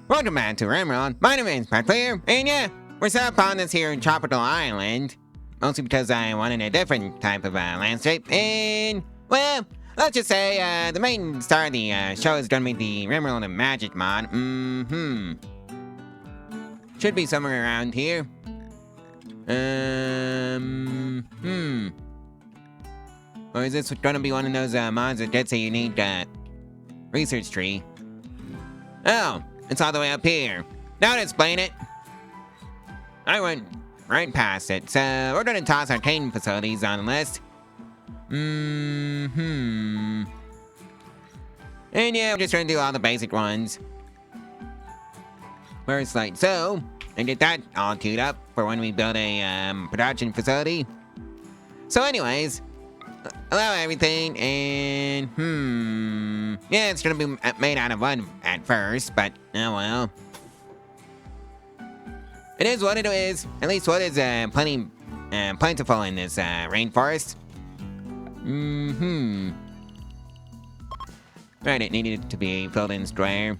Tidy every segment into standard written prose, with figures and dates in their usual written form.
Welcome back to Rimworld. My name is Pravculear, and yeah, we're set up on this here tropical island. Mostly because I wanted a different type of landscape, and, well, let's just say, the main star of the show is gonna be the Rimworld and Magic mod. Should be somewhere around here. Or is this gonna be one of those mods that gets a unique research tree? Oh, it's all the way up here. Now to explain it. I went right past it, so we're gonna toss our training facilities on the list. And yeah, we're just gonna do all the basic ones. First, like so, and get that all queued up for when we build a production facility. So anyways, allow everything, and yeah, it's gonna be made out of wood at first, but oh well. It is what it is. At least wood is plentiful in this rainforest. Right, it needed to be filled in square.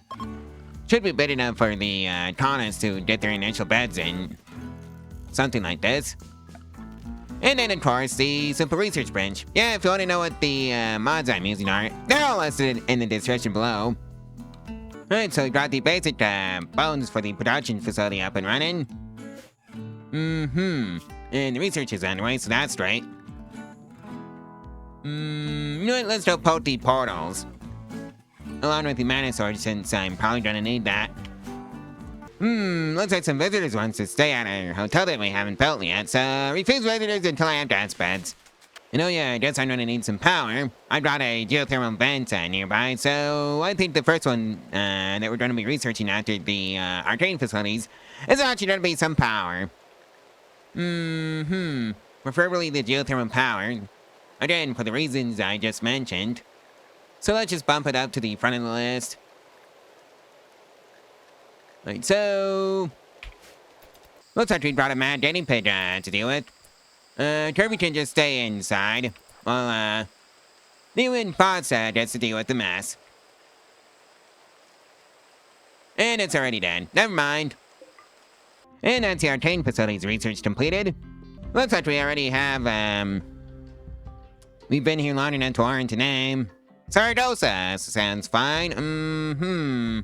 Should be big enough for the colonists to get their initial beds in. Something like this. And then, of course, the simple research bench. Yeah, if you want to know what the mods I'm using are, they're all listed in the description below. Alright, so we got the basic bones for the production facility up and running. And the research is underway, so that's great. You know what, let's go poke the portals. Along with the mana sword, since I'm probably gonna need that. Looks like some visitors wants to stay at our hotel that we haven't built yet, so refuse visitors until I have gas beds. And oh yeah, I guess I'm gonna need some power. I brought a geothermal vent nearby, so I think the first one that we're gonna be researching after the arcane facilities is actually gonna be some power. Preferably the geothermal power. Again, for the reasons I just mentioned. So let's just bump it up to the front of the list. Like so. Looks like we brought a mad guinea pig to deal with. Kirby can just stay inside, while New and Fossa gets to deal with the mess. And it's already done. Never mind. And that's the arcane facilities research completed. Looks like we already have, we've been here long enough to warrant a name. Saragosa sounds fine.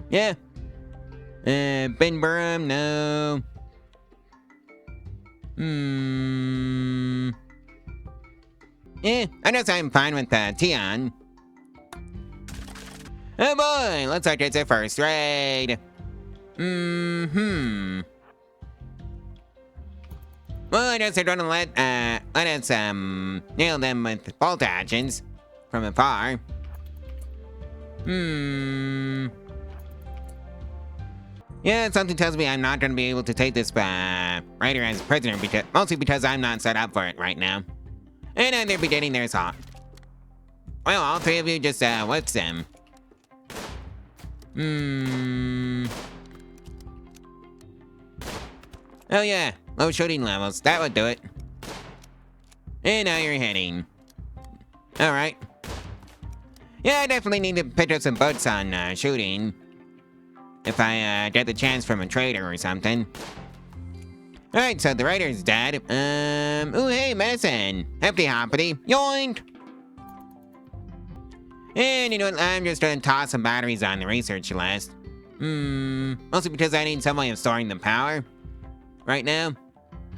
Yeah. Ben Burham, no. Yeah, I guess I'm fine with Tion. Oh boy, looks like it's a first raid. Well, I guess they're gonna let us, nail them with bolt actions from afar. Yeah, something tells me I'm not gonna be able to take this, raider as a prisoner, mostly because I'm not set up for it right now. And then they're beginning their assault. Well, all three of you just, whips them. Oh yeah, low shooting levels, that would do it. And now you're hitting. Alright. Yeah, I definitely need to pick up some books on, shooting. If I, get the chance from a trader or something. Alright, so the raider's dead. Ooh, hey, medicine. Hefty hoppity. Yoink! And you know what, I'm just gonna toss some batteries on the research list. Mostly because I need some way of storing the power. Right now.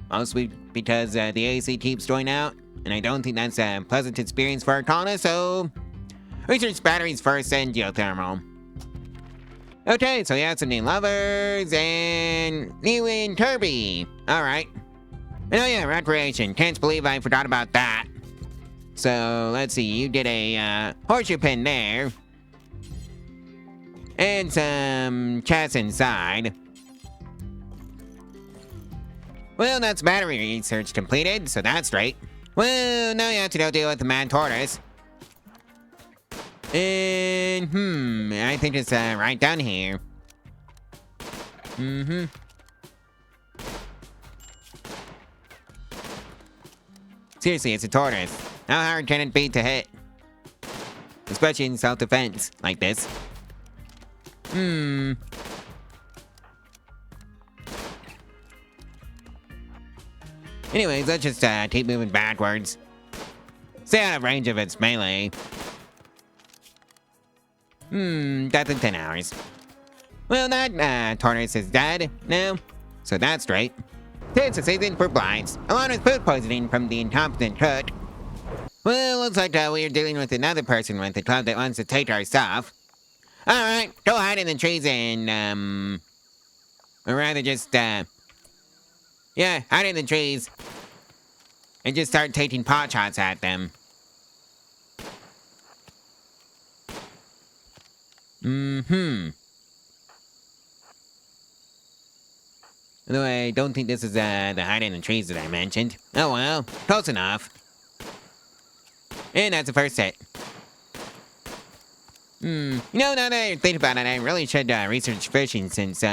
Mostly because, the AC keeps going out. And I don't think that's a pleasant experience for our colonists, so... research batteries first and geothermal. Okay, so we have some new lovers, and you and Kirby. Alright. And oh yeah, recreation. Can't believe I forgot about that. So, let's see, you did a, horseshoe pin there. And some chests inside. Well, that's battery research completed, so that's great. Well, now you have to go deal with the mad tortoise. And, I think it's, right down here. Seriously, it's a tortoise. How hard can it be to hit? especially in self-defense like this. Anyways, let's just keep moving backwards. Stay out of range of its melee. That's in 10 hours. Well, that tortoise is dead now, so that's great. It's a season for blights, along with food poisoning from the incompetent cook. Well, looks like we're dealing with another person with a club that wants to take our stuff. Alright, go hide in the trees and, or rather just, yeah, hide in the trees. And just start taking pot shots at them. Although I don't think this is, the hide in the trees that I mentioned. Oh well, close enough. And that's the first set. You know, now that I think about it, I really should, research fishing since,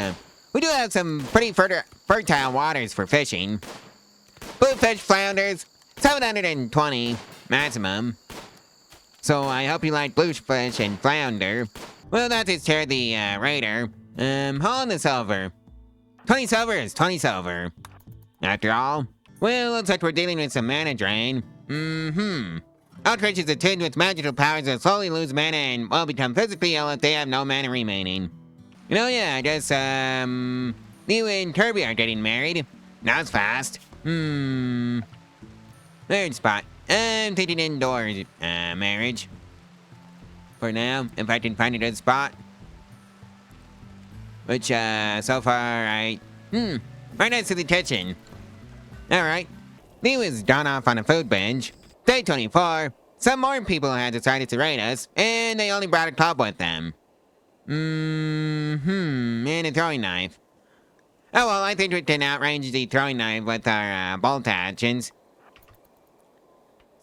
we do have some pretty fertile waters for fishing. Bluefish, flounders, 720 maximum. So I hope you like bluefish and flounder. Well, that takes care of the, raider. Haul the silver. 20 silver is 20 silver. After all, well, looks like we're dealing with some mana drain. Outreach is attuned with magical powers that slowly lose mana and will become physically ill if they have no mana remaining. You know, yeah, I guess, you and Kirby are getting married. That was fast. Third spot. I'm taking indoors, marriage. For now, if I can find a good spot. Which, so far, right next to the kitchen. Alright. Lee was gone off on a food binge. Day 24. Some more people had decided to raid us, and they only brought a club with them. And a throwing knife. Oh well, I think we can outrange the throwing knife with our, bolt actions.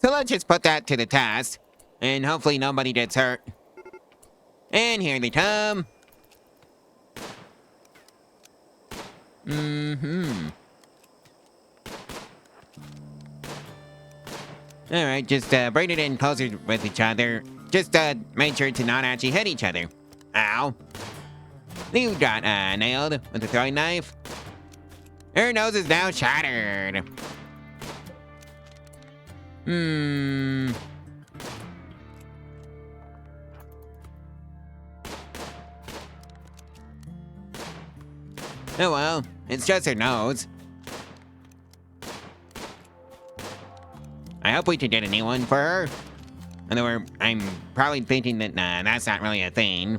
So let's just put that to the test, and hopefully nobody gets hurt. And here they come. Alright, just bring it in closer with each other. Just make sure to not actually hit each other. Ow. You got nailed with the throwing knife. Her nose is now shattered. Oh well, it's just her nose. I hope we can get a new one for her. Although I'm probably thinking that that's not really a thing.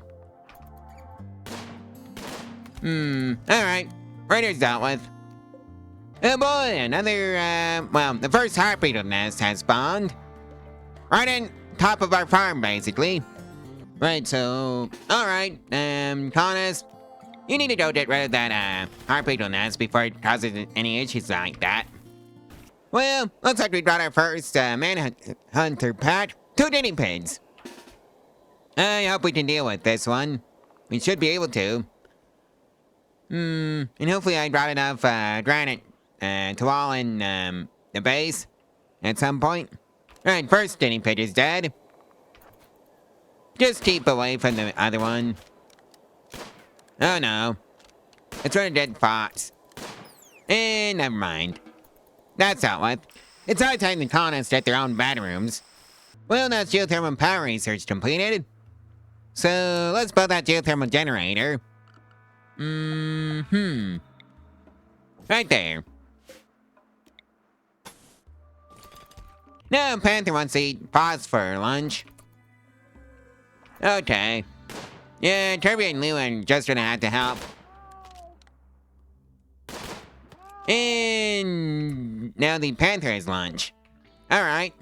Alright. Raider's dealt with. Oh boy, another, well, the first heart beetle nest has spawned. Right on top of our farm, basically. Right, so, alright, colonist, you need to go get rid of that, heart beetle nest before it causes any issues like that. Well, looks like we got our first, manhunter pack, 2 guinea pigs. I hope we can deal with this one. We should be able to. And hopefully I brought enough, granite, to wall in, the base at some point. Alright, first guinea pig is dead. Just keep away from the other one. Oh no. It's one of dead fox. And never mind. That's out with. It's high time the colonists get their own bathrooms. Well, that's geothermal power research completed. So, let's build that geothermal generator. Right there. Now, Panther wants to eat pods for lunch. Okay. Yeah, Kirby and Lou are just gonna have to help. And now the Panther has lunch. Alright.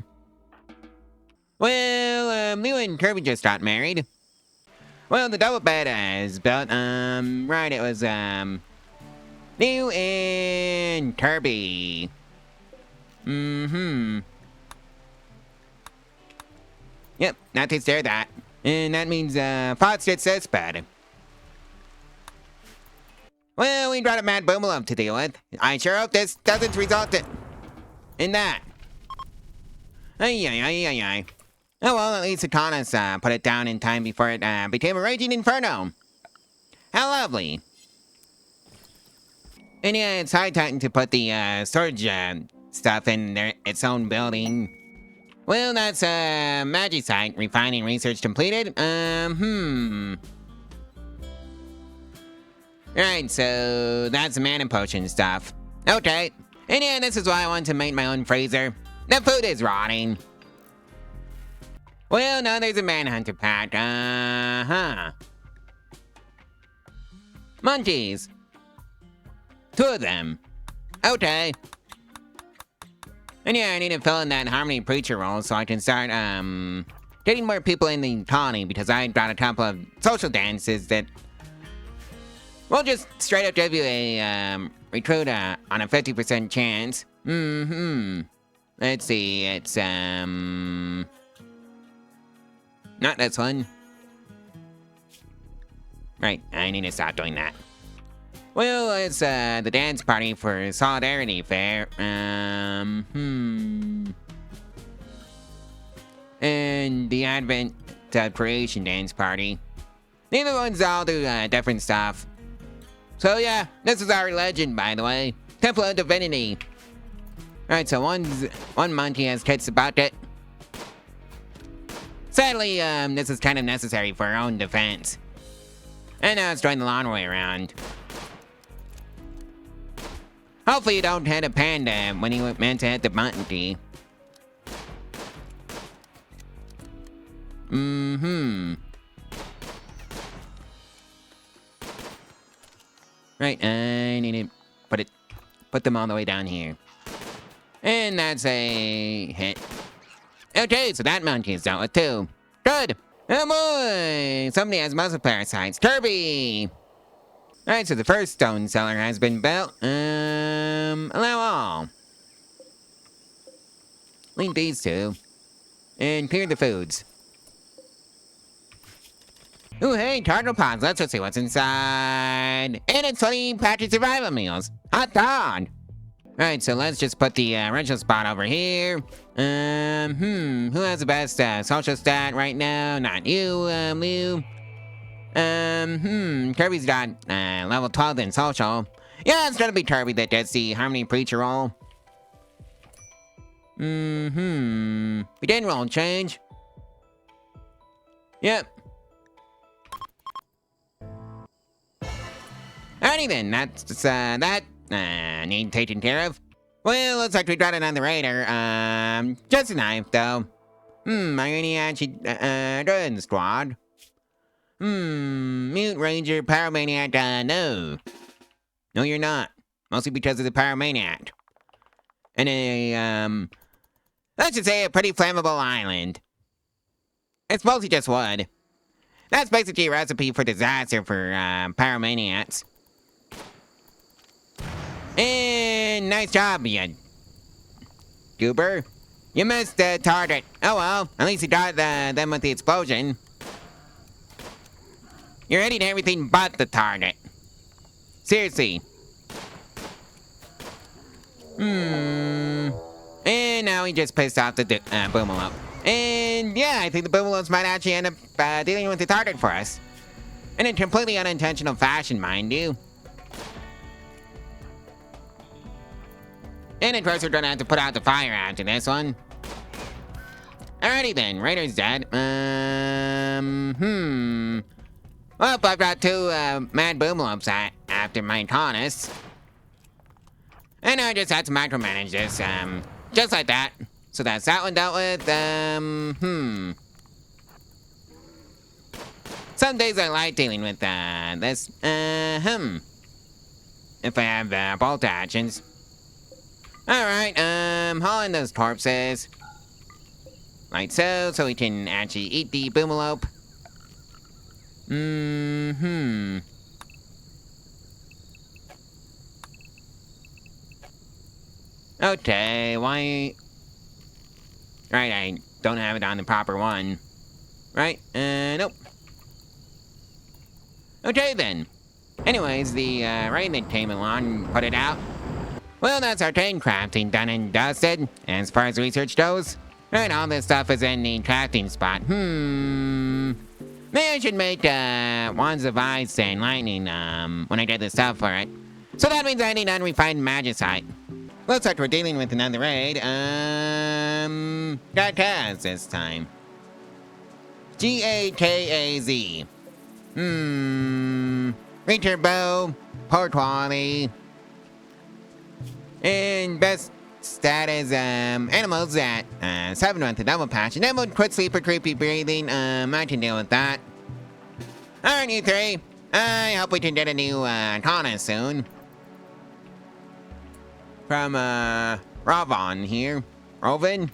Well, Lou and Kirby just got married. Well, the double bed is built, right, it was, Lou and Kirby. Yep, that takes care of that. And that means, Fox gets this bed. Well, we got a mad boomalove to deal with. I sure hope this doesn't result in that. Ay. Oh well, at least Econos put it down in time before it became a raging inferno. How lovely. And yeah, it's high time to put the storage stuff in its own building. Well, that's Magicite refining research completed. Alright, so that's the mana potion stuff. Okay. And yeah, this is why I want to make my own freezer. The food is rotting. Well, no, there's a manhunter pack. Monkeys. 2 of them. Okay. And yeah, I need to fill in that Harmony Preacher role so I can start, getting more people in the colony because I got a couple of social dances that will just straight up give you a, recruit, on a 50% chance. Let's see, it's, not this one. Right, I need to stop doing that. Well, it's, the dance party for Solidarity Fair. And the Advent Creation Dance Party. Neither ones all do, different stuff. So yeah, this is our legend, by the way. Temple of Divinity. Alright, so one monkey has kids about it. Sadly, this is kind of necessary for our own defense. And now it's throwing the long way around. Hopefully you don't hit a panda when you meant to hit the button key. Right, I need to put them all the way down here. And that's a hit. Okay, so that monkey is dealt with too. Good! Oh boy! Somebody has muscle parasites. Kirby! Alright, so the first stone cellar has been built. Allow all. Link these two. And clear the foods. Ooh, hey, turtle pods. Let's just see what's inside. And it's 20 patchy survival meals. Hot dog! Alright, so let's just put the original spot over here. Who has the best social stat right now? Not you, Lou. Kirby's got level 12 in social. Yeah, it's gonna be Kirby that gets the Harmony Preacher role. We didn't roll change. Yep. Alrighty then, that's that. Need taken care of. Well, looks like we got another raider. Just a knife though. Are you actually good in the squad? Mute Ranger, Pyromaniac, no. No, you're not. Mostly because of the Pyromaniac. And a, let's just say a pretty flammable island. It's mostly just wood. That's basically a recipe for disaster for, Pyromaniacs. And nice job, you goober. You missed the target. Oh well, at least you got them with the explosion. You're hitting everything but the target. Seriously. And now he just pissed off the Boomalop. And yeah, I think the Boomalops might actually end up dealing with the target for us. In a completely unintentional fashion, mind you. And of course we're gonna have to put out the fire after this one. Alrighty then, Raider's dead. Well, I've got 2 mad Boomalopes after my colonists. And I just had to micromanage this, just like that. So that's that one dealt with, Some days I like dealing with, this, if I have, bolt actions. Alright, haul in those corpses. Like so we can actually eat the Boomalope. Okay, why... Right, I don't have it on the proper one. Right, nope. Okay then. Anyways, the rain that came along put it out. Well, that's arcane crafting done and dusted. As far as research goes, And all this stuff is in the crafting spot. Maybe I should make wands of ice and lightning when I get the stuff for it. So that means I need unrefined magicite. Looks like we're dealing with another raid. Got Kaz this time. G-A-K-A-Z. Reacher bow, poor quality. And best status, animals at 7 months of double patch. And then we'll quick sleep or creepy breathing. I can deal with that. Alright, you three. I hope we can get a new Tana soon. From Ravon here. Rovan?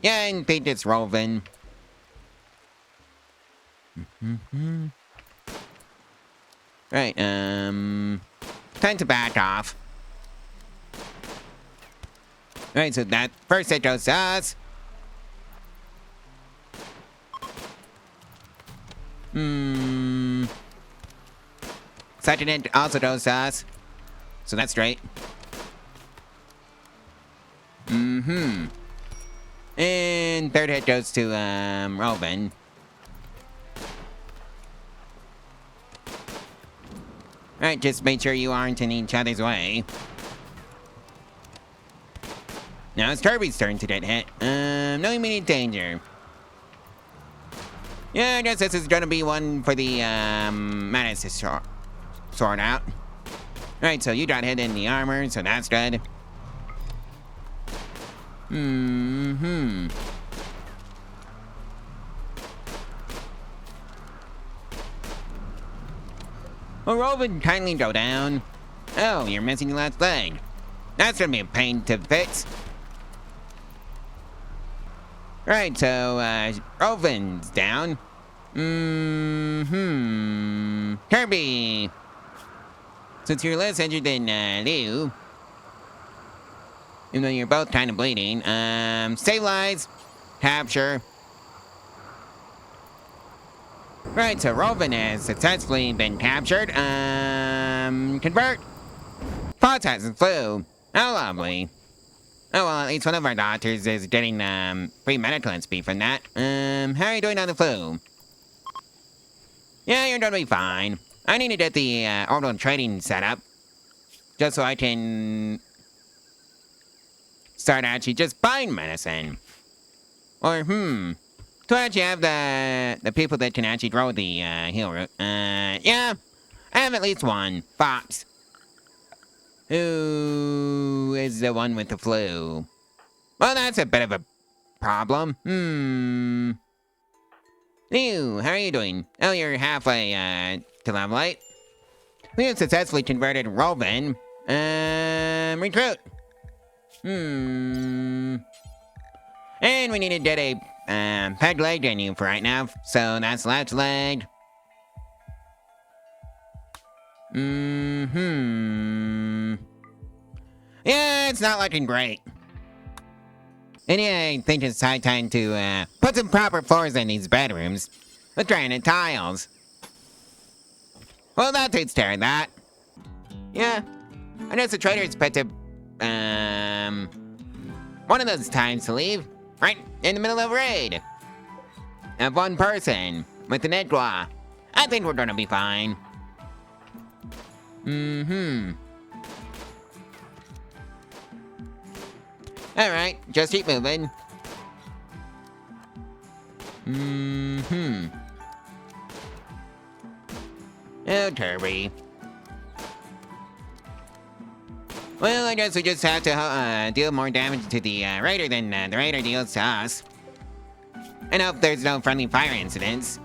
Yeah, I think it's Rovan. Right, time to back off. Alright, so that first hit goes to us. Second hit also goes to us. So that's straight. And third hit goes to Robin. Alright, just make sure you aren't in each other's way. Now it's Kirby's turn to get hit. No immediate danger. Yeah, I guess this is gonna be one for the menace to sort out. Alright, so you got hit in the armor, so that's good. Well, Robin, kindly go down. Oh, you're missing your left leg. That's gonna be a pain to fix. Right, so, Robin's down. Kirby! Since you're less injured than, Liu, even though you're both kind of bleeding, stabilize, capture. Right, so Robin has successfully been captured. Convert. Fox has the flu. How lovely. Oh, well, at least one of our doctors is getting, free medical XP from that. How are you doing on the flu? Yeah, you're gonna be fine. I need to get the, orbital trading set up. Just so I can start actually just buying medicine. Or, to actually have the people that can actually grow the, heal root. Yeah, I have at least one. Fox. Who is the one with the flu? Well, that's a bit of a problem. Ew, how are you doing? Oh, you're halfway, to level 8. We have successfully converted Robin. Recruit. And we need to get a, peg leg in you for right now. So that's left leg. Yeah, it's not looking great. And yeah, I think it's high time to, put some proper floors in these bedrooms. With granite tiles. Well, that takes care of that. Yeah. I guess the traders put to, one of those times to leave. Right in the middle of a raid. Of one person. With an Edgwa. I think we're gonna be fine. Alright, just keep moving. Oh, Kirby. Well, I guess we just have to deal more damage to the raider than the raider deals to us. And hope there's no friendly fire incidents.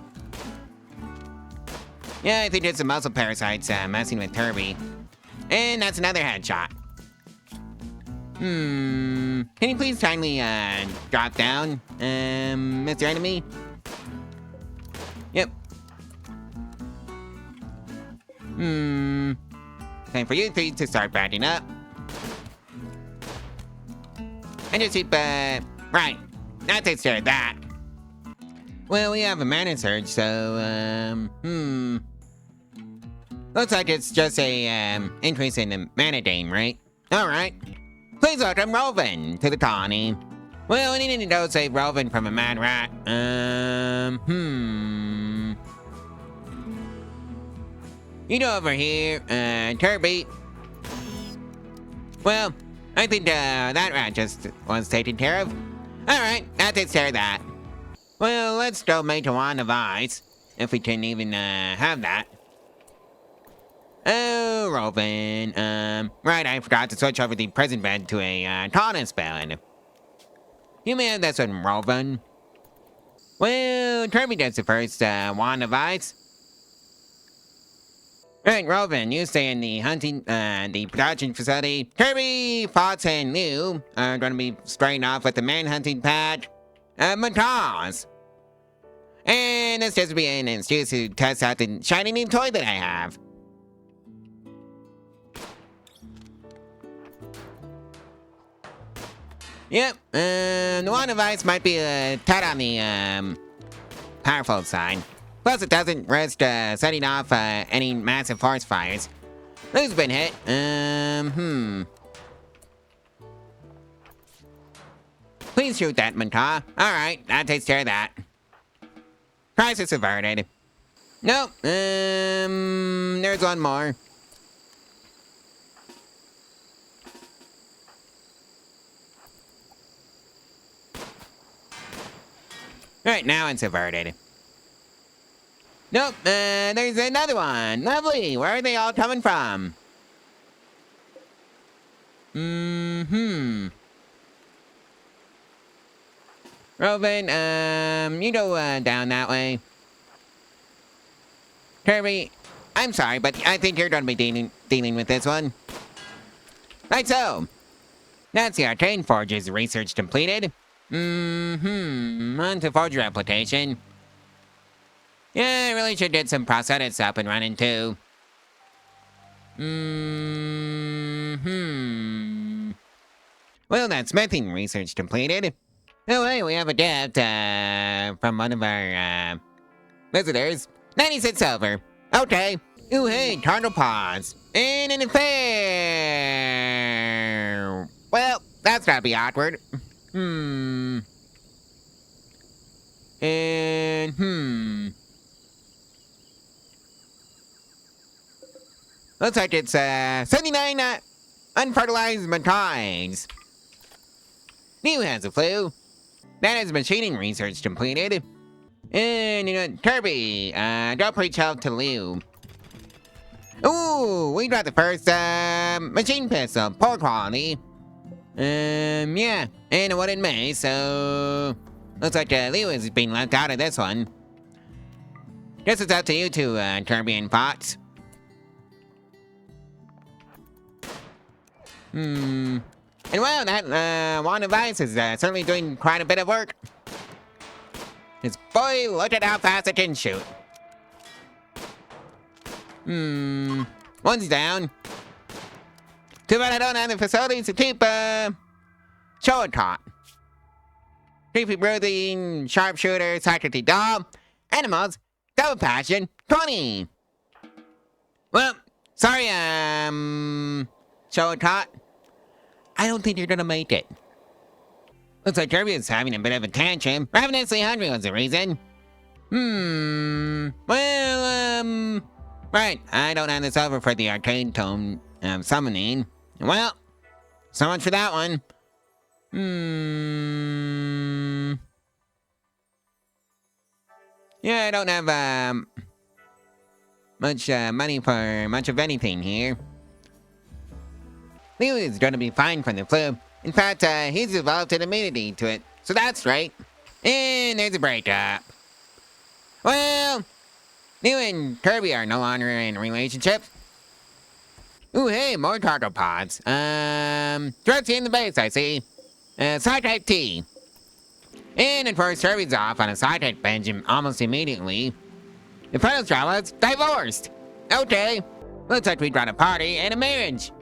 Yeah, I think it's some muscle parasites messing with Kirby. And that's another headshot. Can you please kindly drop down, Mr. Enemy? Yep. Time for you three to start backing up. And just keep, right. That takes care of that. Well, we have a mana surge, so, looks like it's just a, increase in the mana gain, right? Alright. Please welcome Rovan to the colony. Well, we need to go save Rovan from a mad rat. You go over here, Kirby. Well, I think that rat just was taken care of. Alright, that takes care of that. Well, let's go make a wand of ice, if we can even have that. Oh, Rovan. Right, I forgot to switch over the prison bed to a tallness bed. You may have this one, Rovan. Well, Kirby gets the first wand of ice. Right, Rovan, you stay in the the production facility. Kirby, Fox, and Lou are going to be spraying off with the manhunting pad. Matas. And this just be an excuse to test out the shiny new toy that I have. Yep, the wand of ice might be tight on the powerful side. Plus, it doesn't risk setting off any massive forest fires. Lou's been hit. Please shoot that, Manta. Alright, that takes care of that. Crisis averted. Nope, there's one more. Right, now it's averted. Nope, there's another one. Lovely, where are they all coming from? Rovan, you go down that way. Kirby, I'm sorry, but I think you're gonna be dealing with this one. Right so. That's the arcane forge's research completed. On to forge replication. Yeah, I really should get some prosthetics up and running too. Well, that smithing research completed. Oh, hey, we have a gift from one of our visitors. 96 silver. Okay. Ooh, hey, turtle paws. And an affair. Well, that's gotta be awkward. Looks like it's 79 unfertilized matides. New has a flu. That is machining research completed. And, Kirby, don't reach out to Lou. Ooh, we got the first, machine pistol, poor quality. Yeah, and it wasn't me, so... Looks like, Lou is being left out of this one. Guess it's up to you two, Kirby and Fox. And well, that, wand of ice is, certainly doing quite a bit of work. This boy, look at how fast it can shoot. One's down. Too bad I don't have the facilities to keep, show it caught. Creepy breathing, sharpshooter, psychic doll, animals, double passion, 20. Well, sorry, show it caught. I don't think you're gonna make it. Looks like Kirby is having a bit of a tantrum. Ravenously hungry was the reason. Well, right, I don't hand this over for the arcade tome summoning. Well, so much for that one. Yeah, I don't have, much, money for much of anything here. Lou is gonna be fine from the flu. In fact, he's developed an immunity to it, so that's right. And there's a breakup. Well, Lou and Kirby are no longer in a relationship. Ooh, hey, more cargo pods. Drugs in the base, I see. Sci-type T. And of course, Kirby's off on a sci-type bench almost immediately. The final straw was divorced. Okay, looks like we got a party and a marriage.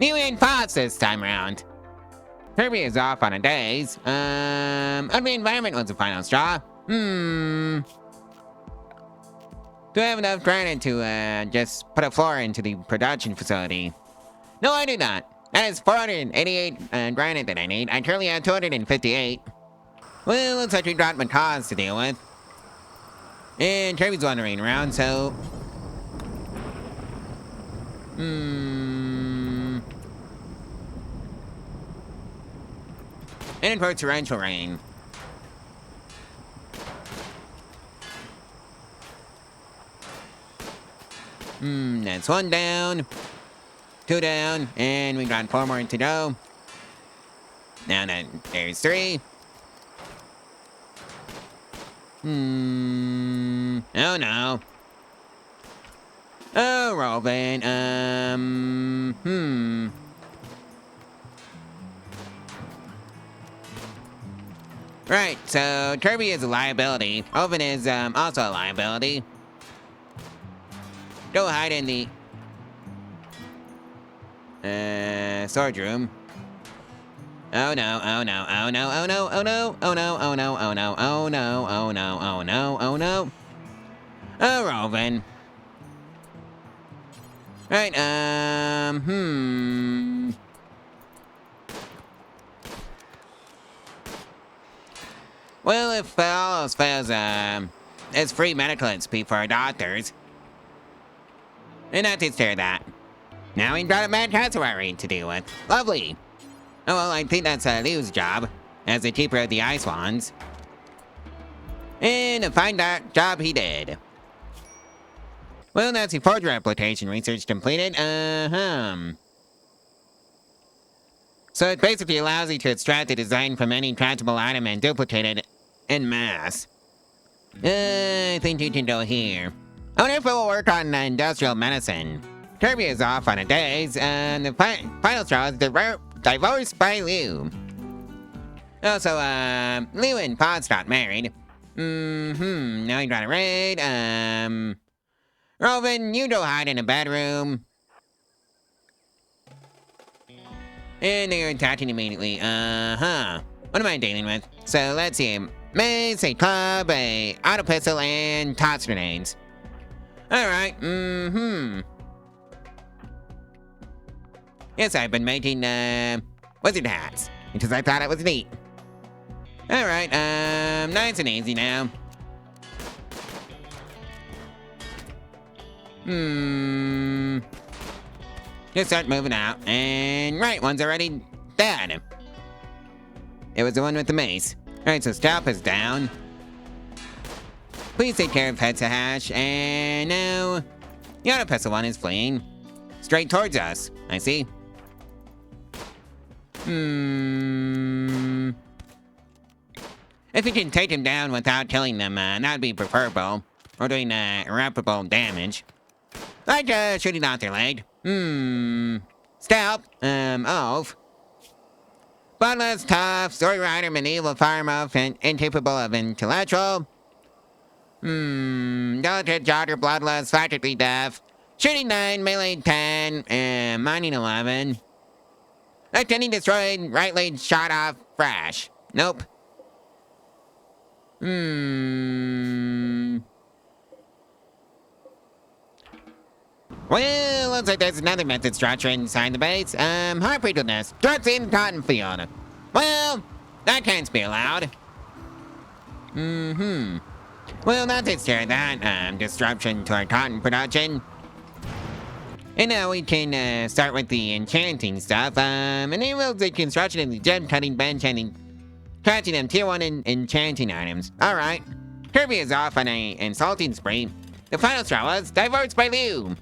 Lou and Fox this time around. Kirby is off on a days. Ugly environment was the final straw. Do I have enough granite to, just put a floor into the production facility? No, I do not. That is 488 granite that I need. I currently have 258. Well, looks like we got macaws to deal with. And Kirby's wandering around, so... And for torrential rain. That's 1 down. 2 down. And we got 4 more to go. Now there's 3. Oh no. Oh, Robin. Right, so Kirby is a liability. Oven is also a liability. Go hide in the storage room. Oh no, oh no, oh no, oh no, oh no, oh no, oh no, oh no, oh no, oh no, oh no, oh no. Oh, Robin. Right, Well, if all else fails, it's free medical XP for our doctors. And that takes care of that. Now we've got a mad cassowary to deal with. Lovely. Oh, well, I think that's Liu's job, as the keeper of the ice wands. And a fine job he did. Well, that's the forge replication research completed. So it basically allows you to extract the design from any tractable item and duplicate it en masse. I think you can go here. I wonder if it will work on industrial medicine. Kirby is off on a days, and the final straw is divorced by Liu. Also, Liu and Pods got married. Now you got a raid. Robin, you go hide in a bedroom. And they're attacking immediately. What am I dealing with? So let's see. Mace, a club, a auto pistol, and toss grenades. Alright, Yes, I've been making, wizard hats, because I thought it was neat. Alright, nice and easy now. Just start moving out, and right, one's already dead. It was the one with the mace. Alright, so stop is down. Please take care of Petsahash, and now the auto pistol one is fleeing straight towards us. I see. If we can take him down without killing them, that'd be preferable. Or doing irreparable damage. Like shooting out their leg. Stealth. Off. Bloodless, tough, story writer, medieval fire muff, and incapable of intellectual. Delicate, jogger, bloodless, practically deaf. Shooting 9, melee 10, mining 11. Attending destroyed, right leg shot off, fresh. Nope. Well, looks like there's another method structure inside the base. Heartbreakness. Drops in cotton field. Well, that can't be allowed. Well, that takes care of that, disruption to our cotton production. And now we can, start with the enchanting stuff. Enable the construction of the gem cutting bench and crafting them tier 1 enchanting items. Alright. Kirby is off on a insulting spree. The final straw was divorced by Liu.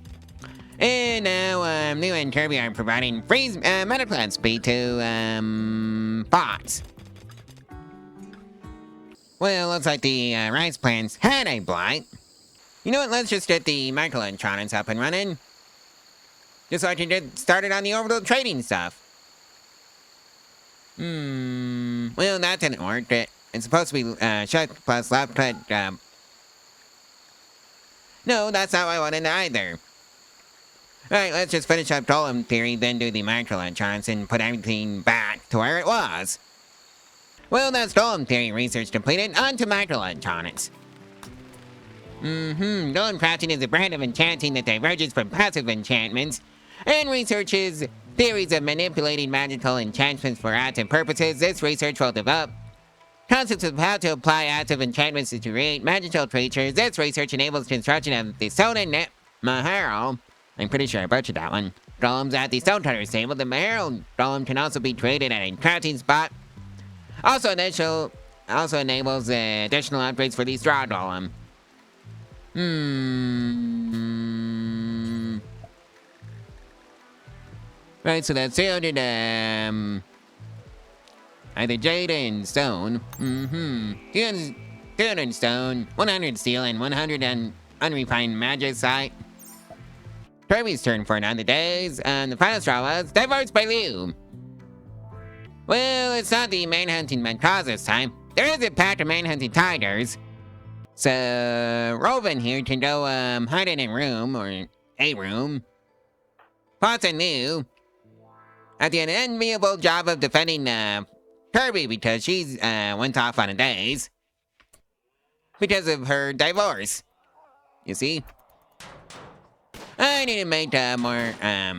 And now, Liu and Kirby are providing free medical XP to, bots. Well, looks like the rice plants had a blight. You know what, let's just get the microelectronics up and running. Just so I can get started on the orbital trading stuff. Well, that didn't work. It's supposed to be shift plus left click. No, that's not what I wanted either. Alright, let's just finish up Golem Theory, then do the microelectronics and put everything back to where it was. Well, that's Golem Theory research completed. On to microelectronics. Golem crafting is a brand of enchanting that diverges from passive enchantments, and researches theories of manipulating magical enchantments for active purposes. This research will develop concepts of how to apply active enchantments to create magical creatures. This research enables construction of the stone and Maharo. I'm pretty sure I butchered that one. Golems at the stone cutter's table. The Maharo golem can also be created at a crafting spot. Also enables additional upgrades for the straw golem. Right, so that's 300, either jade and stone. 200 stone, 100 steel, and 100 unrefined magicite. Kirby's turn for 90 days, and the final straw was divorced by Liu. Well, it's not the manhunting cause this time. There is a pack of manhunting tigers. So, Roven here can go hide in a room, or a room. Potts and Liu had the unenviable job of defending Kirby because she went off on a daze because of her divorce. You see? I need to make more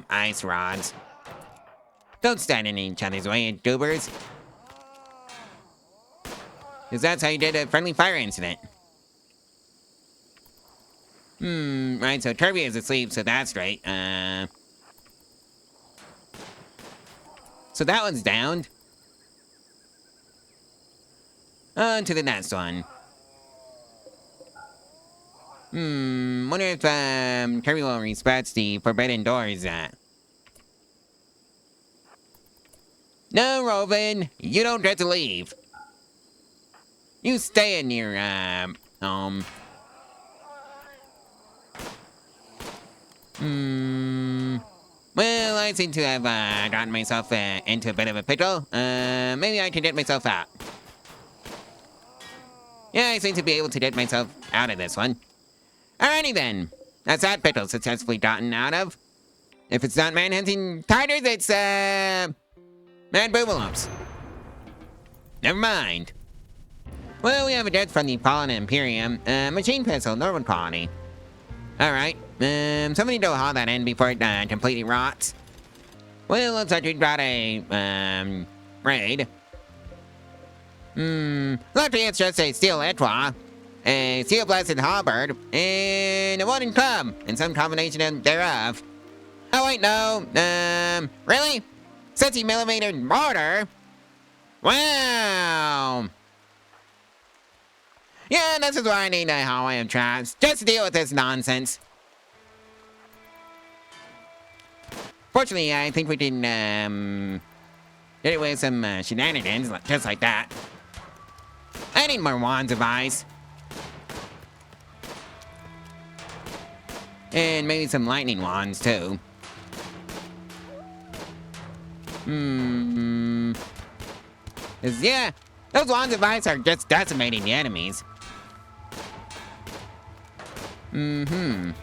ice rods. Don't stand in each other's way, goobers. Because that's how you did a friendly fire incident. Right, so Kirby is asleep, so that's right. So that one's downed. On to the next one. Wonder if Kirby will respect the forbidden doors. No, Roven, you don't get to leave. You stay in your home. Well, I seem to have gotten myself into a bit of a pickle. Maybe I can get myself out. Yeah, I seem to be able to get myself out of this one. Alrighty then. That's that pickle successfully gotten out of. If it's not manhunting tigers, it's mad boobalumps. Never mind. Well, we have a death from the Fallen Imperium. Machine pistol, normal quality. Alright. Somebody go haul that in before it completely rots. Well, looks like we got a raid. Luckily it's just a steel etwa, a steel blasted halberd, and a wooden club, and some combination thereof. Oh wait, no. Really? 60mm mortar? Wow. Yeah, this is why I need a hallway of traps, just to deal with this nonsense. Fortunately, I think we can, get away with some shenanigans, just like that. I need more wands of ice. And maybe some lightning wands, too. Yeah, those wands of ice are just decimating the enemies. Now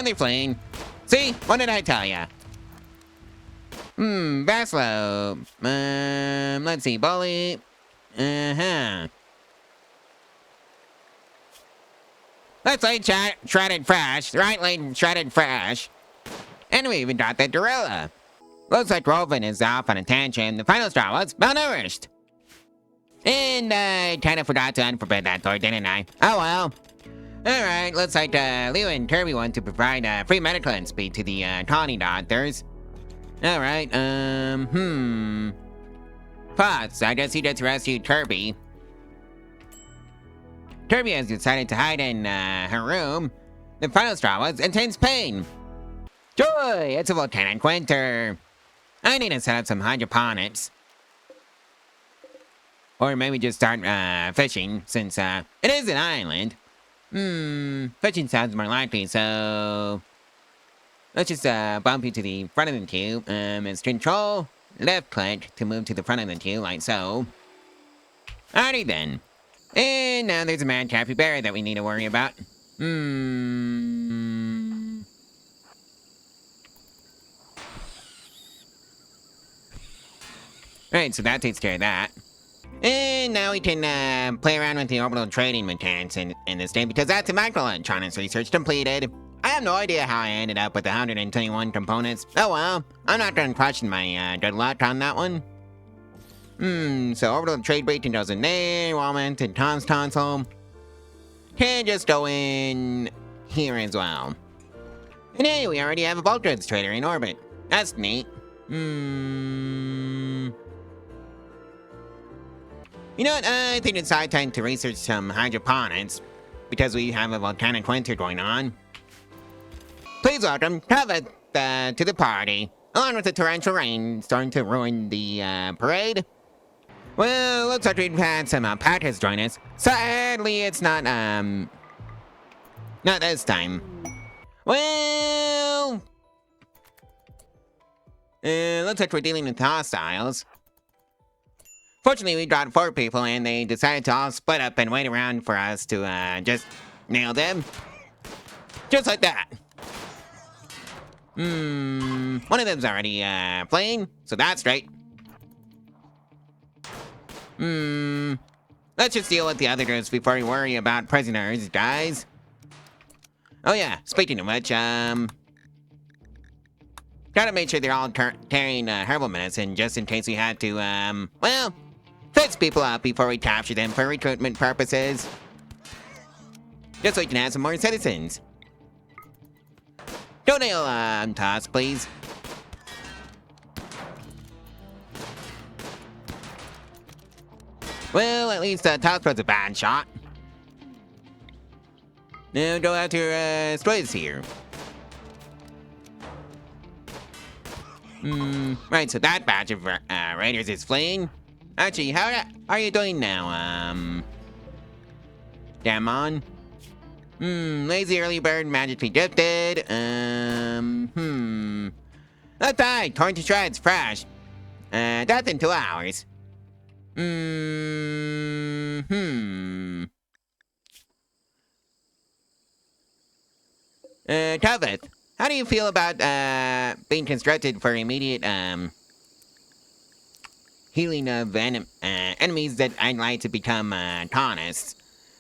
they're fleeing. See? What did I tell ya? Baslo. Let's see. Bully. Let's lay shredded fresh. Right lane shredded fresh. And we even got that gorilla. Looks like Roven is off on a tangent. The final straw was malnourished. And I kind of forgot to unforbid that door, didn't I? Oh well. Alright, looks like Liu and Kirby want to provide free medical and speed to the colony doctors. Alright, Potts, I guess he just rescued Kirby. Kirby has decided to hide in her room. The final straw was intense pain. Joy! It's a volcanic winter. I need to set up some hydroponics. Or maybe just start fishing, since it is an island. Fishing sounds more likely, so let's just bump you to the front of the queue. It's control left click to move to the front of the queue, like so. Alrighty then. And now there's a mad capybara that we need to worry about. Right, so that takes care of that. And now we can play around with the orbital trading mechanics in this game, because that's a microelectronics research completed. I have no idea how I ended up with 121 components. Oh well, I'm not done question my good luck on that one. So orbital trade breaching goes in there, while I'm in Tom's console. Can just go in here as well. And hey, we already have a bulk goods trader in orbit. That's neat. You know what, I think it's high time to research some hydroponics, because we have a volcanic winter going on. Please welcome Kavit to the party, along with the torrential rain starting to ruin the parade. Well, looks like we've had some packers join us. Sadly, it's not this time. Well, looks like we're dealing with hostiles. Fortunately, we got 4 people, and they decided to all split up and wait around for us to just nail them. Just like that. One of them's already playing, so that's great. Let's just deal with the other groups before we worry about prisoners, guys. Oh yeah, speaking of which, gotta make sure they're all carrying herbal medicine just in case we had to, well, fix people up before we capture them for recruitment purposes. Just so we can have some more citizens. Don't nail, toss, please. Well, at least toss was a bad shot. Now go after Swizz here. Right, so that batch of raiders is fleeing. Actually, how are you doing now, Damon? Lazy early bird magically gifted. Let's die, torn to shreds, fresh. Death in 2 hours. Kavit, how do you feel about being constructed for immediate healing of enemies that I'd like to become colonists?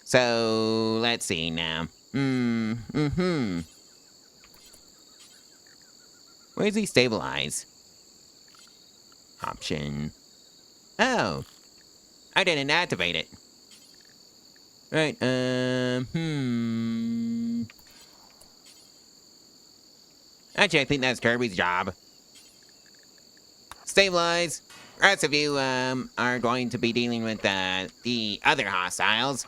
So let's see now. Where's he stabilize? Option. Oh, I didn't activate it. Right. Actually, I think that's Kirby's job. Stabilize. The rest of you are going to be dealing with the other hostiles.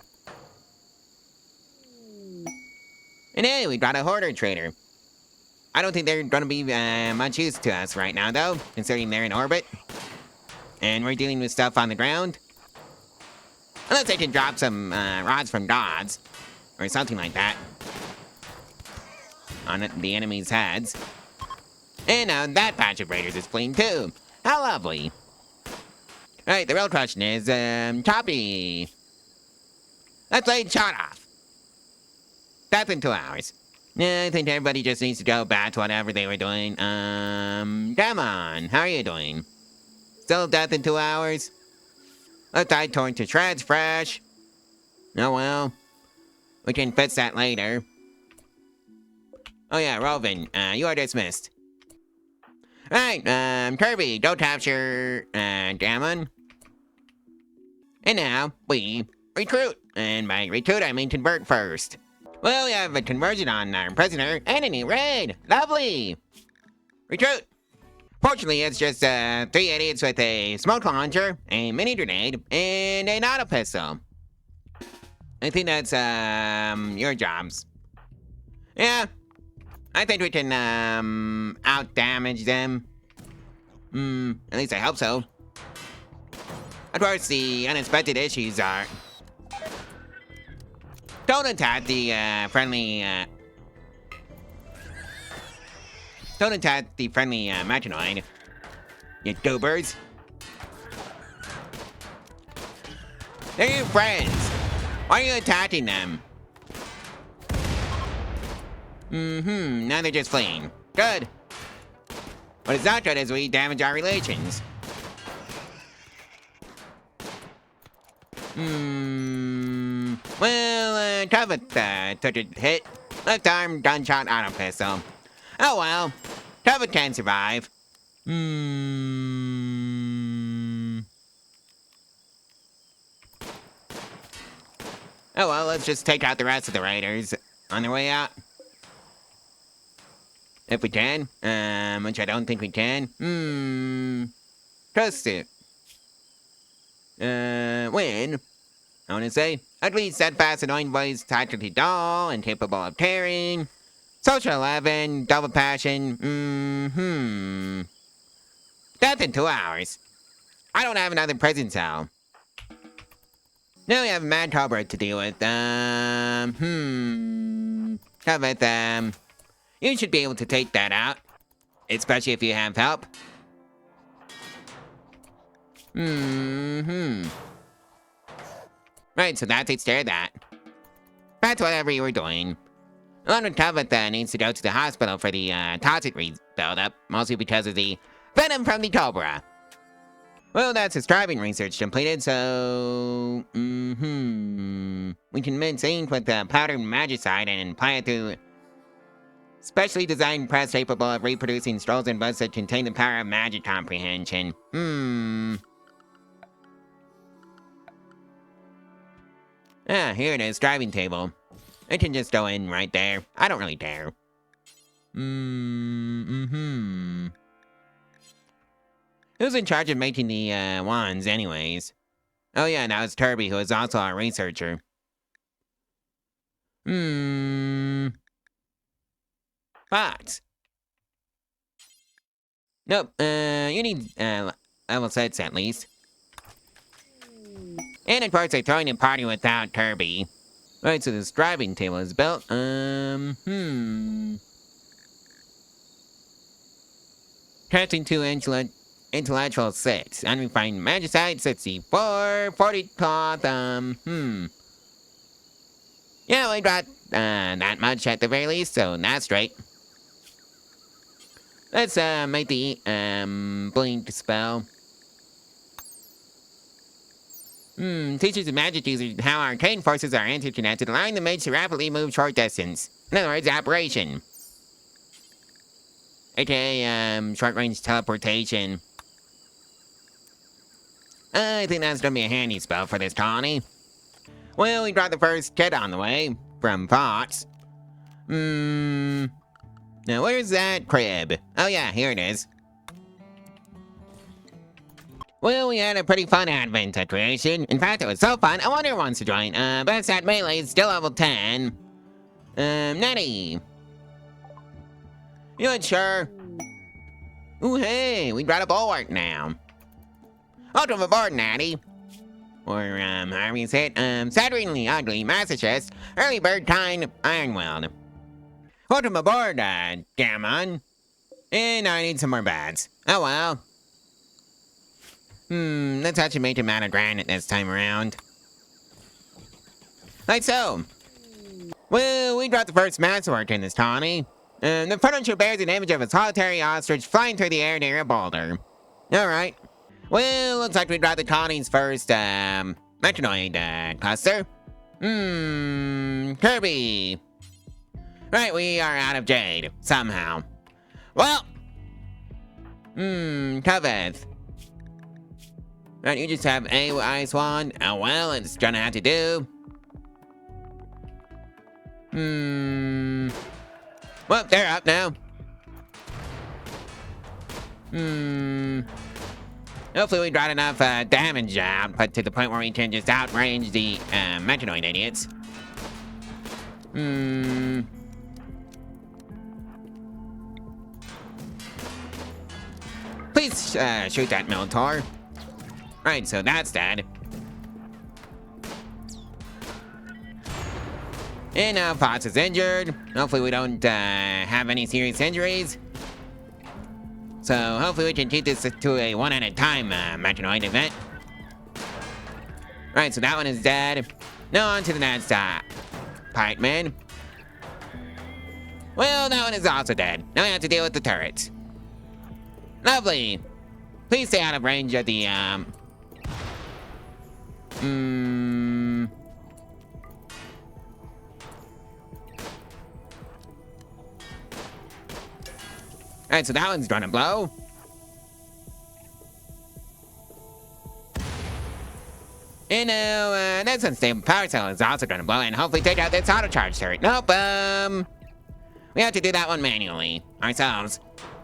And hey, we got a hoarder trader. I don't think they're going to be much use to us right now, though, considering they're in orbit. And we're dealing with stuff on the ground. Unless they can drop some rods from gods, or something like that, on the enemy's heads. And now that patch of raiders is fleeing too. How lovely. Alright, the real question is, copy. Let's lay shot off. Death in 2 hours. Yeah, I think everybody just needs to go back to whatever they were doing. Come on, how are you doing? Still death in 2 hours? Let's die torn to shreds fresh. Oh well. We can fix that later. Oh yeah, Rovin, you are dismissed. Right, Kirby, go capture, Gammon. And now, we recruit. And by recruit, I mean convert first. Well, we have a conversion on our prisoner and a new raid. Lovely. Recruit. Fortunately, it's just 3 idiots with a smoke launcher, a mini grenade, and an auto pistol. I think that's your jobs. Yeah, I think we can out damage them. At least I hope so. Of course, the unexpected issues are don't attack the friendly mechanoid, you goobers. They're your friends. Why are you attacking them? Now they're just fleeing. Good. What is not good is we damage our relations. Well, Kavit took a hit. Left arm, gunshot, auto pistol. Oh well. Tubba can survive. Oh well, let's just take out the rest of the raiders on their way out. If we can, which I don't think we can. Trust it. Win. I want to say, ugly, steadfast, annoying voice, tactically dull, incapable of tearing. Social 11, double passion. Death in 2 hours. I don't have another prison cell. Now we have Mad Cobra to deal with. How about, you should be able to take that out. Especially if you have help. Right, so that takes care of that. That's whatever you were doing. London Tabitha needs to go to the hospital for the toxic buildup, mostly because of the venom from the Cobra. Well, that's his driving research completed, so... We can mix ink with the powdered magicite and apply it to specially designed press capable of reproducing scrolls and books that contain the power of magic comprehension. Ah, here it is, driving table. It can just go in right there. I don't really care. Who's in charge of making the wands, anyways? Oh yeah, now it's Turby, who is also a researcher. Fox. Nope, you need level 6 at least. And of course, they're throwing a party without Turby. Right, so this driving table is built. Crafting 2 intellectual 6. Unrefined magicite 64. 40 cloth, Yeah, we got that much at the very least, so that's straight. Let's make the blink spell. Teaches the magic users how arcane forces are interconnected, allowing the mage to rapidly move short distance. In other words, operation. AKA, short-range teleportation. I think that's gonna be a handy spell for this colony. Well, we got the first kit on the way, from Fox. Now where's that crib? Oh yeah, here it is. Well, we had a pretty fun advent at creation. In fact, it was so fun, I wonder who wants to join. Best at melee is still level 10. Nettie. You ain't sure? Ooh, hey, we got a bulwark now. Welcome aboard, Natty. Or, however you say it, Saturnally Ugly, Masochist, Early Bird Kind, Ironweld. Welcome aboard, Gammon. And I need some more bats. Oh well. Let's actually make him out of granite this time around. Like so. Well, we got the first masterwork in this colony. The furniture bears an image of a solitary ostrich flying through the air near a boulder. Alright. Well, looks like we got the colony's first, mechanoid, cluster. Kirby. Right, we are out of jade, somehow. Well. Coveth. Right, you just have a ice wand. Oh well, it's gonna have to do. Well, they're up now. Hopefully we got enough damage output to the point where we can just outrange the mechanoid idiots. Please shoot that Minotaur. Right, so that's dead. And now Fox is injured. Hopefully we don't have any serious injuries. So hopefully we can keep this to a one at a time mechanoid event. Right, so that one is dead. Now on to the next Pirate Man. Well, that one is also dead. Now we have to deal with the turrets. Lovely. Please stay out of range of the Alright, so that one's gonna blow. And now, this unstable power cell is also gonna blow and hopefully take out this auto charge turret. Nope, we have to do that one manually, ourselves.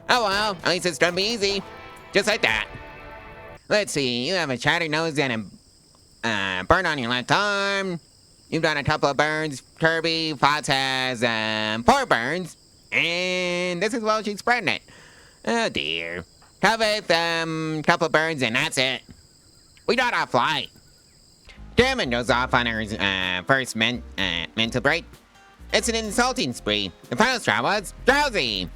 Oh well, at least it's gonna be easy. Just like that. Let's see, you have a shattered nose and a burn on your left arm. You've done a couple of burns. Kirby, Fox has, 4 burns. And this is well she's spreading it. Oh dear. Covet, couple of burns and that's it. We got our flight. German goes off on her, first mental break. It's an insulting spree. The final straw was drowsy.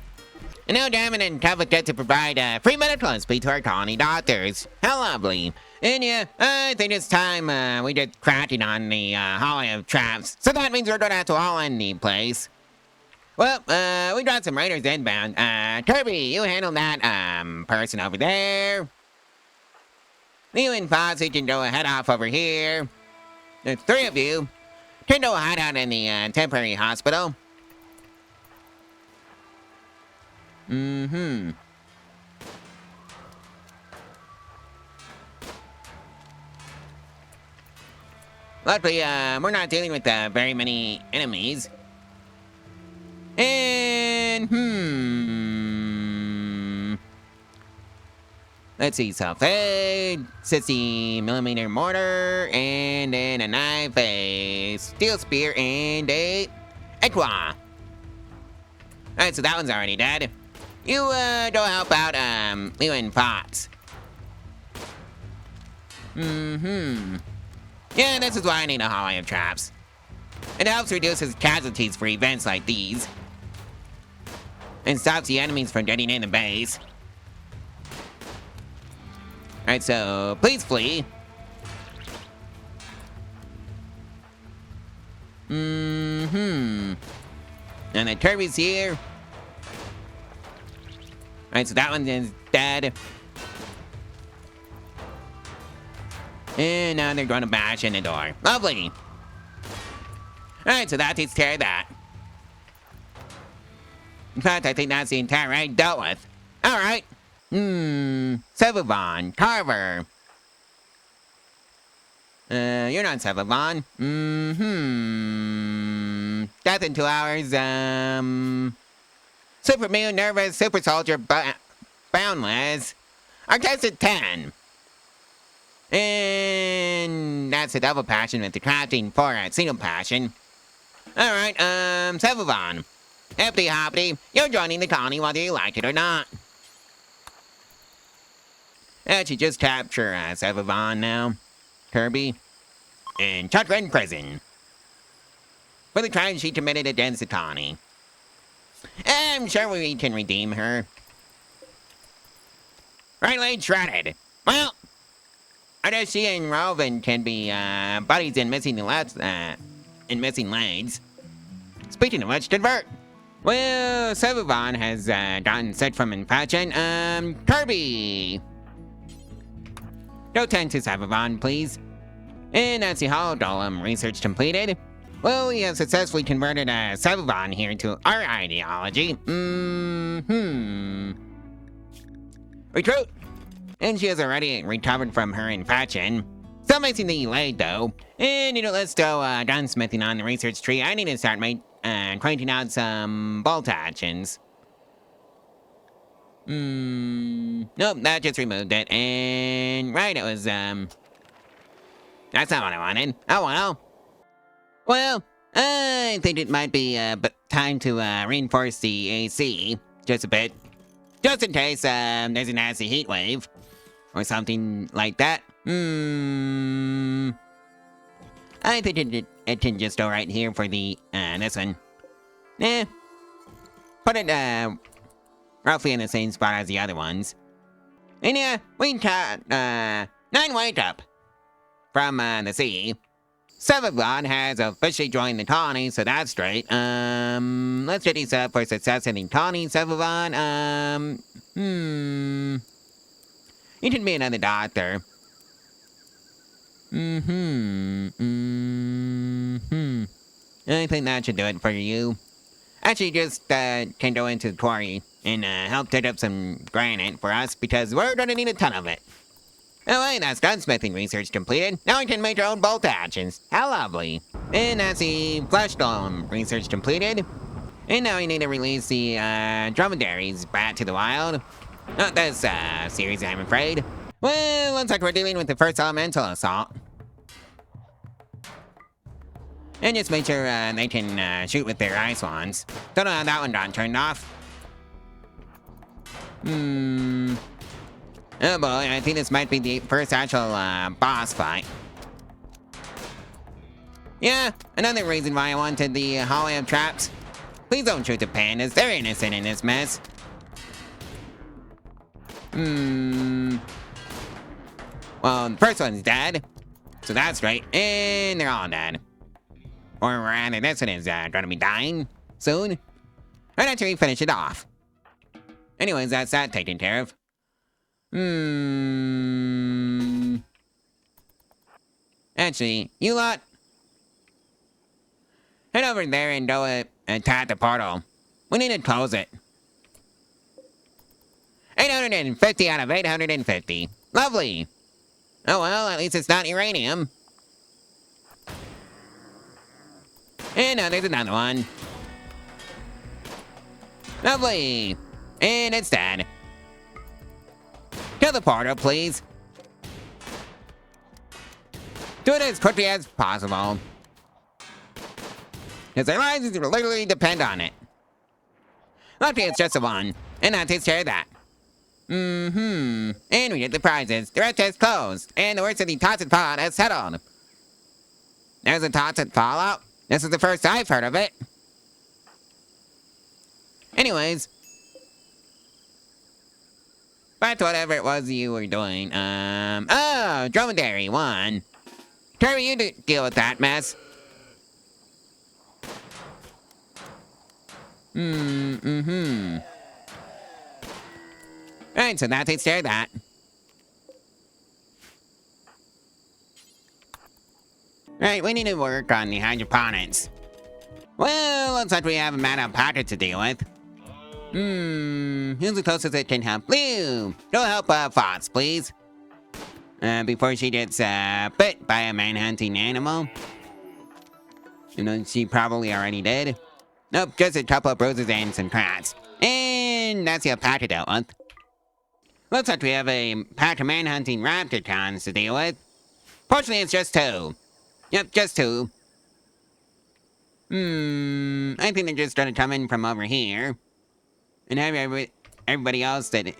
And now Diamond and Covet get to provide free medical speed to our colony doctors. How lovely. And yeah, I think it's time we get cracking on the hallway of traps. So that means we're gonna have to all end the place. Well, we got some raiders inbound. Kirby, you handle that person over there. You and Fozzie can go head off over here. There's 3 of you. Can go hide out in the temporary hospital. Mm-hmm. Luckily, we're not dealing with very many enemies. And, let's see, self-aid, 60mm mortar, and then a knife, a steel spear, and a equa. Alright, so that one's already dead. You, go help out, you and Fox. Yeah, this is why I need a hallway of traps. It helps reduce his casualties for events like these. And stops the enemies from getting in the base. Alright, so please flee. And the Kirby's here. Alright, so that one is dead. And now they're going to bash in the door. Lovely. Alright, so that takes care of that. In fact, I think that's the entire raid dealt with. Alright. Sevavon, Carver. You're not Sevavon. Death in 2 hours, Super Mew, Nervous, Super Soldier, Boundless. Our test at 10. And that's a double passion with the crafting for a single passion. Alright, Sevavon. Hippity hoppity, you're joining the colony whether you like it or not. That should just capture Sevavon now. Kirby. And chuck her in prison. For the crimes she committed against the colony. I'm sure we can redeem her. Right leg shredded. Well, I know she and Rovan can be buddies in missing lanes. Speaking of which, convert. Well, Sevavon has gotten sick from infection. Kirby. Go tend to Sevavon, please. And that's the Hollow Golem research completed. Well, we have successfully converted Sevavon here to our ideology. Recruit! And she has already recovered from her infection. Still missing the leg, though. And, let's go gunsmithing on the research tree. I need to start cranking out some bolt actions. Nope, that just removed it. And, right, it was, that's not what I wanted. Oh, well. Well, I think it might be, time to, reinforce the AC. Just a bit. Just in case, there's a nasty heat wave. Or something like that. I think it can just go right here for the, this one. Put it, roughly in the same spot as the other ones. And yeah, we caught, 9 wake up from, the sea. Sevavon has officially joined the colony, so that's great. Let's get these up for success in the colony, Sevavon. You can be another doctor. I think that should do it for you. Actually, just, can go into the quarry and help dig up some granite for us because we're gonna need a ton of it. Oh wait, that's gunsmithing research completed. Now we can make our own bolt actions. How lovely. And that's the flesh golem research completed. And now we need to release the dromedaries back to the wild. Not this series, I'm afraid. Well, looks like we're dealing with the first elemental assault. And just make sure they can shoot with their ice wands. Don't know how that one got turned off. Oh boy, I think this might be the first actual boss fight. Yeah, another reason why I wanted the hallway of traps. Please don't shoot the pandas, they're innocent in this mess. Well, the first one's dead, so that's right, and they're all dead. Or rather, this one is gonna be dying soon. Right after we finish it off. Anyways, that's that taken care of. Actually, you lot, head over there and go attack the portal. We need to close it. 850 out of 850. Lovely. Oh well, at least it's not uranium. And now there's another one. Lovely. And it's dead. Kill the portal, please. Do it as quickly as possible. Because their lives literally depend on it. Luckily, it's just a one. And that takes care of that. And we get the prizes. The rest is closed. And the worst of the toxic fallout has settled. There's a toxic fallout? This is the first I've heard of it. Anyways. Back to whatever it was you were doing. Oh, dromedary 1. Quarry, you deal with that mess. Alright, so that takes care of that. Right, we need to work on the hydroponics. Well, looks like we have a mad alpaca to deal with. Who's the closest that can help? Blue! Go help Fox, please. Before she gets bit by a man-hunting animal. You know, she probably already did. Nope, just a couple of bruises and some cracks. And that's the alpaca dealt with. Looks like we have a pack of man-hunting raptorcons to deal with. Fortunately, it's just 2. Yep, just 2. I think they're just gonna come in from over here. And have everybody else that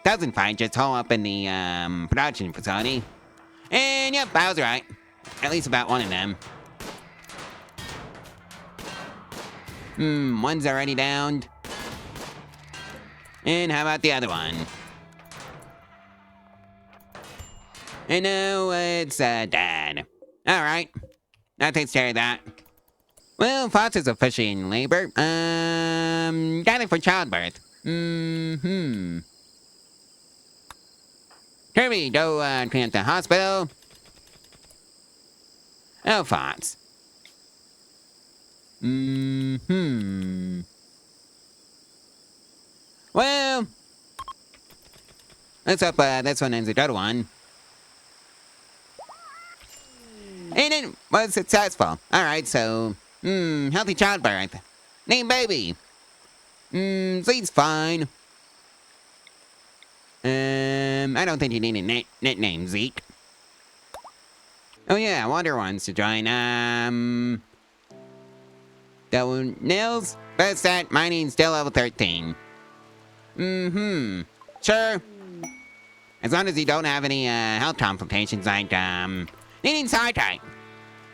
doesn't fight just hole up in the production facility. And yep, I was right. At least about one of them. One's already downed. And how about the other one? And now it's dead. Alright. That takes care of that. Well, Fox is officially in labor. Gather for childbirth. Kirby, go clean up the hospital. Oh, Fox. Well, let's hope this one ends a good one. And it was successful. Alright, so, healthy childbirth. Name baby. Zeke's fine. I don't think you need a nickname, Zeke. Oh yeah, Wonder wants to join. Nils? Best at mining still level 13. Sure. As long as you don't have any health complications like needing sidetrack.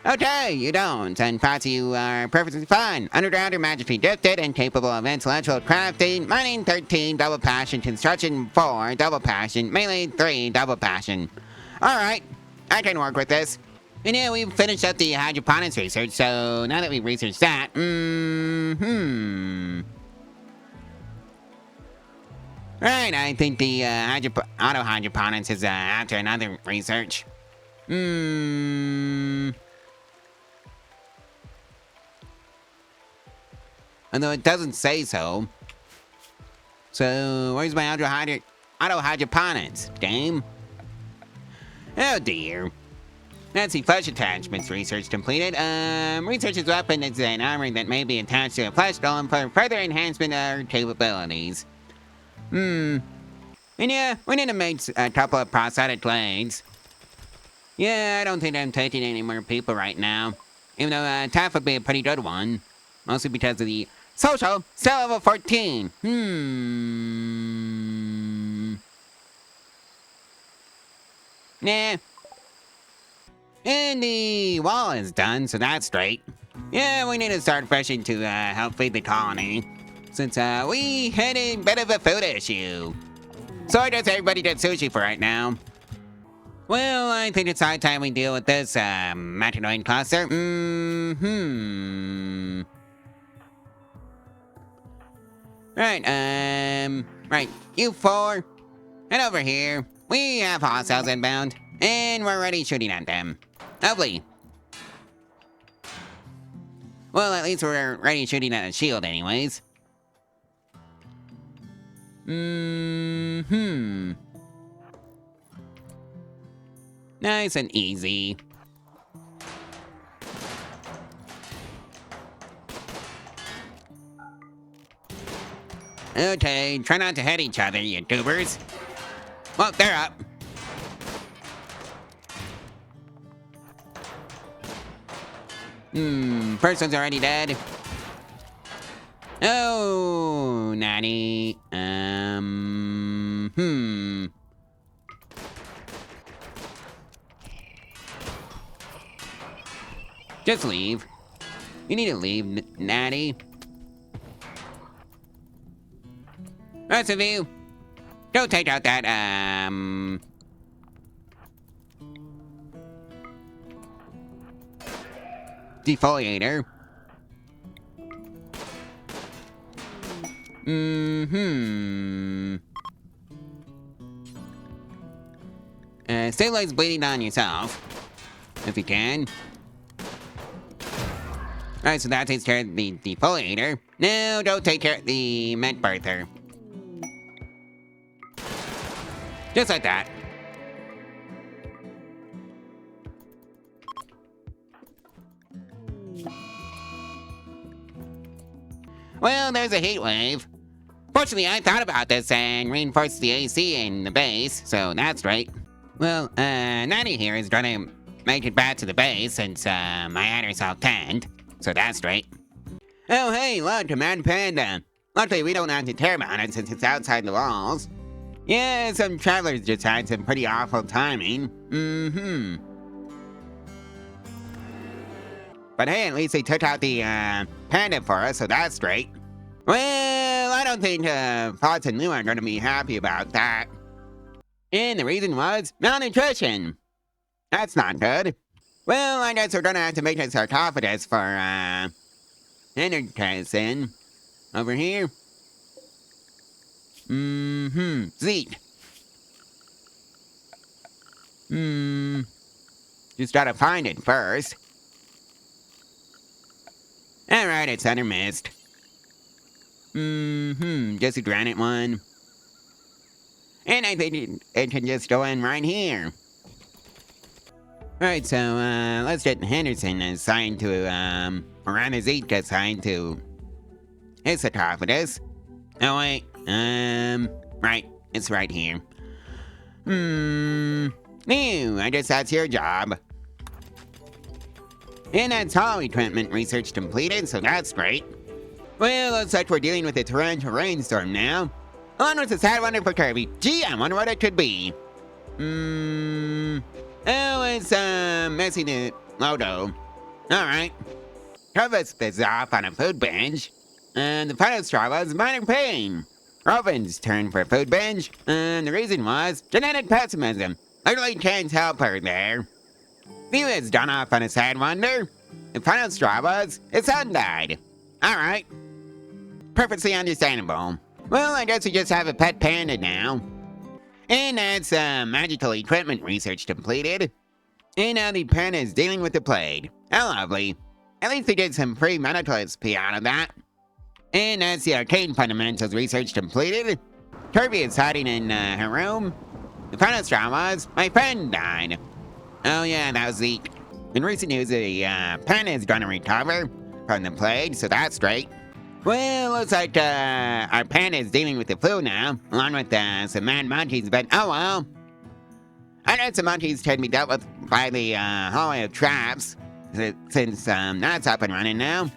Okay, you don't. In fact, you are perfectly fine. Underground or magically gifted and capable of intellectual crafting, mining 13, double passion, construction 4, double passion, melee 3, double passion. Alright, I can work with this. And yeah, we've finished up the hydroponics research, so now that we've researched that, Right, I think the auto hydroponics is after another research. Although it doesn't say so. So, where's my auto hydroponics, Dame? Oh dear. Let's see, flesh attachments research completed. Researches weapons and armor that may be attached to a flesh golem for further enhancement of capabilities. And yeah, we need to make a couple of prosthetic legs. Yeah, I don't think I'm taking any more people right now. Even though Taff would be a pretty good one. Mostly because of the social skill level 14. Nah. And the wall is done, so that's great. Yeah, we need to start fishing to help feed the colony. Since we had a bit of a food issue. So I guess everybody gets sushi for right now. Well, I think it's high time we deal with this Matanoid cluster. Right, you four, head over here. We have hostiles inbound, and we're already shooting at them. Lovely. Well, at least we're already shooting at a shield anyways. Nice and easy. Okay, try not to hit each other, you tubers. Well, they're up. First one's already dead. Oh, natty. Just leave. You need to leave, natty. Rest of you, go take out that, defoliator. Stabilize bleeding on yourself, if you can. Alright, so that takes care of the defoliator. Now, don't take care of the med birther. Just like that. Well, there's a heat wave. Fortunately, I thought about this and reinforced the AC in the base, so that's great. Well, Natty here is gonna make it back to the base since, my adder's all tanned, so that's great. Oh, hey, look, Command Panda. Luckily, we don't have to care about it since it's outside the walls. Yeah, some travelers just had some pretty awful timing. But hey, at least they took out the, panda for us, so that's great. Well, I don't think, Fox and Lou are gonna be happy about that. And the reason was malnutrition. That's not good. Well, I guess we're gonna have to make a sarcophagus for, Enterprise over here. Zeet. Just gotta find it first. Alright, it's under mist. Just a granite one. And I think it can just go in right here. Alright, so, let's get Henderson assigned to, or rather Zeke assigned to his sarcophagus. Oh, wait, right, it's right here. I guess that's your job. And that's all equipment research completed, so that's great. Well, looks like we're dealing with a torrential rainstorm now. On with the sad wonder for Kirby. Gee, I wonder what it could be. Oh, it's, missing the logo. Alright. Travis is off on a food binge. And the final straw was minor pain. Robin's turn for a food binge. And the reason was genetic pessimism. Literally can't help her there. Theo has gone off on a sad wonder. The final straw was his son died. Alright. Perfectly understandable. Well, I guess we just have a pet panda now. And that's magical equipment research completed. And now the panda is dealing with the plague. How lovely. At least they did some free medical XP out of that. And that's the arcane fundamentals research completed. Kirby is hiding in her room. The final straw was my friend died. Oh yeah, that was Zeke. In recent news, the pen is gonna recover from the plague, so that's great. Well, looks like our pen is dealing with the flu now, along with some mad monkeys, but oh well. I know some monkeys can be dealt with by the hallway of traps, since that's up and running now.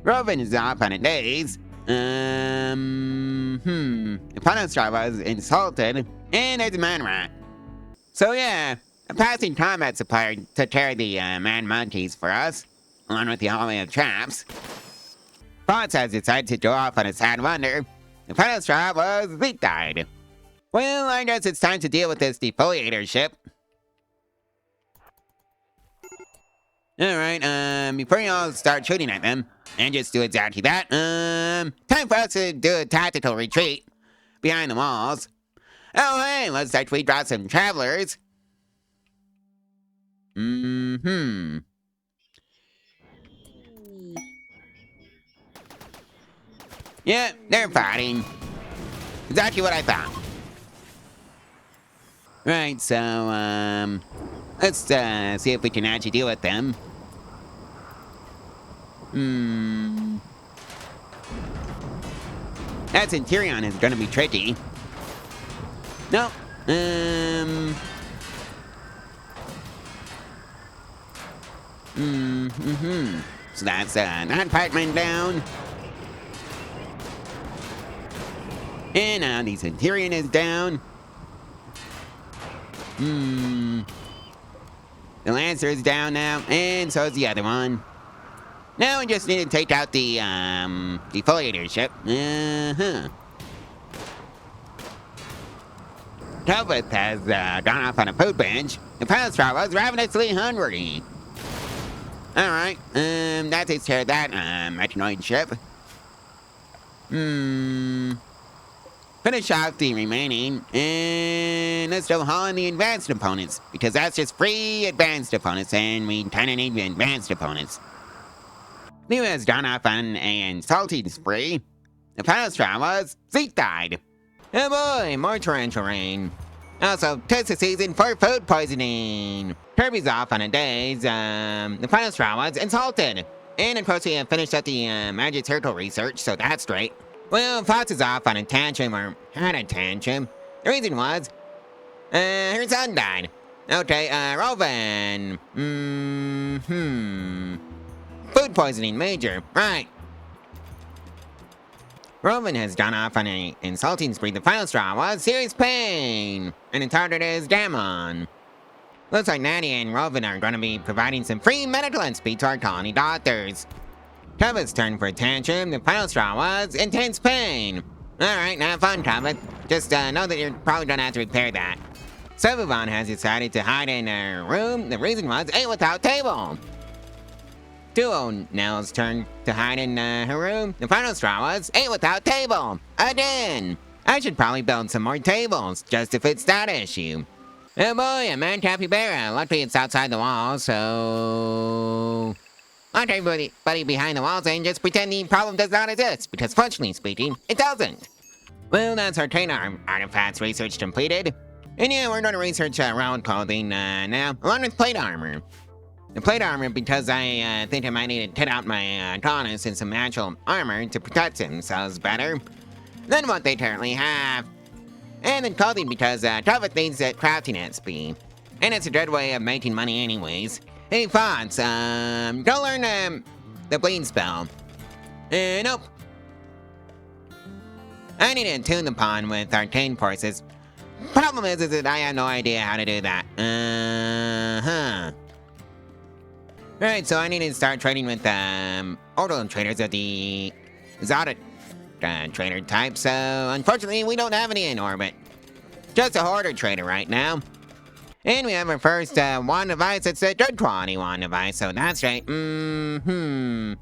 Robin is off on a daze. The Punisher was insulted, and there's a man rat. So yeah, a passing combat supplier took care of the man monkeys for us, along with the hallway of traps. Fox has decided to go off on a sad wonder. The Punisher was Lit died. Well, I guess it's time to deal with this defoliator ship. Alright, before you all start shooting at them, and just do exactly that, time for us to do a tactical retreat behind the walls. Oh, hey, looks like we brought some travelers. Yeah, they're fighting. Exactly what I thought. Right, so, let's, see if we can actually deal with them. That Centurion is gonna be tricky. No. So that's, that Pikeman down. And now the Centurion is down. The Lancer is down now, and so is the other one. Now we just need to take out the, defoliator ship. Telvith has, gone off on a food bench. The Pilot was ravenously hungry. Alright, that takes care of that, mechanoid ship. Finish off the remaining, and let's go haul in the advanced opponents, because that's just free advanced opponents, and we kinda need the advanced opponents. Leo has gone off on an insulting spree. The final straw was Zeke died. Oh boy, more torrential rain. Also, 'tis the season for food poisoning. Kirby's off on a daze. The final straw was insulted. And of course we have finished up the magic circle research, so that's great. Well, Fox is off on a tantrum, or had a tantrum. The reason was, her son died. Okay, Rovan. Food poisoning major, right. Rovan has gone off on an insulting spree. The final straw was serious pain, and it targeted his Damon. Looks like Natty and Rovan are going to be providing some free medical XP to our colony doctors. Tubbott's turn for a tantrum. The final straw was intense pain. Alright, now have fun, Tubbott. Just know that you're probably gonna have to repair that. Sebavon has decided to hide in her room. The reason was ate without table. Duo Nell's turn to hide in her room. The final straw was ate without table. Again. I should probably build some more tables just to fix that issue. Oh boy, a man capybara. Luckily it's outside the wall, so... Aren't everybody behind the walls and just pretend the problem does not exist, because functionally speaking, it doesn't. Well, that's arcane artifacts research completed. And yeah, we're going to research round clothing now, along with plate armor. The plate armor because I think I might need to kit out my colonists in some actual armor to protect themselves better than what they currently have. And then clothing because Tuvok needs that crafting XP. And it's a good way of making money anyways. Hey, Fonts, go learn, the bleed spell. Nope. I need to tune the pawn with arcane forces. Problem is that I have no idea how to do that. Right, so I need to start trading with, orbital traders of the exotic, trader type, so unfortunately we don't have any in orbit. Just a hoarder trader right now. And we have our first wand device. It's a good quality wand device, so that's right. Who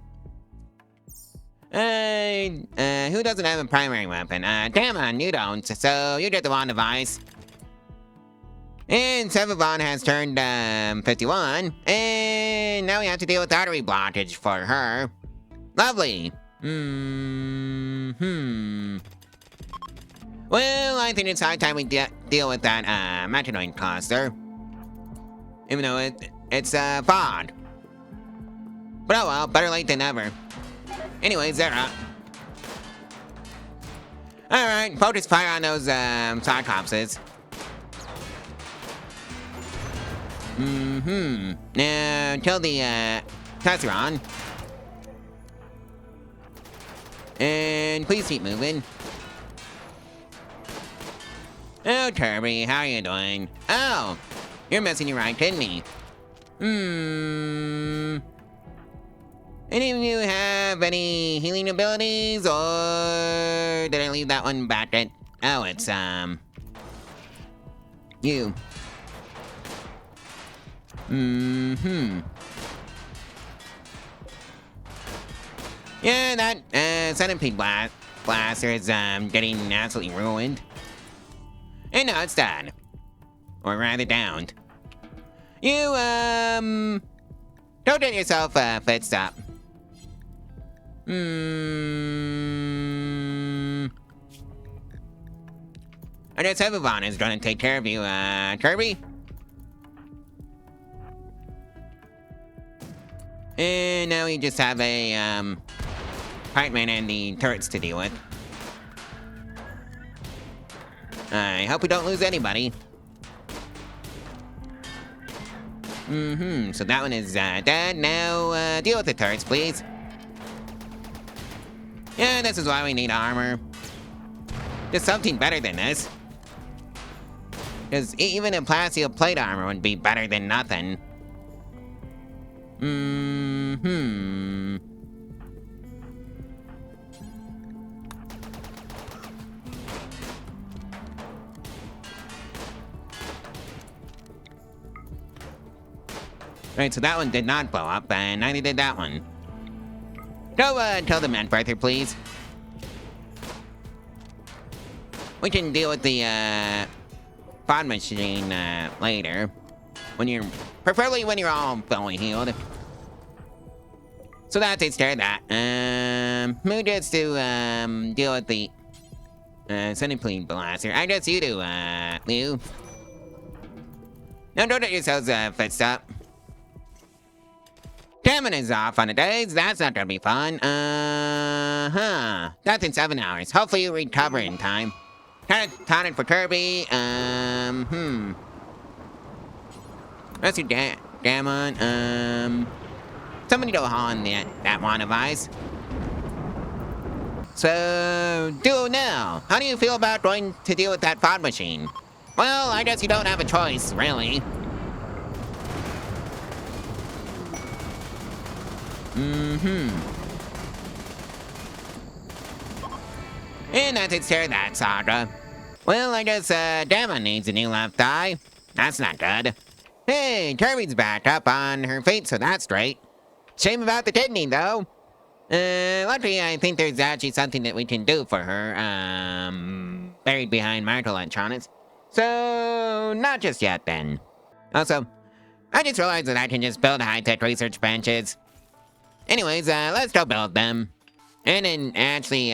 doesn't have a primary weapon? Damon, you don't, so you get the wand device. And Sevavon has turned 51, and now we have to deal with artery blockage for her. Lovely. Well, I think it's high time we deal with that Metanoid cluster. Even though it's bond. But oh well, better late than never. Anyways, they're up. Alright, focus fire on those Cyclopses. Now, kill the Tesseron. And please keep moving. Oh, Kirby, how are you doing? Oh, you're missing your right kidney. Any of you have any healing abilities, or did I leave that one back at? Oh, it's, you. Yeah, that, centipede blaster is, getting absolutely ruined. And now it's done. Or rather downed. You, don't get yourself a pit stop. I guess Everyone is gonna take care of you, Kirby? And now we just have a, Pikeman and the turrets to deal with. I hope we don't lose anybody. So that one is, dead. Now, deal with the turrets, please. Yeah, this is why we need armor. Just something better than this. Because even a plasteel plate armor would be better than nothing. Right, so that one did not blow up, and neither did that one. Go, tell the man birther, please. We can deal with the, pod machine, later. Preferably when you're all fully healed. So that takes care of that. Who gets to, deal with the, centipede blaster? I guess you do, Liu. Now don't let yourselves, fit stop. Cameron is off on the days. That's not gonna be fun. That's in 7 hours. Hopefully you recover in time. Counted for Kirby. Let's do Damon. Somebody go on that one of eyes. So, Duo now. How do you feel about going to deal with that pod machine? Well, I guess you don't have a choice, really. And that takes care of that, Saga. Well, I guess, Damon needs a new left eye. That's not good. Hey, Kirby's back up on her feet, so that's great. Shame about the kidney, though. Luckily, I think there's actually something that we can do for her, buried behind microelectronics. So, not just yet, then. Also, I just realized that I can just build high-tech research benches. Anyways, let's go build them. And then actually,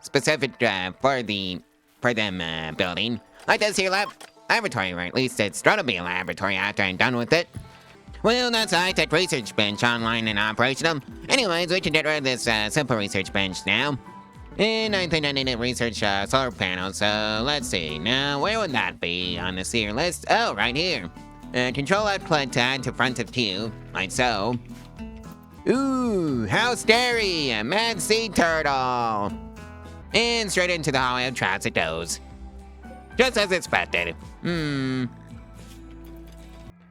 specific, for them, building. Like this here laboratory, or at least it's gonna be a laboratory after I'm done with it. Well, that's a high-tech research bench online and operational. Anyways, we can get rid of this, simple research bench now. And I think I need to research, solar panels, so let's see. Now, where would that be on this here list? Oh, right here. Control output to add to front of queue, like so. Ooh, how scary! A mad sea turtle! And straight into the hallway of traps it goes. Just as expected.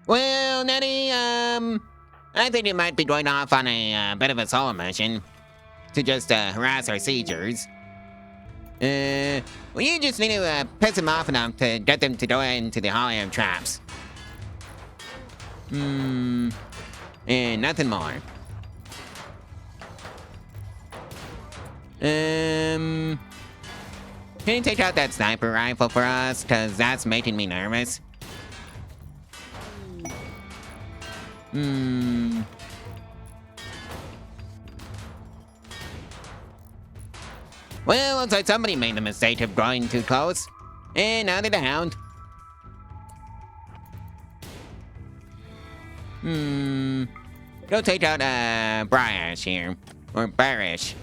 Well, Nettie, I think you might be going off on a bit of a solo mission to just harass our siegers. Well, you just need to piss them off enough to get them to go into the hallway of traps. And nothing more. Can you take out that sniper rifle for us? Cause that's making me nervous. Well, looks like somebody made the mistake of growing too close. And now they're down. Go take out, Bryash here. Or Bearish.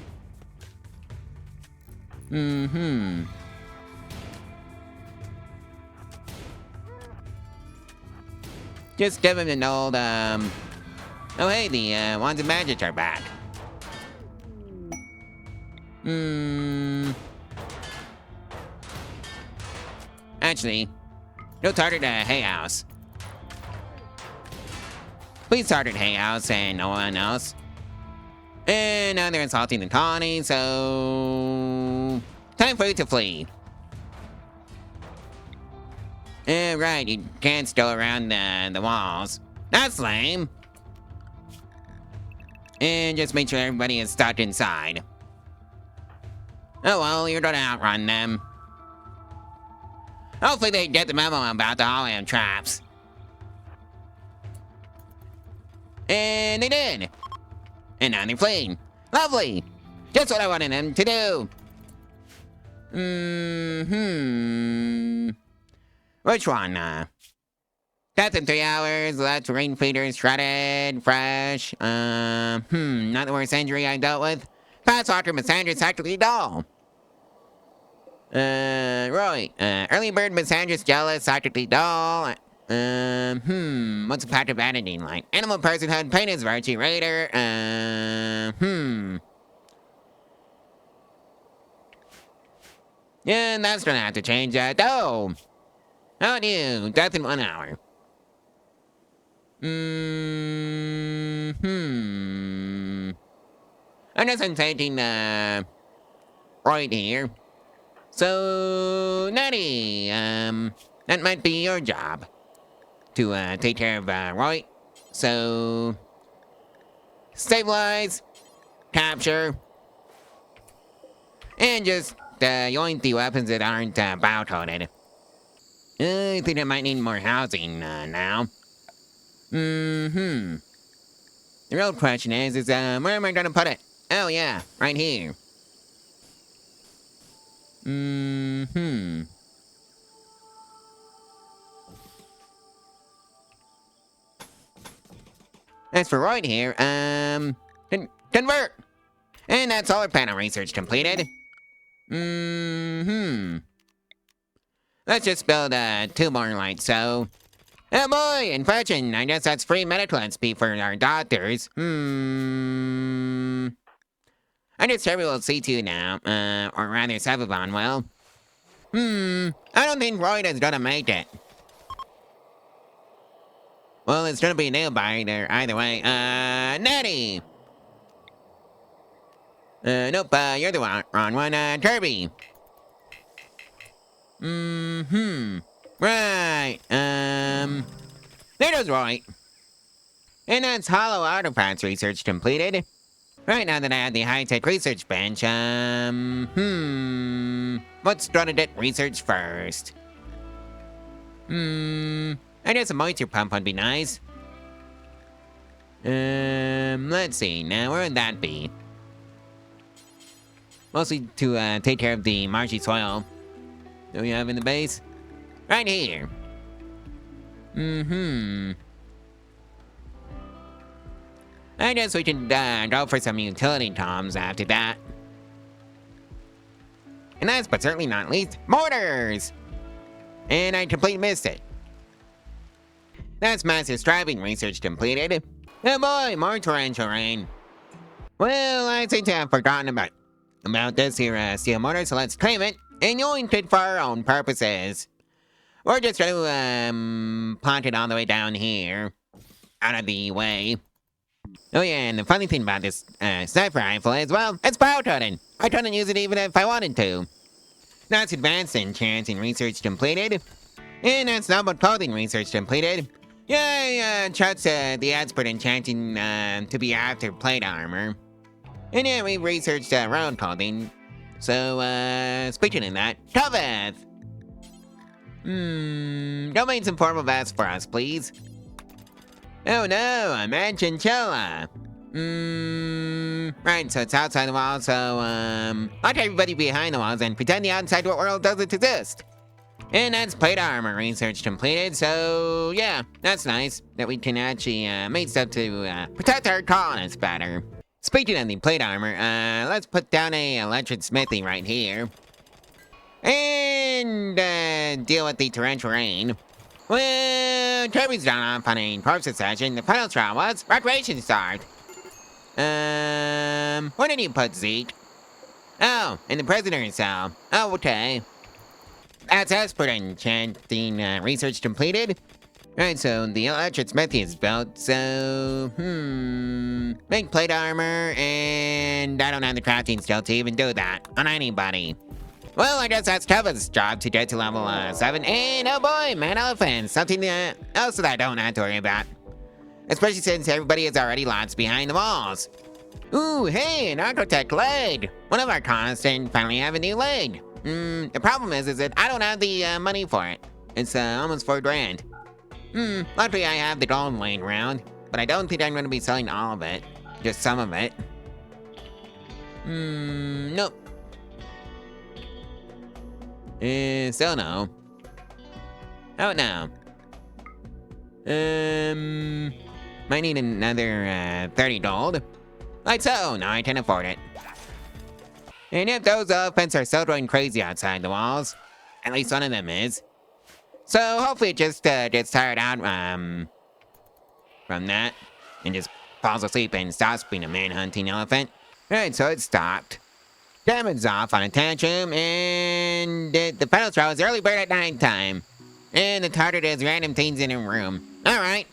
Just give him an old, Oh, hey, the, Wands of Magic are back. Actually, go target Hay House. Please target Hay House and no one else. And now they're insulting the colony, so... time for you to flee. Right, you can't go around the walls. That's lame. And just make sure everybody is stuck inside. Oh well, you're gonna outrun them. Hopefully they get the memo about the hologram traps. And they did. And now they're fleeing. Lovely. Just what I wanted them to do. Which one? Death in 3 hours. Let's rain feeders shredded. Fresh. Not the worst injury I dealt with. Fast walker, Misandris tactically dull. Right. Early bird, Misandris jealous, tactically dull. What's the path of editing like? Animal personhood, pain is virtue, raider. Yeah, that's gonna have to change that. Oh! How do you? Death in 1 hour. I'm just taking, right here. So, Natty, that might be your job. To, take care of, Roy. So... stabilize. Capture. And just, yoink the weapons that aren't, bow-coded. I think I might need more housing, now. The real question is, where am I gonna put it? Oh, yeah, right here. As for right here, convert! And that solar panel research completed. Let's just build, 2 more lights, so... oh boy, infection! I guess that's free medical XP for our doctors. I just sure we will see to now, or rather Savavon will. I don't think Royd is gonna make it. Well, it's gonna be a nail biter either way. Natty! Nope, you're the wrong one, Kirby. Right, there goes Roy. And that's hollow artifacts research completed. Right now that I have the high-tech research bench, let's start it research first. I guess a moisture pump would be nice. Let's see, now where would that be? Mostly to, take care of the marshy soil that we have in the base. Right here. I guess we can, go for some utility toms after that. And last but certainly not least, mortars! And I completely missed it. That's massive striving research completed. Oh boy, more torrential rain. Well, I seem to have forgotten about this here, steel mortar, so let's claim it and yoink it for our own purposes. We're just gonna, plant it all the way down here. Out of the way. Oh yeah, and the funny thing about this, sniper rifle is, well, it's power-coded. I couldn't use it even if I wanted to. That's advanced enchanting research completed. And that's noble clothing research completed. Yay, trust, the expert enchanting, to be after plate armor. And yeah, we researched, road clothing. So, speaking of that, Koveth! Go make some formal vests for us, please. Oh no, a mad chinchilla. Right, so it's outside the wall, so, watch everybody behind the walls and pretend the outside world doesn't exist. And that's plate armor research completed, so yeah, that's nice that we can actually make stuff to protect our colonists better. Speaking of the plate armor, let's put down a electric smithy right here. And deal with the torrential rain. Well, Kirby's gone off on a process session. The final trial was recreation start. Where did you put Zeke? Oh, in the prisoner's cell. Oh, okay. That's expert enchanting research completed. Right, so the electric smithy is built, so, make plate armor, and I don't have the crafting skill to even do that on anybody. Well, I guess that's Kevin's job to get to level 7, and oh boy, man elephants, something else that I don't have to worry about. Especially since everybody is already lots behind the walls. Ooh, hey, an architect leg! One of our colonists didn't finally have a new leg. The problem is that I don't have the money for it. It's almost $4 grand. Luckily I have the gold laying around, but I don't think I'm going to be selling all of it. Just some of it. Nope. Still no. Oh no. Might need another 30 gold. Like so, now I can afford it. And if those elephants are still going crazy outside the walls, at least one of them is. So hopefully it just gets tired out from that and just falls asleep and stops being a man-hunting elephant. Alright, so it stopped. Damon's off on a tantrum, and the pedal straw is early bird at nighttime. And the tartar does random things in her room. Alright.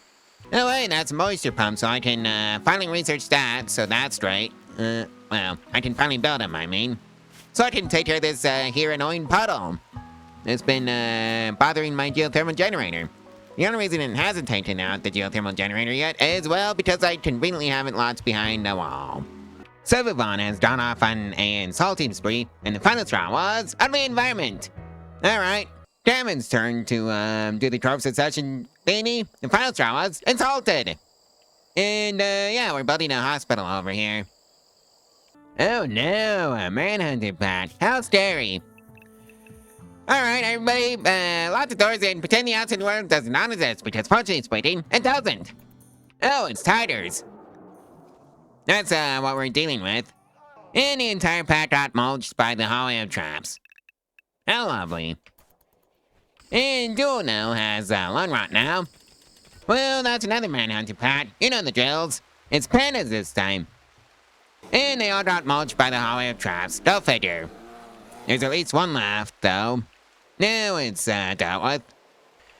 Oh wait, that's a moisture pump, so I can finally research that, so that's great. Well, I can finally build them, I mean. So I can take care of this here annoying puddle. It's been bothering my geothermal generator. The only reason it hasn't taken out the geothermal generator yet is, well, because I conveniently have it locked behind the wall. So Vivon has gone off on an insulting spree, and the final straw was ugly environment. Alright, Damon's turn to do the corpse succession thingy. The final straw was insulted. And yeah, we're building a hospital over here. Oh no, a manhunter pat. How scary. Alright, everybody, lock the doors and pretend the outside world does not exist, because fortunately speaking, it doesn't. Oh, it's tigers. That's what we're dealing with. And the entire pack got mulched by the hallway of traps. How lovely. And Duel now has lung rot now. Well, that's another manhunter pat. You know the drills. It's pandas this time. And they all got mulched by the hallway of traps. Go figure. There's at least one left, though. Now it's dealt with.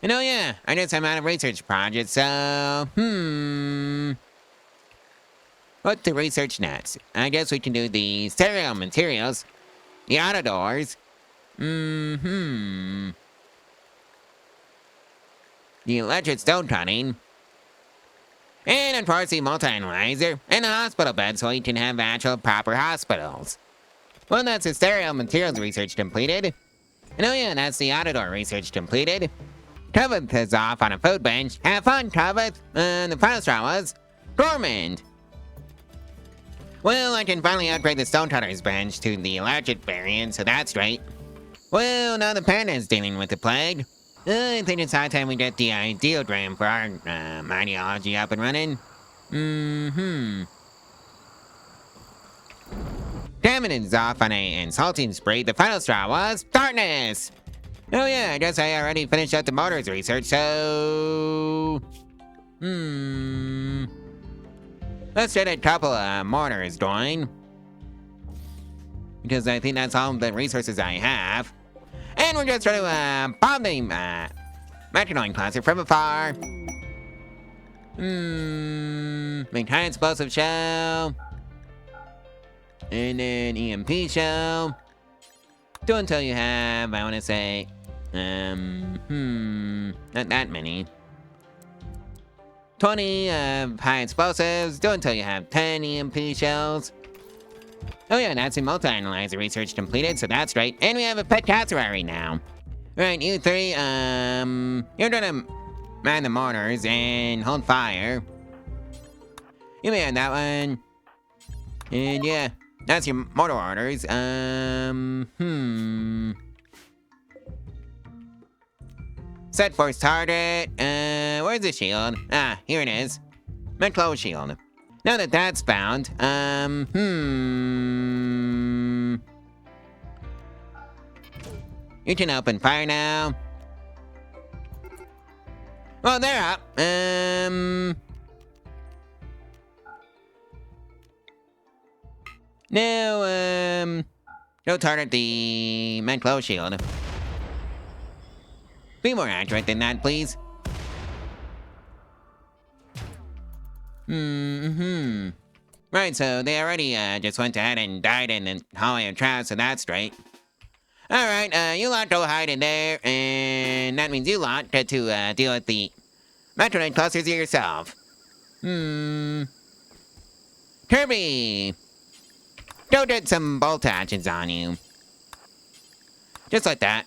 And oh yeah, I just am out of research projects, so what to research next? I guess we can do the stereo materials, the auto doors, the electric stone cutting, and of course the multi-analyzer, and a hospital bed so we can have actual proper hospitals. Well, that's the stereo materials research completed. And oh yeah, that's the auto door research completed. Coveth is off on a food bench. Have fun, Coveth. The final straw was Gormand. Well, I can finally upgrade the Stone Cutter's bench to the electric variant, so that's great. Well, now the panda is dealing with the plague. I think it's high time we get the ideogram for our ideology up and running. Damon is off on a insulting spree. The final straw was darkness. Oh yeah, I guess I already finished up the motors research, so let's get a couple of mortars going, because I think that's all the resources I have. And we're just trying to bomb the Mechanoid cluster from afar. Make high explosive shell. And then EMP shell. Do until you have, I want to say, not that many. 20 high explosives. Do until you have 10 EMP shells. Oh yeah, that's a multi-analyzer research completed, so that's great. And we have a pet cassowary now. Right, you three, you're gonna man the mortars and hold fire. You may have that one. And yeah, that's your mortal orders. Set force target. Where's the shield? Ah, here it is. Close shield. Now that that's found, you can open fire now. Well, they're up. Now, go target the close shield. Be more accurate than that, please. Right, so they already just went ahead and died in the hallway of trash, so that's straight. Alright, you lot go hide in there, and that means you lot get to deal with the Metronite clusters yourself. Kirby! Go get some bolt actions on you. Just like that.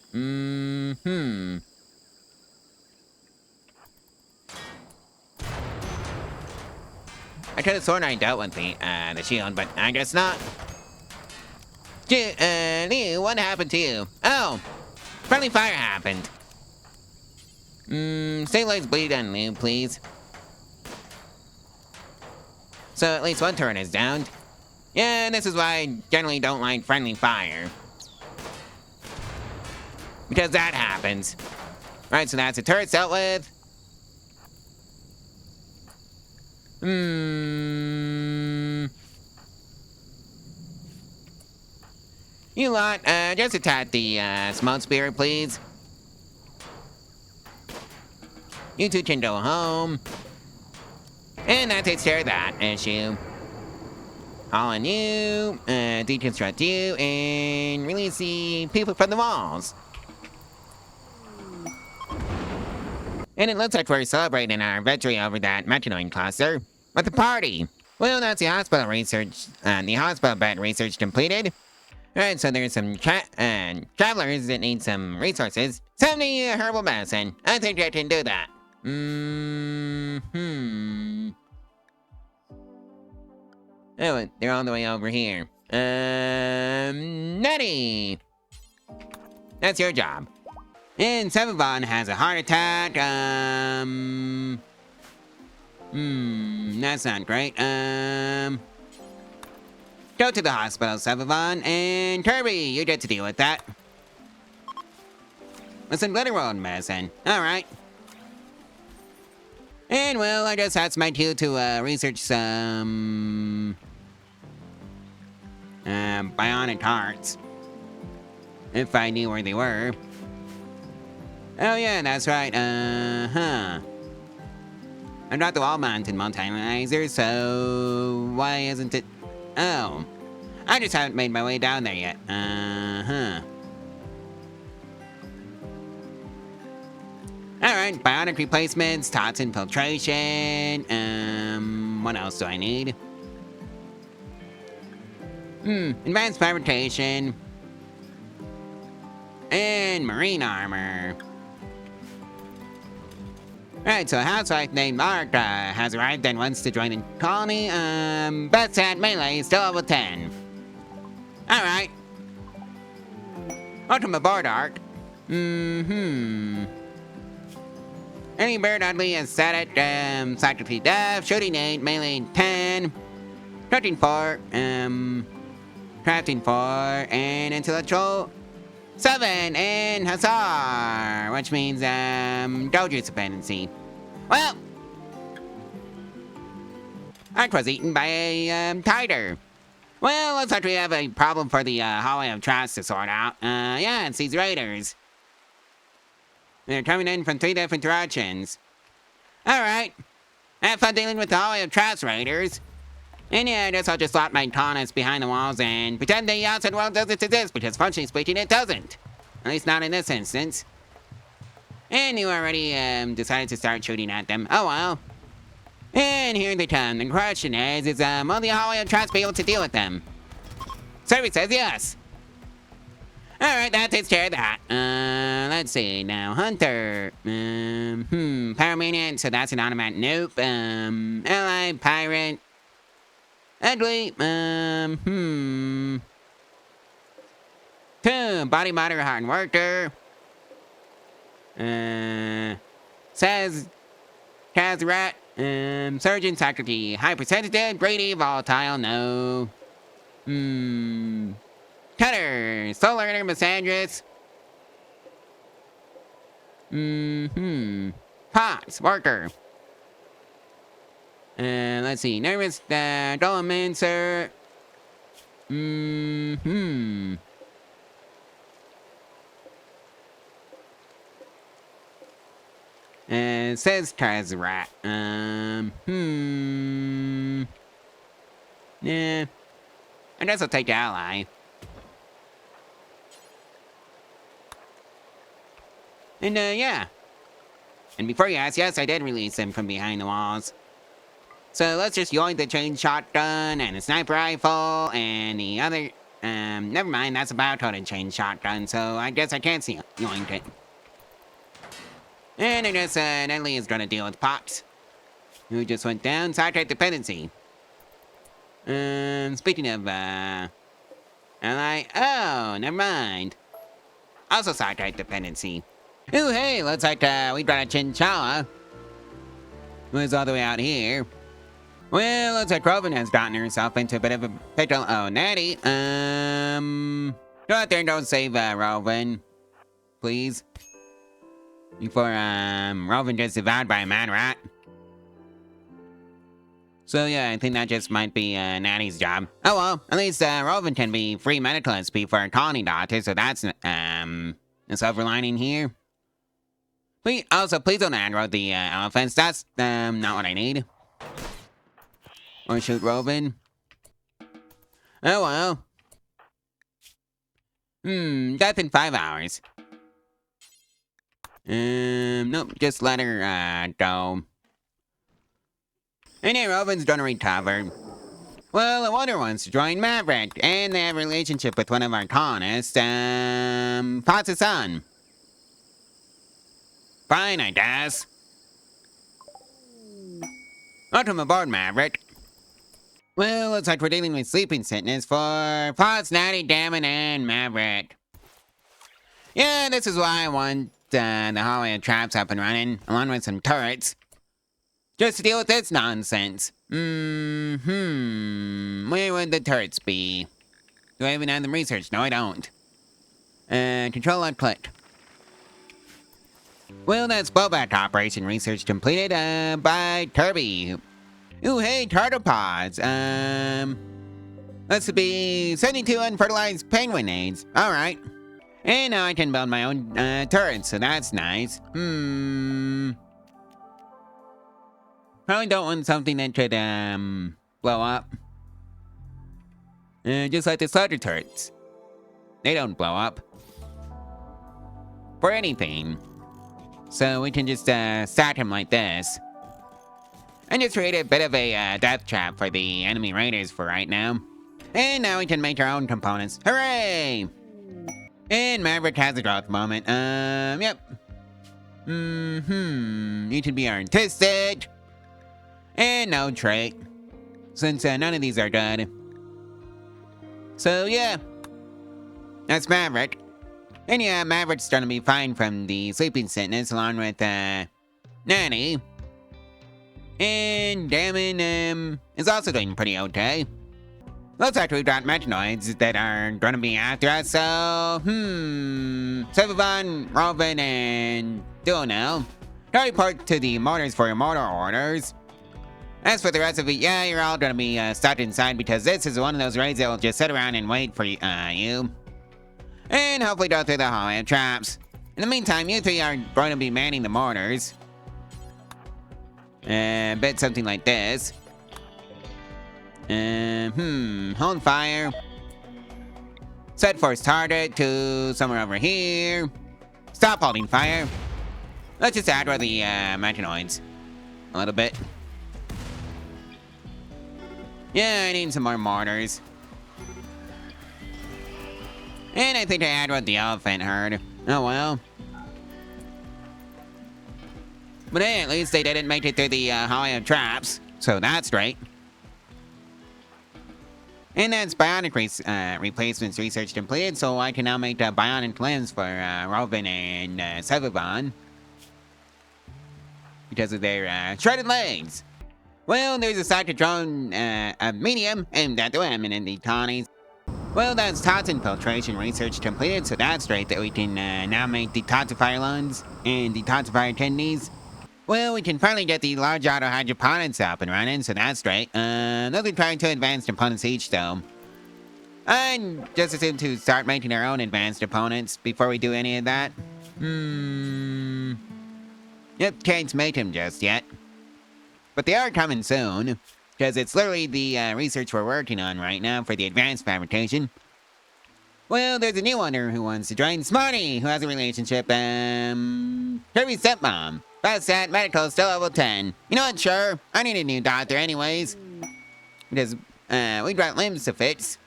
I could have sworn I dealt with the shield, but I guess not. Liu, what happened to you? Oh, friendly fire happened. Stabilize bleed on Liu, please. So at least one turret is downed. Yeah, this is why I generally don't like friendly fire. Because that happens. Right, so that's the turret dealt with. You lot, just attack the smoke spirit, please. You two can go home. And that takes care of that issue. All on you, deconstruct you, and release the people from the walls. And it looks like we're celebrating our victory over that Metanoid cluster with a party. Well, that's the hospital research, the hospital bed research completed. Alright, so there's some travelers that need some resources. 70 herbal medicine. I think I can do that. Oh, they're all the way over here. Nettie! That's your job. And Sevavon has a heart attack. That's not great. Go to the hospital, Sevavon, and Kirby, you get to deal with that. With some Glitter medicine. Alright. And well, I guess that's my cue to research some bionic hearts. If I knew where they were. Oh yeah, that's right, I got the wall mounted multi-laser, so why isn't it? Oh, I just haven't made my way down there yet. Alright, bionic replacements, tots infiltration, what else do I need? Advanced fabrication. And marine armor. Right, so a housewife named Mark has arrived and wants to join the colony. Best at melee, still level 10. Alright. Welcome aboard, Ark. Any bird oddly aesthetic, psychically deaf, shooting 8, melee 10, cutting 4, crafting 4, and intellectual 7, and Hussar, which means, Doju's dependency. Well, I was eaten by a, tiger. Well, looks like we have a problem for the, hallway of trash to sort out. Yeah, it's these raiders. They're coming in from 3 different directions. Alright. Have fun dealing with the hallway of trash raiders. And yeah, I guess I'll just lock my colonists behind the walls and pretend the outside world doesn't exist, because functionally speaking, it doesn't. At least not in this instance. And you already, decided to start shooting at them. Oh well. And here they come. The question is will the hallway of trash be able to deal with them? Survey says yes. Alright, that takes care of that. Let's see now. Hunter. Pyromaniac, so that's an automatic nope. Ally, pirate. Actually, 2, body motor, hard worker. Says Kazrat, surgeon, faculty, hypersensitive, greedy, volatile, no. Cutter, soul learner, misandrous. Pots, worker. Let's see, nervous, dolomancer. Says Kazrat. Nah. I guess I'll take the ally. And, yeah. And before you ask, yes, I did release him from behind the walls. So let's just yoink the chain shotgun and the sniper rifle and the other... never mind, that's a bio-toted chain shotgun, so I guess I can't see yoink it. And I guess, Nelly is gonna deal with Pops, who just went down, sidetrack dependency. Speaking of, ally... Oh, never mind. Also sidetrack dependency. Ooh, hey, looks like, we got a Chinchilla. Who's all the way out here. Well, looks like Robin has gotten herself into a bit of a pickle. Oh, Natty. Go out there and don't save, Robin. Please. Before, Robin gets devoured by a mad rat. So, yeah, I think that just might be, Natty's job. Oh, well, at least, Robin can be free medical SP for a colony doctor, so that's, a silver lining here. Please, also, please don't aggro the, elephants. That's, not what I need. Or shoot Robin. Oh, well. Death in 5 hours. Nope, just let her, go. And yeah, Robin's gonna recover. Well, the Wonder wants to join Maverick, and they have a relationship with one of our colonists, Potts' son. Fine, I guess. Welcome aboard, Maverick. Well, looks like we're dealing with sleeping sickness for Potts, Natty, Damon, and Maverick. Yeah, this is why I want the hallway of traps up and running, along with some turrets. Just to deal with this nonsense. Where would the turrets be? Do I even have them researched? No, I don't. Control and click. Well, that's blowback operation research completed, by Kirby. Ooh, hey, tartropods. That's to be 72 unfertilized penguin eggs. Alright. And now I can build my own, turrets, so that's nice. Probably don't want something that could, blow up. Just like the slaughter turrets. They don't blow up. For anything. So we can just, stack him like this. And just create a bit of a, death trap for the enemy raiders for right now. And now we can make our own components. Hooray! And Maverick has a growth moment. Yep. You can be artistic. And no trait. Since none of these are good. So yeah. That's Maverick. And yeah, Maverick's gonna be fine from the sleeping sickness along with Nanny. And Damon is also doing pretty okay. Looks like we've got metanoids that are gonna be after us, so Sevavon, Robin, and Duonel. Don't report to the motors for your motor orders. As for the rest of it, yeah, you're all gonna be stuck inside because this is one of those raids that will just sit around and wait for you. And hopefully go through the hallway of traps. In the meantime, you three are going to be manning the mortars. Bet something like this. Hold fire. Set force target to somewhere over here. Stop holding fire. Let's just aggro the metanoids a little bit. Yeah, I need some more mortars. And I think I aggroed the elephant herd. Oh well. But hey, at least they didn't make it through the hallway of traps. So that's great. And that's bionic replacements research completed, so I can now make bionic limbs for Robin and Sevavon because of their shredded legs. Well, there's a cyclotron medium aimed at the women in the colonies. Well, that's toxin filtration research completed, so that's great that we can now make detoxifier lungs and detoxifier kidneys. Well, we can finally get the large auto hydroponics up and running, so that's great. They'll be trying to advanced opponents each, though. And just assume to start making our own advanced opponents before we do any of that. Yep, can't make them just yet. But they are coming soon, because it's literally the research we're working on right now for the advanced fabrication. Well, there's a new one who wants to join. Smarty, who has a relationship, Kirby's stepmom. Best at medical, still level 10. You know what, sure, I need a new doctor anyways. Because, we got limbs to fix.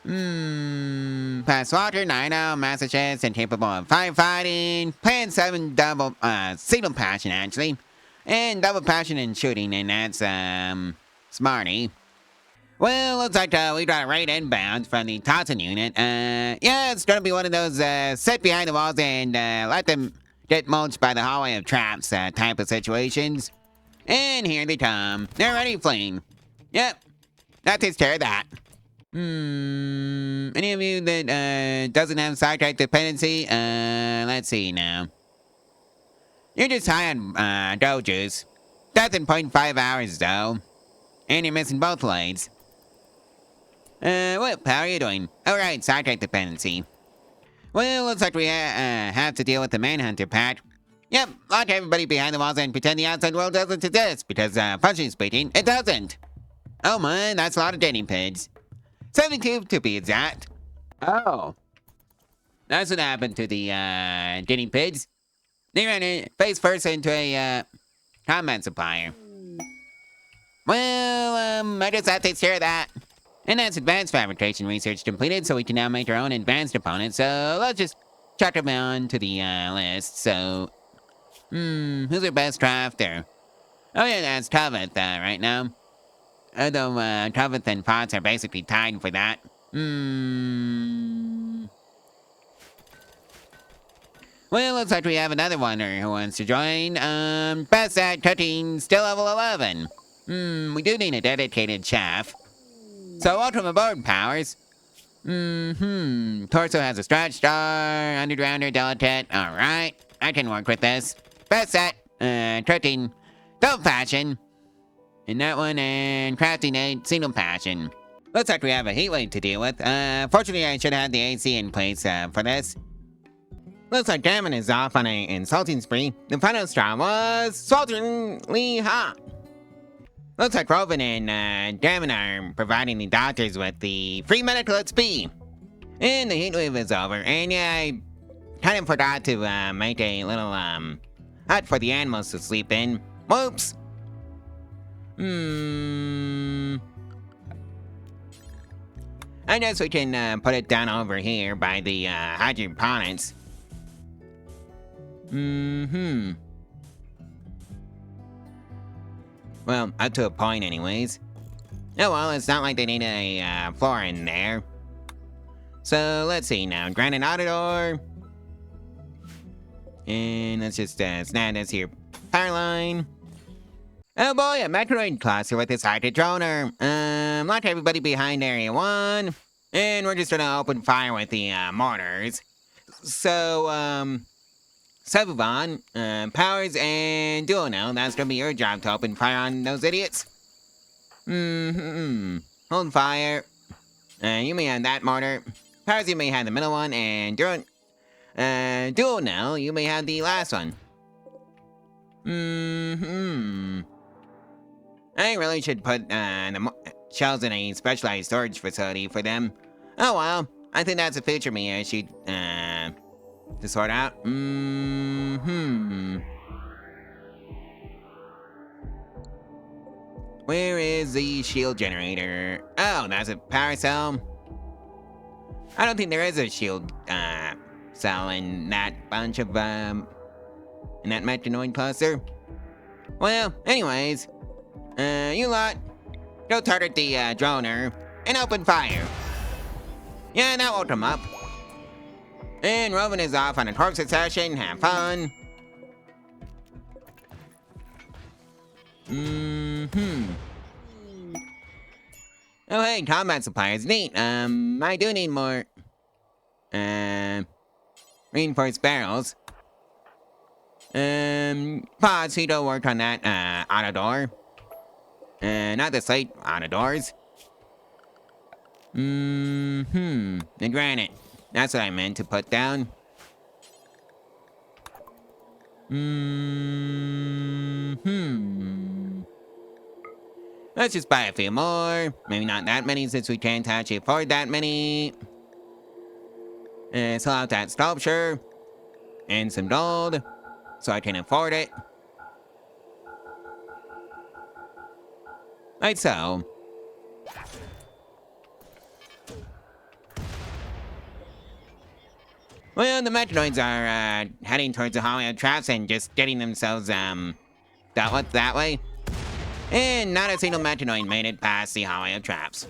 Pass water, Nino, Massachusetts, and capable of firefighting. Plan 7 double, single passion, actually. And double passion in shooting, and that's, Smarty. Well, looks like, we got a right inbound from the Toxin unit. Yeah, it's gonna be one of those, sit behind the walls and, let them get mulched by the hallway of traps, type of situations. And here they come. They're ready fleeing. Yep, that takes care of that. Any of you that, doesn't have sidetrack dependency, let's see now. You're just high on, dojus. That's in 0.5 hours, though. And you're missing both legs. What? How are you doing? Alright, sidetrack dependency. Well, looks like we have to deal with the Manhunter pack. Yep, lock everybody behind the walls and pretend the outside world doesn't exist, because, functionally speaking, it doesn't. Oh man, that's a lot of guinea pigs. 72 to be exact. Oh. That's what happened to the, guinea pigs. They ran face first into a, combat supplier. Well, I guess that takes care of that. And that's advanced fabrication research completed, so we can now make our own advanced opponents. So let's just chuck them on to the list. So, who's our best crafter? Oh yeah, that's Tavith right now. Although Tavith and Potts are basically tied for that. Well, looks like we have another one who wants to join. Best at cutting, still level 11. We do need a dedicated chef. So welcome aboard, Powers. Torso has a stretch star, undergrounder, delicate. Alright, I can work with this. Best set, cutting, double passion. And that one, and crafting 8, single passion. Looks like we have a heat wave to deal with. Fortunately, I should have had the AC in place, for this. Looks like Gammon is off on an insulting spree. The final straw was swelteringly hot. Looks like Robin and Gammon are providing the doctors with the free medical at speed. And the heat wave is over. And yeah, I kind of forgot to make a little hut for the animals to sleep in. Whoops. I guess we can put it down over here by the hydroponics. Well, up to a point anyways. Oh well, it's not like they need a floor in there. So let's see now, granite auditor. And let's just snap this here power line. Oh boy, a Metroid cluster with this hydrodroner. Lock everybody behind area 1. And we're just gonna open fire with the mortars. So, Sevavon, Powers, and Duono, that's gonna be your job to open fire on those idiots. Hold fire. You may have that mortar. Powers, you may have the middle one, and Duono, you may have the last one. I really should put the shells in a specialized storage facility for them. Oh well, I think that's a future me issue to sort out. Where is the shield generator? Oh, that's a power cell. I don't think there is a shield cell in that bunch of in that Metroid cluster. Well, anyways, you lot, Go target the droner and open fire. Yeah, that woke him up. And Roman is off on a corpse session. Have fun. Oh, hey, combat supplies. Neat. I do need more. Reinforced barrels. Pause, you don't work on that, auto door. Not the slate auto doors. The granite. That's what I meant to put down. Let's just buy a few more. Maybe not that many since we can't actually afford that many. Sell out that sculpture. And some gold. So I can afford it. Like so. Well, the Metroids are heading towards the Hollywood traps and just getting themselves that way. And not a single Metroid made it past the Hollywood traps.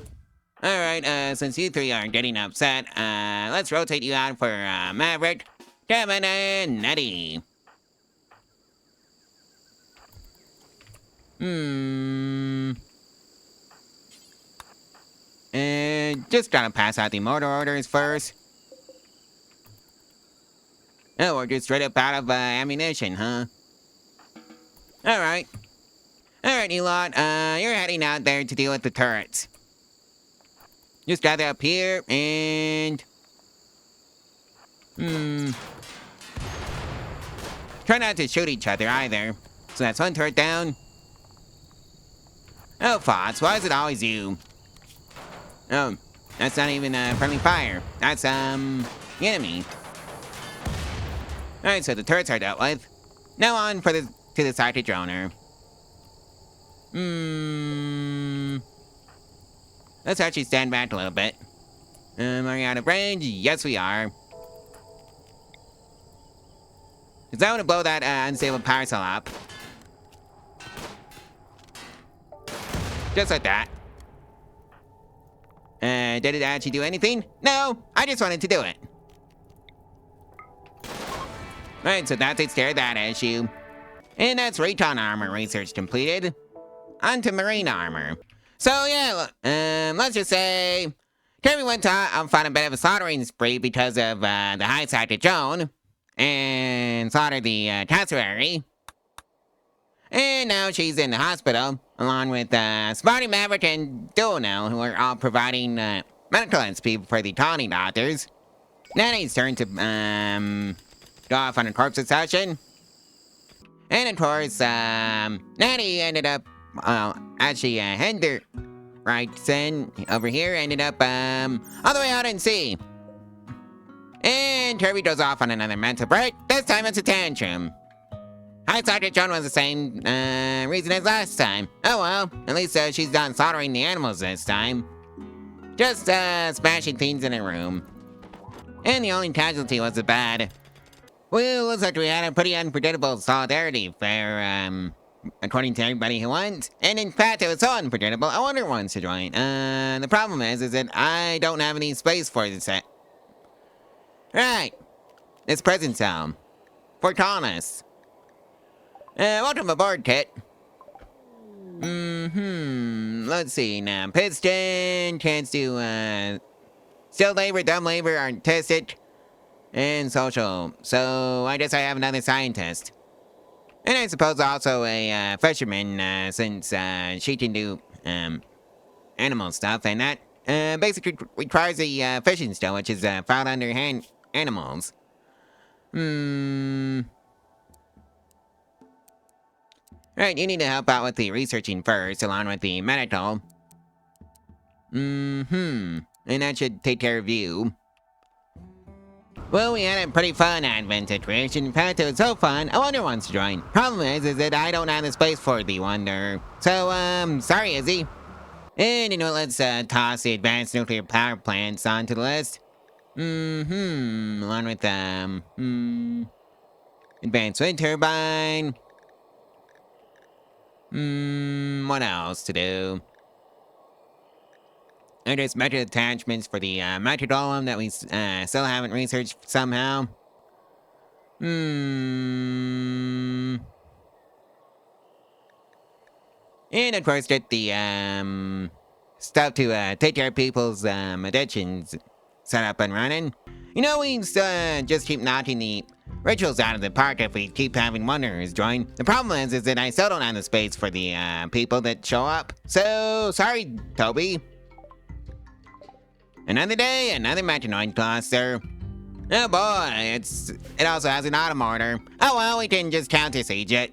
Alright, since you three are getting upset, let's rotate you out for Maverick, Kevin, and Nettie. Just gotta pass out the motor orders first. Oh, we're just straight up out of ammunition, huh? Alright. Alright, you lot, you're heading out there to deal with the turrets. Just gather up here, and... Try not to shoot each other, either. So that's one turret down. Oh, Fox, why is it always you? Oh, that's not even friendly fire. That's, the enemy. Alright, so the turrets are dealt with. Now on to the Psychic Droner. Let's actually stand back a little bit. Are we out of range? Yes, we are. Because I want to blow that unstable power cell up. Just like that. Did it actually do anything? No, I just wanted to do it. Right, so that takes care of that issue. And that's Recon armor research completed. On to marine armor. So yeah, let's just say Kirby went on a bit of a slaughtering spree because of the high side Joan and slaughtered the cassowary. And now she's in the hospital, along with Smarty Maverick and Duno, who are all providing medical SP for the Tawny doctors. Nanny's turn to go off on a corpse session. And of course, Natty ended up, actually, Henderson over here ended up, all the way out in sea. And Kirby goes off on another mental break. This time it's a tantrum. High Sergeant Joan was the same, reason as last time. Oh well, at least, she's not slaughtering the animals this time. Just, smashing things in a room. And the only casualty was the bad. Well, looks like we had a pretty unpredictable solidarity fair, according to everybody who went. And in fact, it was so unpredictable, I wonder who wants to join. The problem is that I don't have any space for this set. Right. This prison cell. For colonists. Welcome aboard, Kit. Let's see now. Piston, chance to, skilled labor, dumb labor, artistic, and social. So, I guess I have another scientist. And I suppose also a, fisherman, since, she can do, animal stuff, and that, basically requires a, fishing skill, which is, found under animals. Right, you need to help out with the researching first, along with the medical. And that should take care of you. Well, we had a pretty fun advent situation. In fact, it was so fun, I wonder who wants to join. Problem is that I don't have the space for the wonder. So, sorry, Izzy. And, you know, let's, toss the advanced nuclear power plants onto the list. Along with, advanced wind turbine. What else to do? And there's method attachments for the metrodolum that we still haven't researched somehow. And of course, get the stuff to take care of people's addictions set up and running. You know, we just keep knocking the rituals out of the park if we keep having wanderers join. The problem is that I still don't have the space for the people that show up. So, sorry, Toby. Another day, another Metanoid cluster. Oh boy, it also has an auto mortar. Oh well, we can just counter siege it.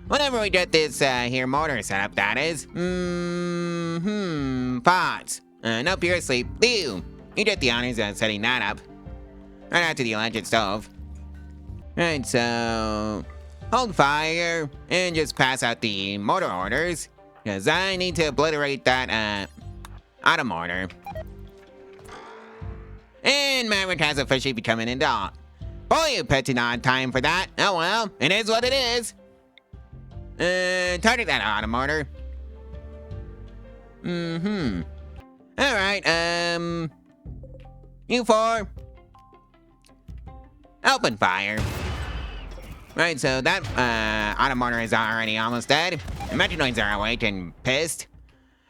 Whenever we get this here mortar set up, that is. Pots. Nope, you're asleep. Ew. You get the honors of setting that up. Right after the electric stove. Right, so hold fire and just pass out the mortar orders, because I need to obliterate that auto mortar. And Maverick has officially become an adult. Boy, you picked an odd time for that. Oh well, it is what it is. Target that auto mortar. Alright, you four. Open fire. Right, so that auto mortar is already almost dead. The Metanoids are awake and pissed.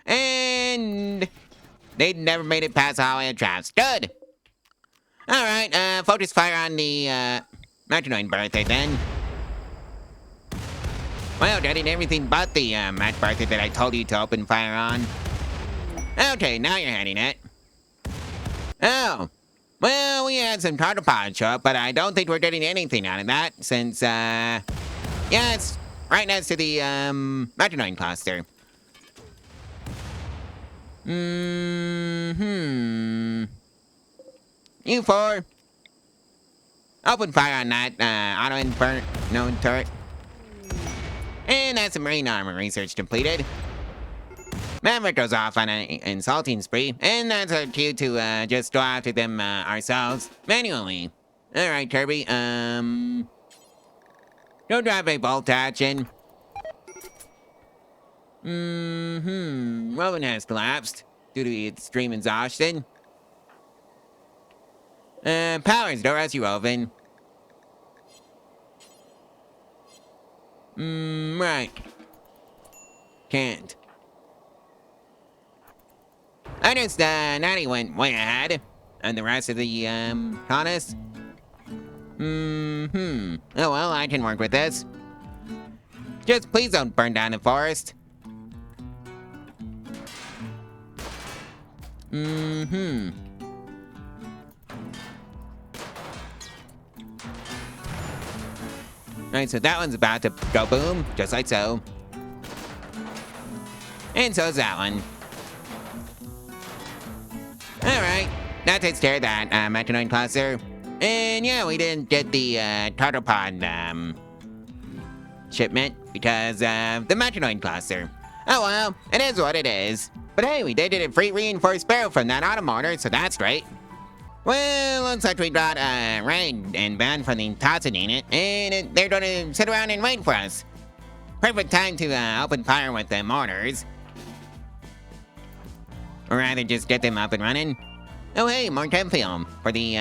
And they never made it past the hallway of traps. Good. Alright, focus fire on the Metanoid birthday then. Well, that ain't everything but the Met birthday that I told you to open fire on. Okay, now you're hitting it. Oh. Well, we had some tardipods show up, but I don't think we're getting anything out of that, since, yeah, it's right next to the, Metanoid cluster. You four. Open fire on that, auto-inferno turret. And that's a marine armor research completed. Maverick goes off on an insulting spree, and that's our cue to just go after them ourselves, manually. Alright, Kirby, go drop a bolt action. Rowan has collapsed due to extreme exhaustion. Powers, don't rest you, Rowan. Right. Can't. I just, Natty went way ahead, and the rest of the, colonists. Oh well, I can work with this. Just please don't burn down the forest. Alright, so that one's about to go boom, just like so. And so is that one. Alright, that takes care of that, Metanoid cluster. And yeah, we didn't get the, Tartopod, shipment because of the Metanoid cluster. Oh well, it is what it is. But hey, we did get a free reinforced barrel from that auto mortar, so that's great. Well, looks like we got a raid and banned from the Toxin unit, and they're gonna sit around and wait for us. Perfect time to open fire with the mortars. Or rather, just get them up and running. Oh hey, more temp film for the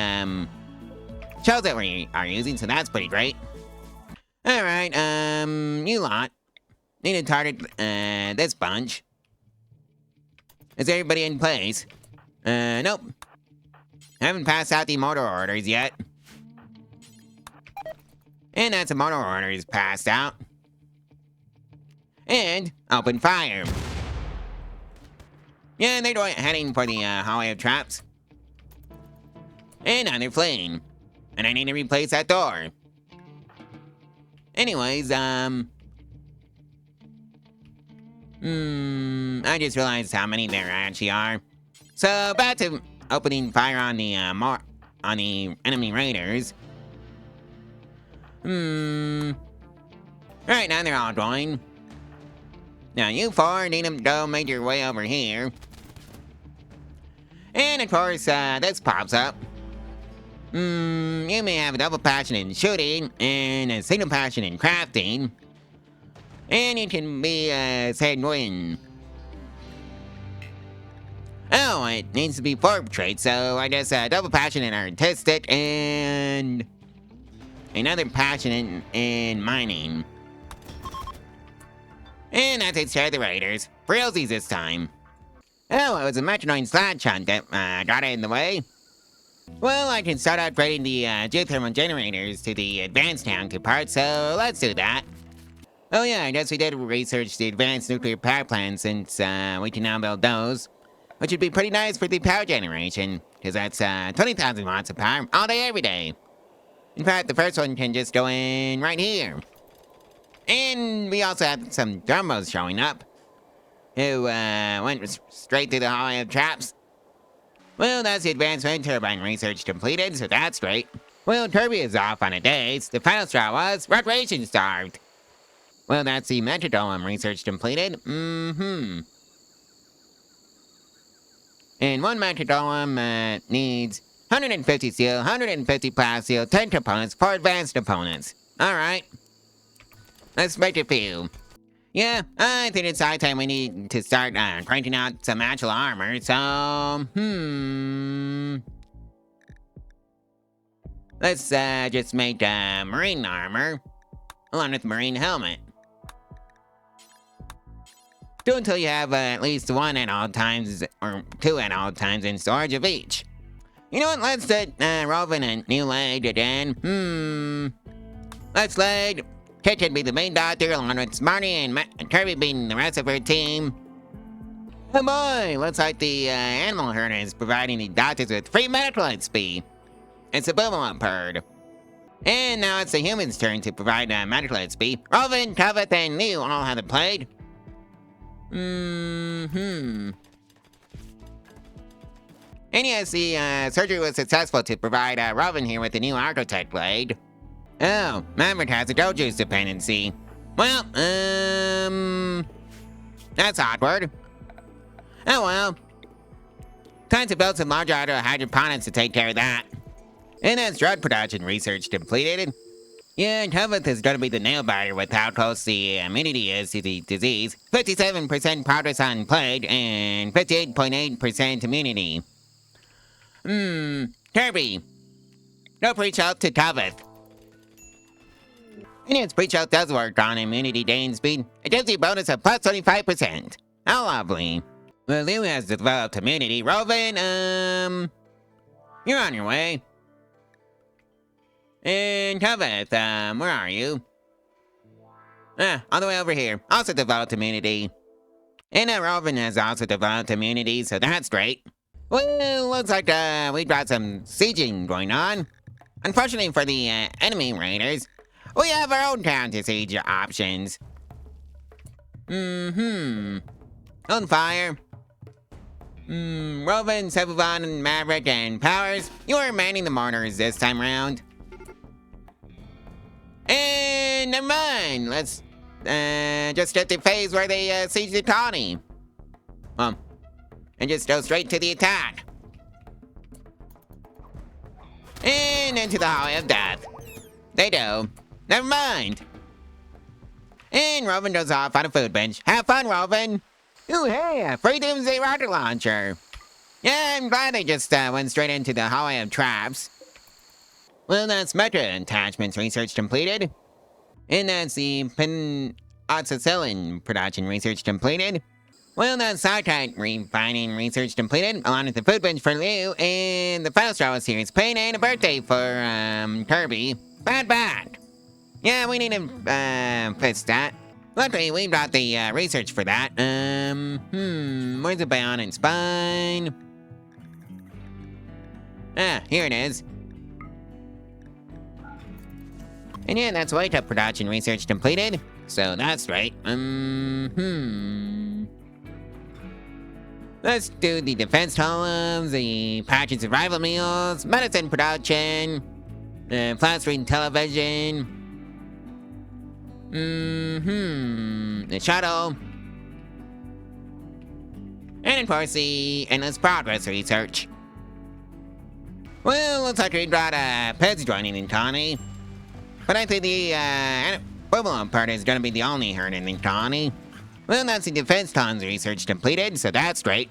shells that we are using, so that's pretty great. Alright, you lot. Need to target this bunch. Is everybody in place? Nope. Haven't passed out the mortar orders yet. And that's a mortar orders passed out. And open fire. Yeah, they're heading for the hallway of traps. And now they're fleeing. And I need to replace that door. Anyways, I just realized how many there actually are. So back to opening fire on the enemy raiders. Right now they're all going. Now you four need to go make your way over here. And of course, this pops up. You may have a double passion in shooting and a single passion in crafting. And you can be a sanguine. Oh, it needs to be 4 traits, so I guess double passion and artistic and another passion in mining. And that takes care of the raiders. For realsies this time. Oh, it was a metronome slash hunt that got in the way. Well, I can start upgrading the geothermal generators to the advanced town part, so let's do that. Oh yeah, I guess we did research the advanced nuclear power plants since we can now build those. Which would be pretty nice for the power generation, because that's 20,000 watts of power all day, every day. In fact, the first one can just go in right here. And we also have some thermos showing up, who went straight through the hallway of traps. Well, that's the advanced wind turbine research completed, so that's great. Well, Kirby is off on a date. The final straw was recreation starved. Well, that's the metrodome research completed. And one metrodome needs 150 steel, 150 plasteel, 10 components, 4 advanced components. Alright. Let's make a few. Yeah, I think it's high time we need to start cranking out some actual armor, so... Let's just make marine armor, along with marine helmet. Do until you have at least 1 at all times, or 2 at all times in storage of each. You know what, let's let Robin and New Laid again. Let's let Kitchen be the main doctor, along with Smarty and Kirby being the rest of her team. Oh boy, looks like the animal herder is providing the doctors with free medical XP. It's a boom-up herd. And now it's the humans' turn to provide medical XP. Robin, Kavith, and Liu all have it played. And yes, the surgery was successful to provide Robin here with the new architect blade. Oh, Maverick has a goat juice dependency. Well, that's awkward. Oh well. Time to build some larger hydroponics to take care of that. And that's drug production research completed. Yeah, Kavith is gonna be the nail biter with how close the immunity is to the disease. 57% progress on plague and 58.8% immunity. Kirby. Go preach out to Kavith. And its preach out does work on immunity gain speed. It gives you a bonus of plus 25%. How lovely. Well, Liu has developed immunity. Robin, you're on your way. And Kavith, where are you? All the way over here. Also developed immunity. And Robin has also developed immunity, so that's great. Well, looks like we got some sieging going on. Unfortunately for the enemy raiders, we have our own counter siege options. On fire. Robin, Sebulon, Maverick, and Powers, you are manning the mortars this time around. And never mind, let's just get the phase where they siege the colony. And just go straight to the attack. And into the hallway of death. They do. Never mind. And Robin goes off on a food bench. Have fun, Robin. Ooh, hey, a free doomsday rocket launcher. Yeah, I'm glad they just went straight into the hallway of traps. Well, that's Mecha attachments research completed. And that's the Penoxycillin production research completed. Well, that's Sarkite refining research completed, along with the food bench for Liu, and the final straw was Series Pain and a birthday for, Kirby. Bad. Yeah, we need to, fix that. Luckily, we got the, research for that. Where's the bionic spine? Here it is. And yeah, that's Wake Up production research completed. So that's right. Let's do the defense columns, the patching survival meals, medicine production, flat screen television, the shuttle, and of course the endless progress research. Well, looks like we got Peds joining in colony, but I think the equivalent part is gonna be the only herd in the colony. Well, that's the defense cons research completed, so that's great.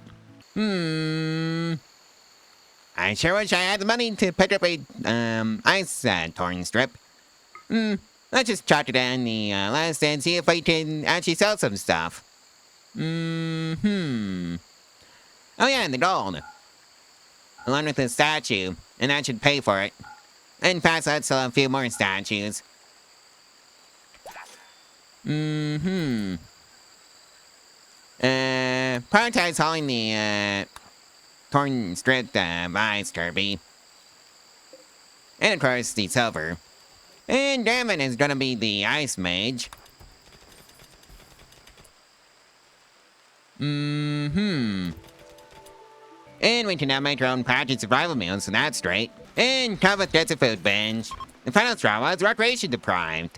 I sure wish I had the money to pick up a, ice, torn strip. Let's just chop it down the, list and see if I can actually sell some stuff. Oh yeah, the gold. Along with the statue, and that should pay for it. In fact, let's sell a few more statues. Prioritize hauling the, torn strip, ice, Kirby. And of course, the silver. And Damon is gonna be the ice mage. And we can now make our own package survival meals, so that's great. And Kavith gets a food binge. The final straw was recreation deprived.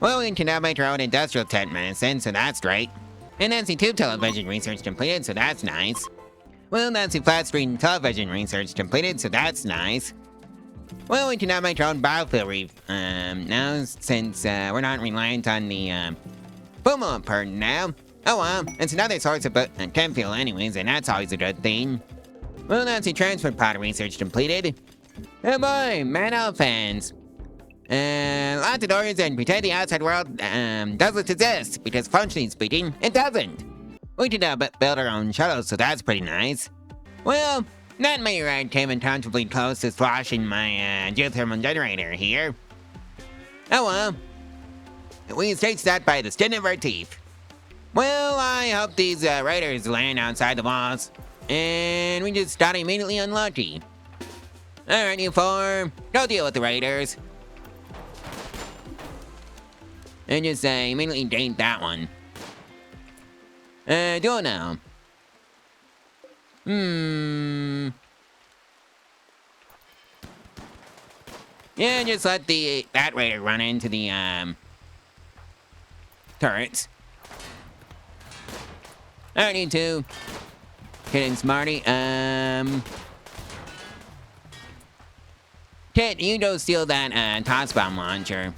Well, we can now make our own industrial tent medicine, so that's great. And that's the tube television research completed, so that's nice. Well, that's the flat screen television research completed, so that's nice. Well, we can now make our own biofuel now, since we're not reliant on the Boomo part now. Oh well, it's another source of chem fuel anyways, and that's always a good thing. Well, that's the transport pod research completed. Oh boy, man elephants. Lock the doors and pretend the outside world doesn't exist, because functionally speaking, it doesn't. We can now build our own shuttles, so that's pretty nice. Well, that meteorite came uncomfortably close to squashing my geothermal generator here. Oh well. We escaped that by the skin of our teeth. Well, I hope these raiders land outside the walls, and we just got immediately unlucky. Alright, you four, go deal with the raiders. And just immediately gained that one. Do it now. Yeah, just let that raider run into the turrets. Alright, you two. Kidding, Smarty. Kit, you go steal that toss bomb launcher.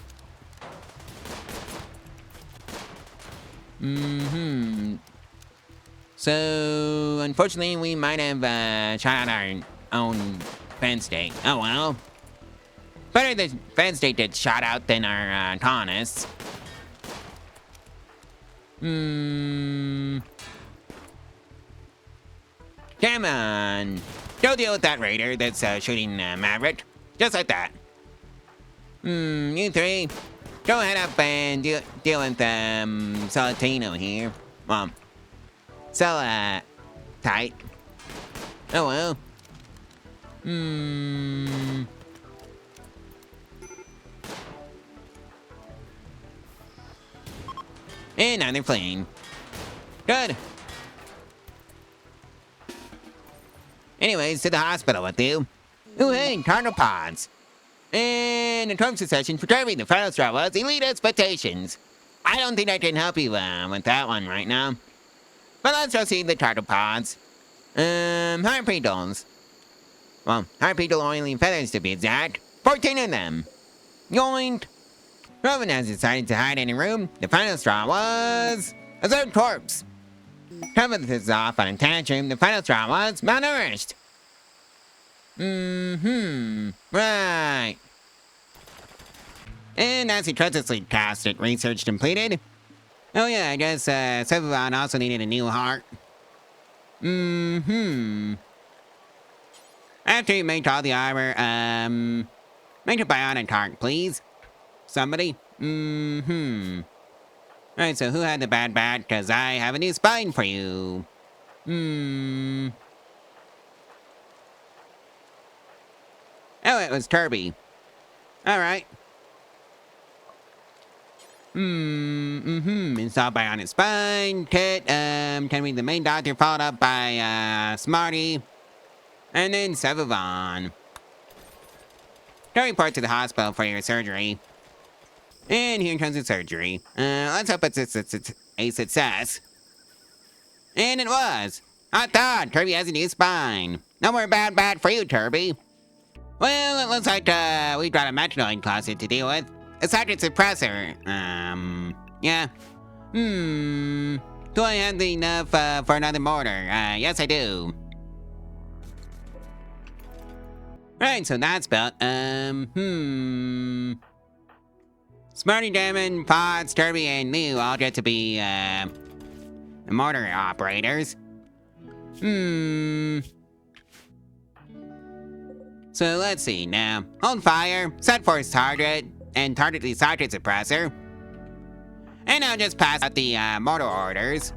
So, unfortunately, we might have shot out our own fence stake. Oh well. Better the fence stake gets shot out than our colonists. Come on. Go deal with that raider that's shooting Maverick. Just like that. You three. Go ahead up and deal with Salatino here. Well, tight. Oh well. And now they're fleeing. Good. Anyways, to the hospital with you. Ooh, hey, carnal pods. And a term succession for Kirby, the final straw was elite expectations. I don't think I can help you with that one right now. But let's just see the turtle pods. Harpeedles. Well, harpeedle oily feathers to be exact. 14 of them. Yoink. Robin has decided to hide in a room. The final straw was a third corpse. Kevin is off on a tantrum. The final straw was malnourished. Right. And as he treacherously cast it, research completed. Oh yeah, I guess Sevivon also needed a new heart. After you make all the armor, make a bionic heart, please. Somebody? Alright, so who had the bad bat? Cause I have a new spine for you. Oh, it was Kirby. Alright. Installed bionic spine, Kit, can be the main doctor, followed up by, Smarty. And then Sevivon. Go report to the hospital for your surgery. And here comes the surgery. Let's hope it's a success. And it was. Hot dog, Kirby has a new spine. No more bad bat for you, Kirby. Well, it looks like, we've got a metanoid closet to deal with. A circuit suppressor. Yeah. Do I have enough, for another mortar? Yes, I do. Right, so that's built. Smarty, Diamond, Pods, Turby, and Lou all get to be, mortar operators. So let's see now. Hold fire, set force target, and target the socket suppressor. And now just pass out the mortar orders.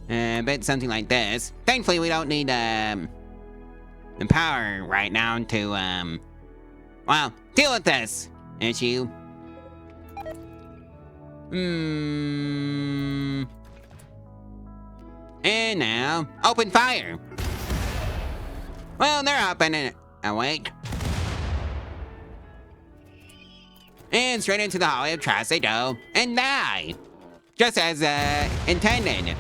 But something like this. Thankfully, we don't need the power right now to well, deal with this issue. And now, open fire. Well, they're up and awake. And straight into the hallway of trash they go and die. Just as intended.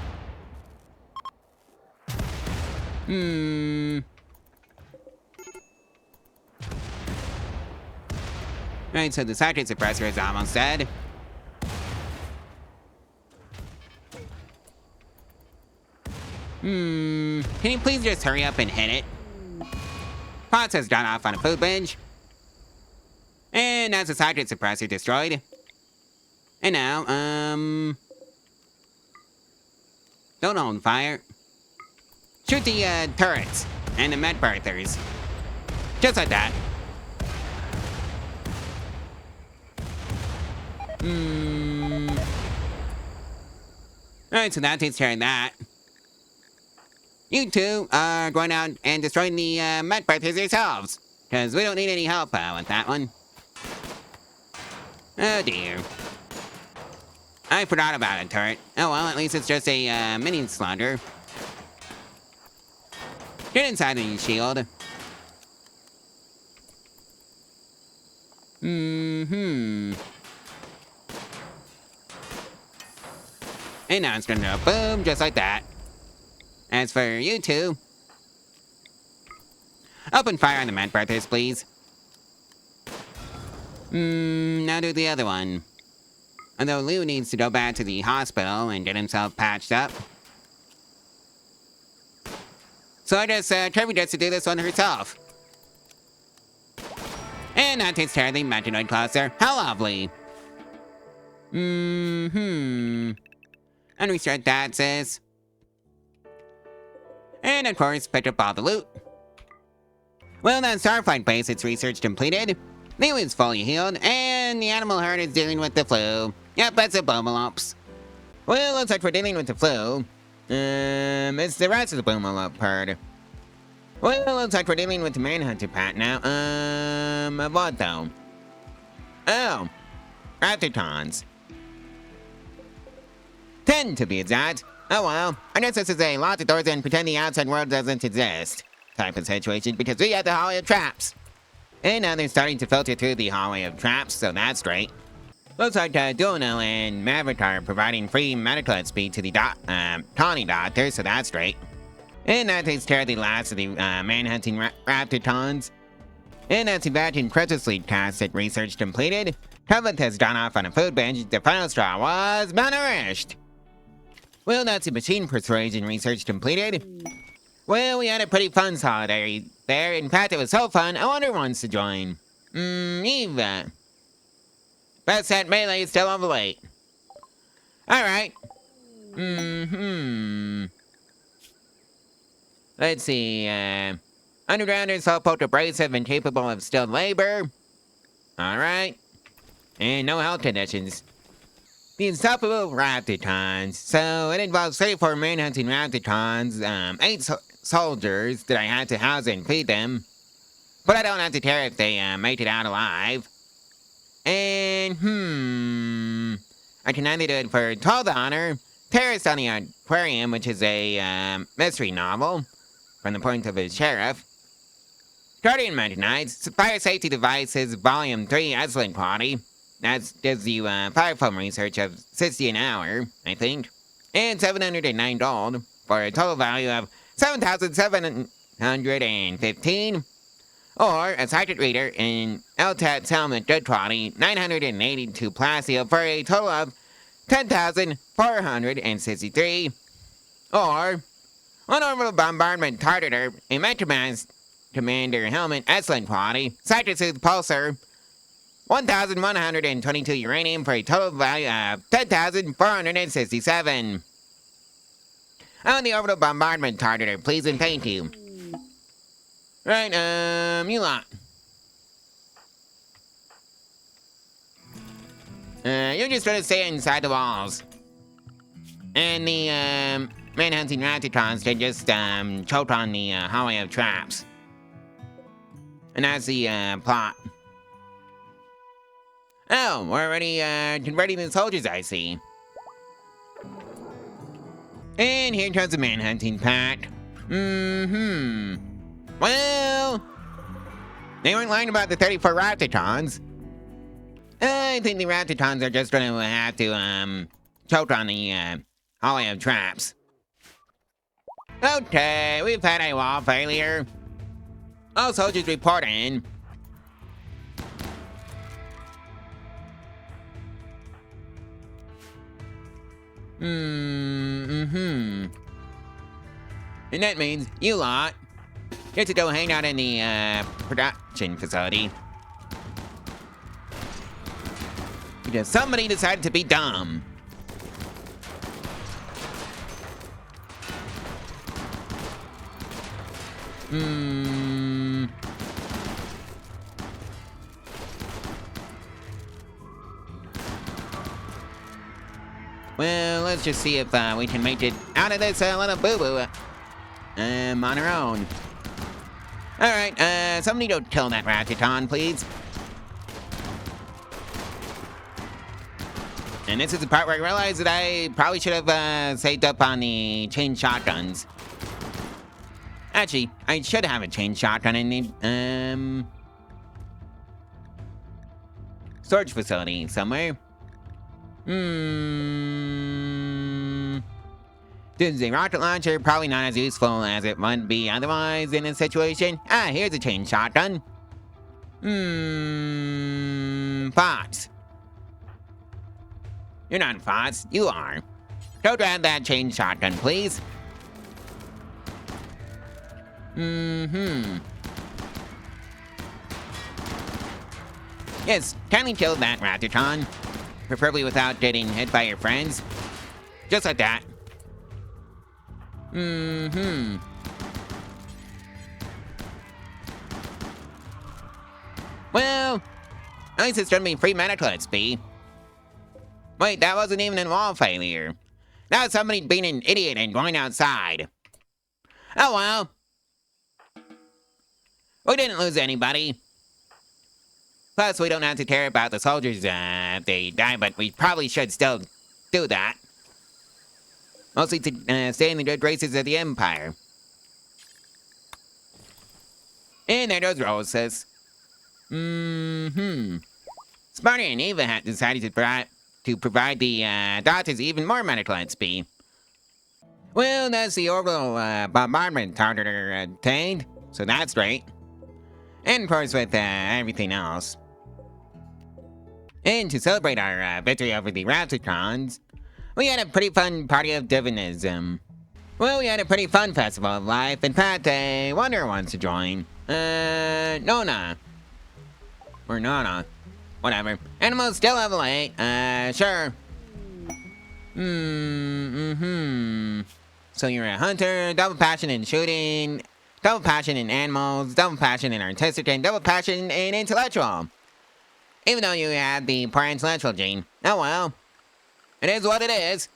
Right, so the socket suppressor is almost dead. Can you please just hurry up and hit it? Potts has gone off on a food binge. And that's the socket suppressor destroyed. And now, don't hold fire. Shoot the turrets and the med birthers. Just like that. Alright, so that takes care of that. You two are going out and destroying the med birthers yourselves. Because we don't need any help with that one. Oh dear. I forgot about a turret. Oh well, at least it's just a mini slaughter. Get inside the shield. And now it's gonna go boom, just like that. As for you two, open fire on the med birthers, please. Now do the other one. Although Lou needs to go back to the hospital and get himself patched up. So I guess Trevi gets to do this one herself. And that takes care of the Metanoid cluster. How lovely. And restart that, sis. And of course, pick up all the loot. Well, that Starflight base, its research completed. Lou is fully healed, and the animal herd is dealing with the flu. Yep, that's a boomalopes. Well, looks like we're dealing with the flu. It's the rest of the boomalop herd. Well, looks like we're dealing with the manhunter pat now. What though? Oh, Raptortons. 10 to be exact. Oh well, I guess this is a lock the doors and pretend the outside world doesn't exist type of situation because we have the hallway of traps. And now they're starting to filter through the hallway of traps, so that's great. Looks like Duono and Maverick are providing free medical speed to the Tawny Doctor, so that's great. And that takes care of the last of the manhunting Raptortons. And that's the Vacuum Crypto Sleep cast at research completed. Covet has gone off on a food binge. The final straw was malnourished. Well, that's the Machine Persuasion research completed. Well, we had a pretty fun holiday there. In fact, it was so fun, I wonder who wants to join. Eve. Best set melee is still on the late. Alright. Let's see, Undergrounders, Slowpoke, abrasive, and capable of skilled labor. Alright. And no health conditions. The Unstoppable Raptortons. So, it involves 34 manhunting Raptortons, 8 soldiers that I had to house and feed them. But I don't have to care if they make it out alive. And, I can either do it for 12 honor, Terrorist on the Aquarium, which is a mystery novel from the point of a sheriff. Guardian Mechanites, Fire Safety Devices, Volume 3, excellent quality. That gives you fire foam research of 60 an hour, I think. And 709 gold, for a total value of 7,715. Or a Psychic Reader in LTAT Helmet good quality, 982 Plasteel, for a total of 10,463. Or One orbital bombardment targeter, a Metromass commander helmet, excellent quality. Cytosooth pulsar, 1,122 uranium for a total value of 10,467. On the orbital bombardment targeter, please and thank you. Right, you lot. You're just gonna stay inside the walls. And the, manhunting Raptitons, they just, choke on the, hallway of traps. And that's the, plot. Oh, we're already, converting the soldiers, I see. And here comes the manhunting pack. Well, they weren't lying about the 34 Raptitons. I think the Raptitons are just gonna have to, choke on the, hallway of traps. Okay, we've had a wall failure. All soldiers report in. And that means you lot get to go hang out in the, production facility. Because somebody decided to be dumb. Well, let's just see if we can make it out of this little boo-boo on our own. Alright, somebody go kill that Raptiton, please. And this is the part where I realized that I probably should have saved up on the chain shotguns. Actually, I should have a chain shotgun in the, storage facility somewhere. This is a rocket launcher, probably not as useful as it would be otherwise in this situation. Ah, here's a chain shotgun. Fox. You're not Fox, you are. Go grab that chain shotgun, please. Yes, kindly kill that Raptitron. Preferably without getting hit by your friends. Just like that. Well, at least it's gonna be free medical XP. Wait, that wasn't even a wall failure. That was somebody being an idiot and going outside. Oh well. We didn't lose anybody. Plus, we don't have to care about the soldiers if they die, but we probably should still do that. Mostly to stay in the good graces of the Empire. And there goes Roses. Sparty and Eva had decided to provide the doctors even more medical XP. Well, that's the orbital bombardment targeter attained, so that's great. And of course with everything else. And to celebrate our victory over the Rapticons, we had a pretty fun party of divinism. Well, we had a pretty fun festival of life. In fact, a Wanderer wants to join. Nona. Or Nana. Whatever. Animals still level 8. Sure. So you're a hunter, double passion in shooting, double passion in animals, double passion in artistic, and double passion in intellectual. Even though you have the poor intellectual gene. Oh well. It is what it is.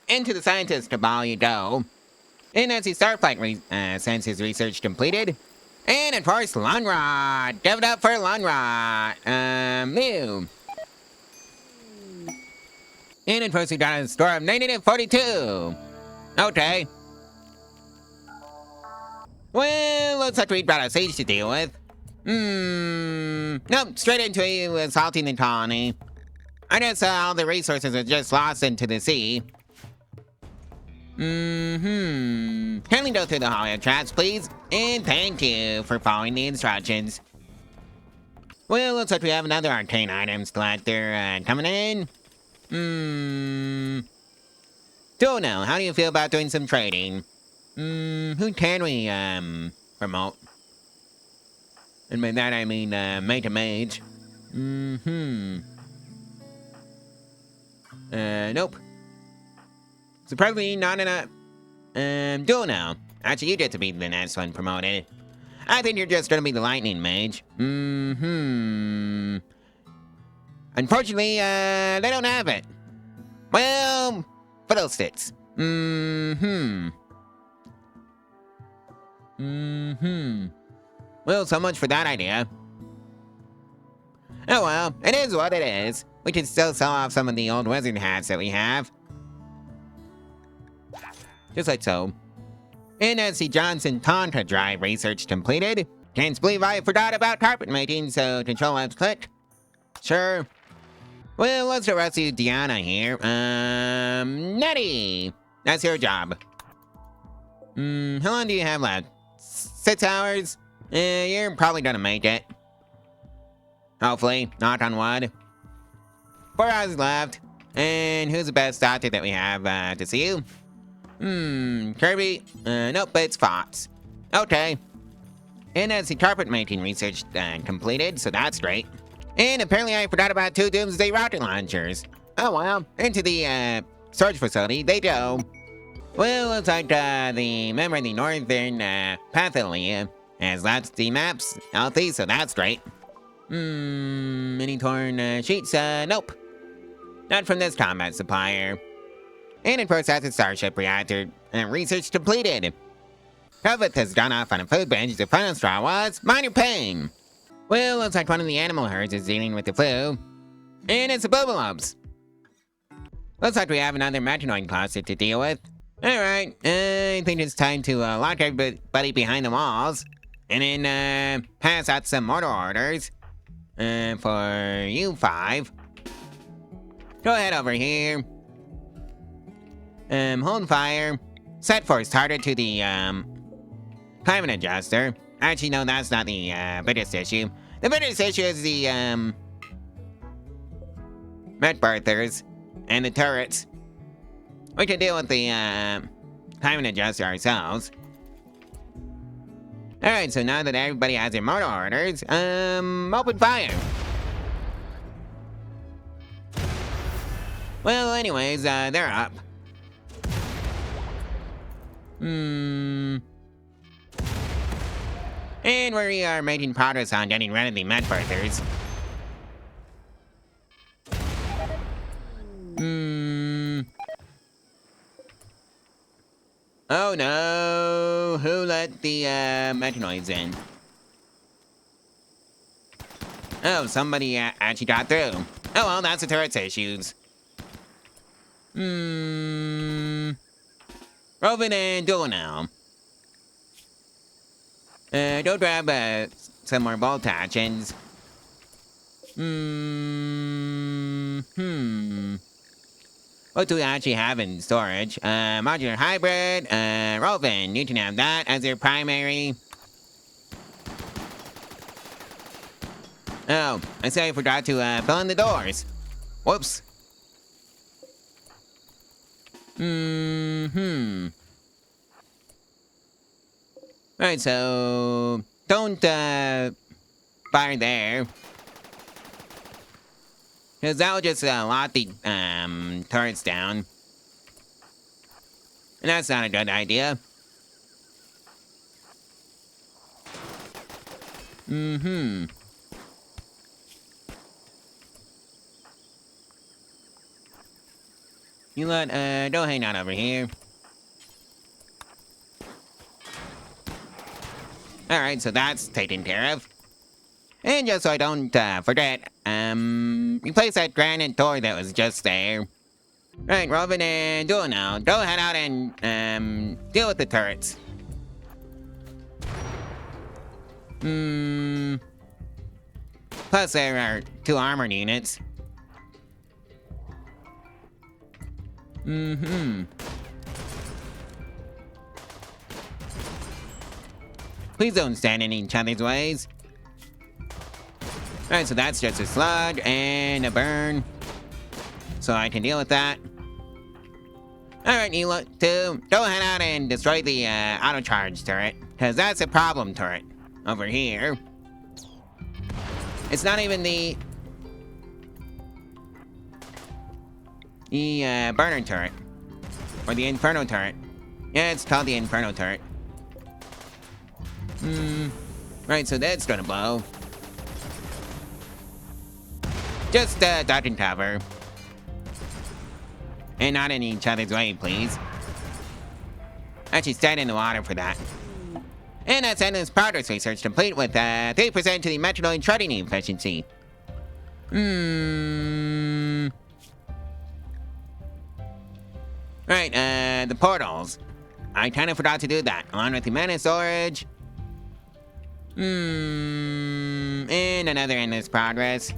Into the scientist cabal you go. And as the Starflight sends his research completed. And of course, Lunrod. Give it up for Lunrod. Mew. And of course, we got a score of -42. Okay. Well, looks like we've got a siege to deal with. Nope, straight into assaulting the colony. I guess all the resources are just lost into the sea. Kindly go through the hallway traps, please. And thank you for following the instructions. Well, looks like we have another arcane items collector coming in. Don't know, how do you feel about doing some trading? Who can we, promote? And by that I mean, make a mage. Nope. Surprisingly, not enough. Duel now. Actually, you get to be the next one promoted. I think you're just gonna be the lightning mage. Unfortunately, they don't have it. Well, fiddlesticks. Well, so much for that idea. Oh well, it is what it is. We can still sell off some of the old wizard hats that we have. Just like so. NSC Johnson Tantra Drive research completed. Can't believe I forgot about carpet making, so Control Alt click. Sure. Well, let's rescue Diana here. Nettie! That's your job. How long do you have left? 6 hours? You're probably gonna make it. Hopefully, knock on wood. 4 hours left. And who's the best doctor that we have to see you? Kirby? Nope, it's Fox. Okay. And as the carpet making research completed, so that's great. And apparently I forgot about 2 Doomsday rocket launchers. Oh well, into the storage facility they go. Well, looks like the member of the Northern Pravculear has lots of the maps healthy, so that's great. Any torn sheets? Nope. Not from this combat supplier. And of course, that's a Starship reactor research completed. Kovith has gone off on a food binge. The final straw was minor pain. Well, looks like one of the animal herds is dealing with the flu. And it's the Boobalobes. Looks like we have another Metanoid cluster to deal with. Alright, I think it's time to lock everybody behind the walls. And then pass out some mortar orders. For you 5. Go ahead over here. Hold fire. Set force target to the climate adjuster. Actually, no, that's not the biggest issue. The biggest issue is the met birthers and the turrets. We can deal with the climate adjuster ourselves. Alright, so now that everybody has their mortar orders, open fire. Well, anyways, they're up. And we are making progress on getting rid of the med birthers. Oh no! Who let the metanoids in? Oh, somebody actually got through. Oh well, that's the turret's issues. Rovin and Duel now. Go grab some more bolt actions. What do we actually have in storage? Modular hybrid. Rovin, you can have that as your primary. Oh, I say I forgot to fill in the doors. Whoops. Alright, so don't fire there. Because that will just lock the turrets down. And that's not a good idea. You lot, don't hang out over here. Alright, so that's taken care of. And just so I don't forget, replace that granite door that was just there. Right, Robin and Duel now. Go head out and deal with the turrets. Plus there are 2 armored units. Please don't stand in each other's ways. Alright, so that's just a slug and a burn. So I can deal with that. Alright, you look to go head out and destroy the auto charge turret, because that's a problem turret over here. It's not even the burner turret or the inferno turret. Yeah, it's called the inferno turret. Right, so that's gonna blow. Just duck and cover. And not in each other's way, please. Actually, stand in the water for that. And that's endless progress research complete with 3% to the metronoid shredding efficiency. Right, the portals. I kind of forgot to do that, along with the mana storage. And another endless progress.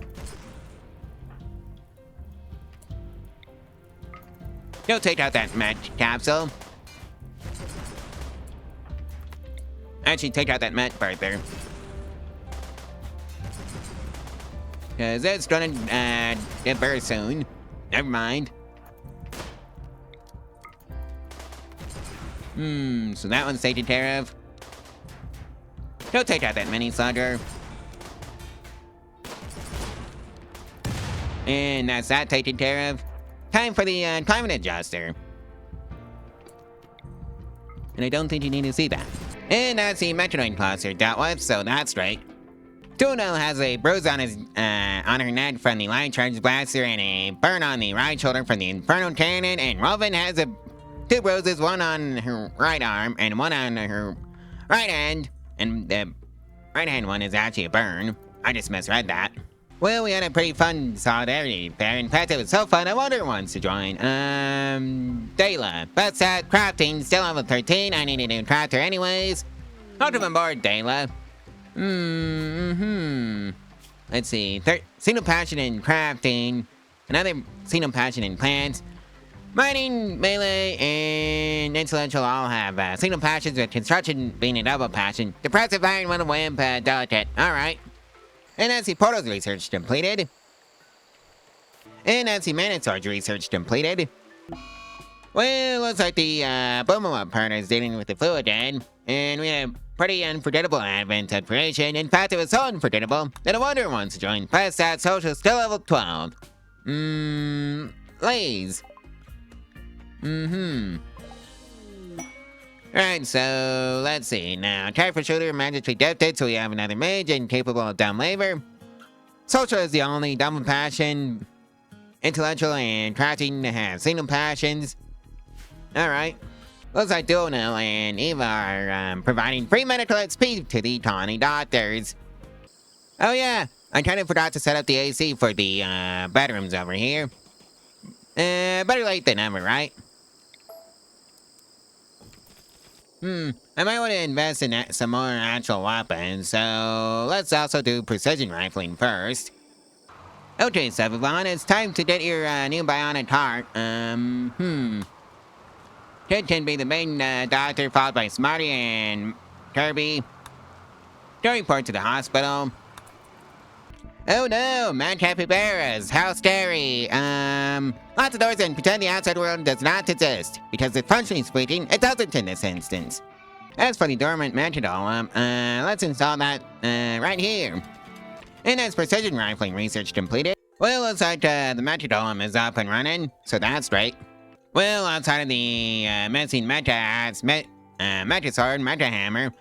Go take out that med capsule. Actually, take out that med birther. Because it's gonna get burst soon. Never mind. So that one's taken care of. Go take out that mini slugger. And that's that taken care of. Time for the climate adjuster. And I don't think you need to see that. And that's the metronoid cluster dealt with, so that's right. Juno has a bruise on her neck from the line charge blaster and a burn on the right shoulder from the inferno cannon, and Robin has two bruises, one on her right arm and one on her right hand, and the right hand one is actually a burn. I just misread that. Well, we had a pretty fun solidarity there. In fact, it was so fun, I wonder who wants to join. Dayla. Best at crafting, still level 13. I need a new crafter anyways. Welcome aboard, Dayla. Let's see. Single passion in crafting. Another single passion in plants. Mining, melee, and intellectual all have single passions, with construction being a double passion. Depressive iron, one wimp, delicate. Alright. And that's the portals research completed. And that's the mana storage research completed. Well, looks like the Boomerang partner is dealing with the flu again. And we had a pretty unforgettable advent of creation. In fact, it was so unforgettable that a Wanderer wants to join. Plus that social still level 12. Lays. Alright, so let's see. Now, Careful Shooter magically gifted, so we have another mage and capable of dumb labor. Social is the only double passion. Intellectual and crafting have single passions. Alright. Looks like Duno and Eva are providing free medical XP to the colony doctors. Oh yeah, I kind of forgot to set up the AC for the bedrooms over here. Better late than never, right? I might want to invest in some more actual weapons, so let's also do precision rifling first. Okay, Sevavon, it's time to get your new bionic heart. Kid can be the main doctor, followed by Smarty and Kirby. Go report to the hospital. Oh no, man capybaras, how scary. Lots of doors and pretend the outside world does not exist. Because it's functionally speaking, it doesn't in this instance. As for the dormant Mantidolum, let's install that, right here. And as precision rifling research completed, well, looks like, the Mantidolum is up and running, so that's great. Well, outside of the, missing Meta Sword, Meta Hammer,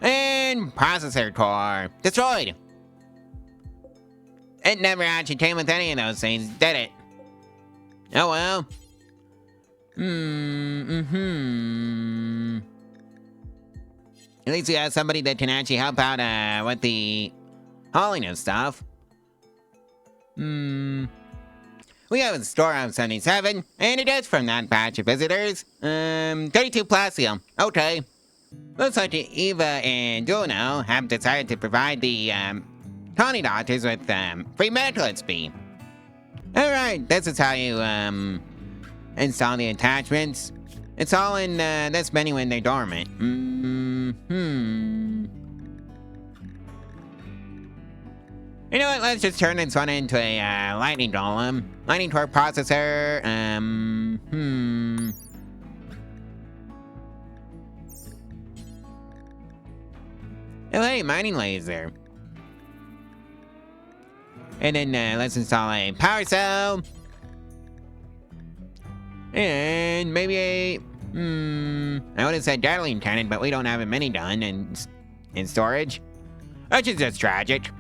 and Processor Core, destroyed. It never actually came with any of those things, did it? Oh well. At least we have somebody that can actually help out with the hauling of stuff. We have a store on 77, and it is from that batch of visitors. 32 Placium. Okay. Looks like Eva and Juno have decided to provide the colony doctors with free medical XP. Alright, this is how you install the attachments. It's all in this menu when they're dormant. You know what, let's just turn this one into a lightning golem. Lightning core processor, Oh, hey, mining laser. And then let's install a power cell. And maybe a... I would have said Darling cannon, but we don't have a mini gun in storage. Which is just tragic.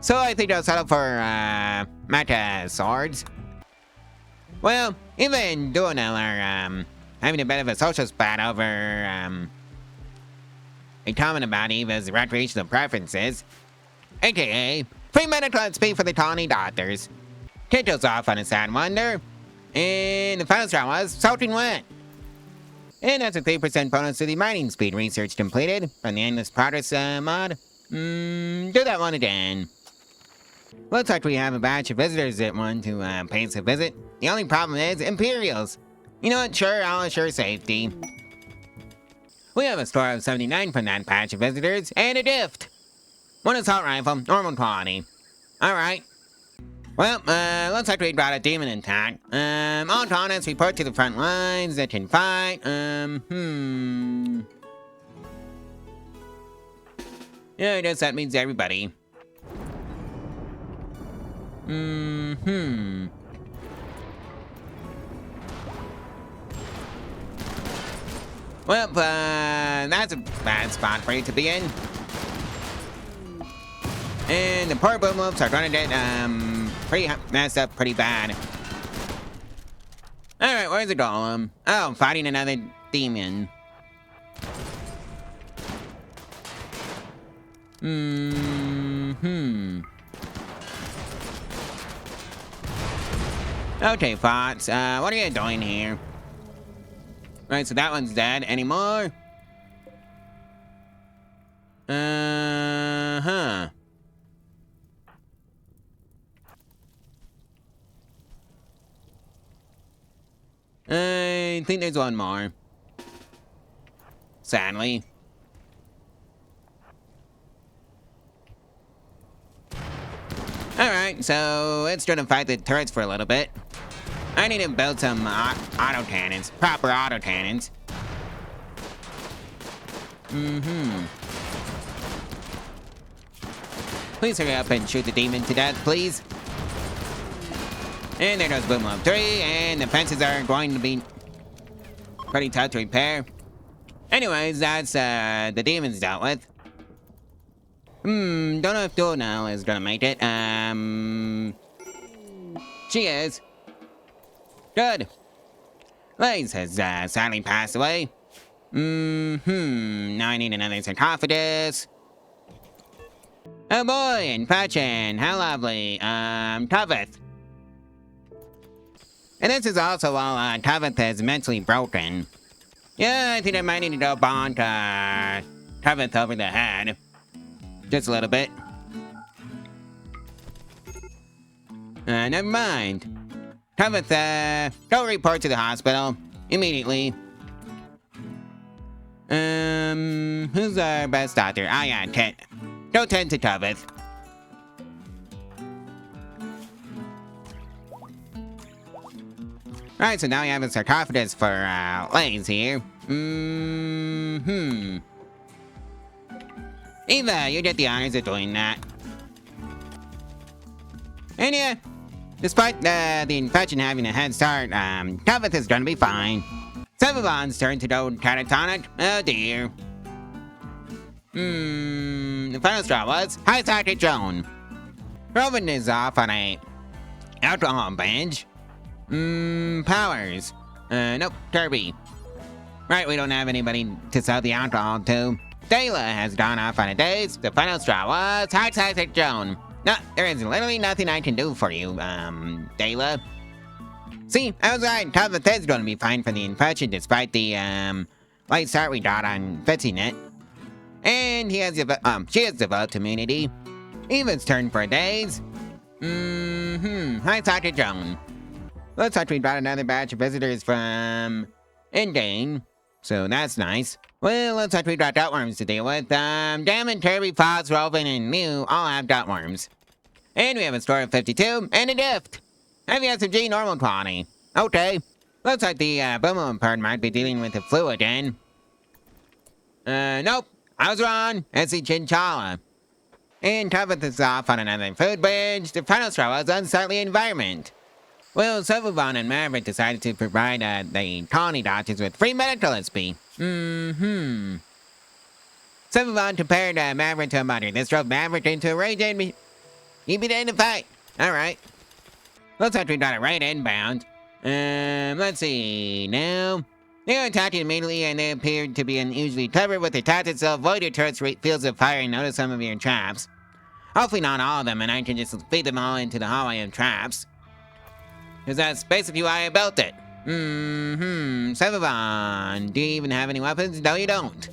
So I think I'll settle for Mata swords. Well, even Duonel are having a bit of a social spat over a comment about Eva's recreational preferences. AKA, free medical speak for the colony doctors. Tinto's off on a sad wonder. And the final straw was soaking wet. And that's a 3% bonus to the mining speed research completed from the Endless Progress mod. Do that one again. Looks like we have a batch of visitors that want to pay us a visit. The only problem is Imperials. You know what? Sure, I'll assure safety. We have a score of 79 from that batch of visitors, and a gift. One assault rifle, normal quality. Alright. Well, looks like we got a demon attack. All opponents report to the front lines that can fight. Yeah, I guess that means everybody. Well, that's a bad spot for you to be in. And the poor boom whoops are gonna get, pretty messed up pretty bad. Alright, where's the golem? Oh, fighting another demon. Okay, Fox, what are you doing here? Right, so that one's dead. Any more? I think there's one more. Sadly. Alright, so let's try to fight the turrets for a little bit. I need to build some auto cannons, proper auto cannons. Please hurry up and shoot the demon to death, please. And there goes Boom Up 3, and the fences are going to be pretty tough to repair. Anyways, that's the demons dealt with. Don't know if Duonel is gonna make it. She is. Good. Lace has sadly passed away. Now I need another sarcophagus. Oh boy, infection. How lovely. Tuveth. And this is also while Tuveth is mentally broken. Yeah, I think I might need to go bonk Tuveth over the head. Just a little bit. Never mind. Tuveth, go report to the hospital. Immediately. Who's our best doctor? Ah, yeah, Ted. Go tend to Tuveth. Alright, so now we have a sarcophagus for, Lays here. Eva, you get the honors of doing that. And yeah, despite the infection having a head start, Tuveth is gonna be fine. Sevabon's turn to go catatonic. Oh dear. The final straw was High Socket Joan. Robin is off on a alcohol binge. Powers. Nope, Kirby. Right, we don't have anybody to sell the alcohol to. Dayla has gone off on a daze. The final straw was High Socket Joan. No, there is literally nothing I can do for you, Dayla. See, I was right. Tuveth is going to be fine for the infection despite the, light start we got on fixing it. And she has developed immunity. Eva's turn for days. Hi, Dr. Joan. Looks like we got another batch of visitors from Indane, so that's nice. Well, looks like we got dotworms to deal with. Damon, Kirby, Fox, Robin, and Mew all have dotworms. And we have a score of 52 and a gift. Heavy SMG normal quality. Okay. Looks like the Boomo part might be dealing with the flu again. Nope. I was wrong. It's a chinchilla. And Tubbeth is off on another food bridge. The final straw was unsightly environment. Well, Silverbaum and Maverick decided to provide the colony doctors with free medical XP. Silverbaum compared Maverick to a mother. This drove Maverick into a rage and he began to fight. Alright. Looks like we got a right inbound. Let's see. Now, they were attacking immediately and they appeared to be unusually clever with their tactics to avoid your turret's fields of fire and notice some of your traps. Hopefully not all of them, and I can just feed them all into the hallway of traps. Because that's basically why I built it. Silverbaum, do you even have any weapons? No, you don't.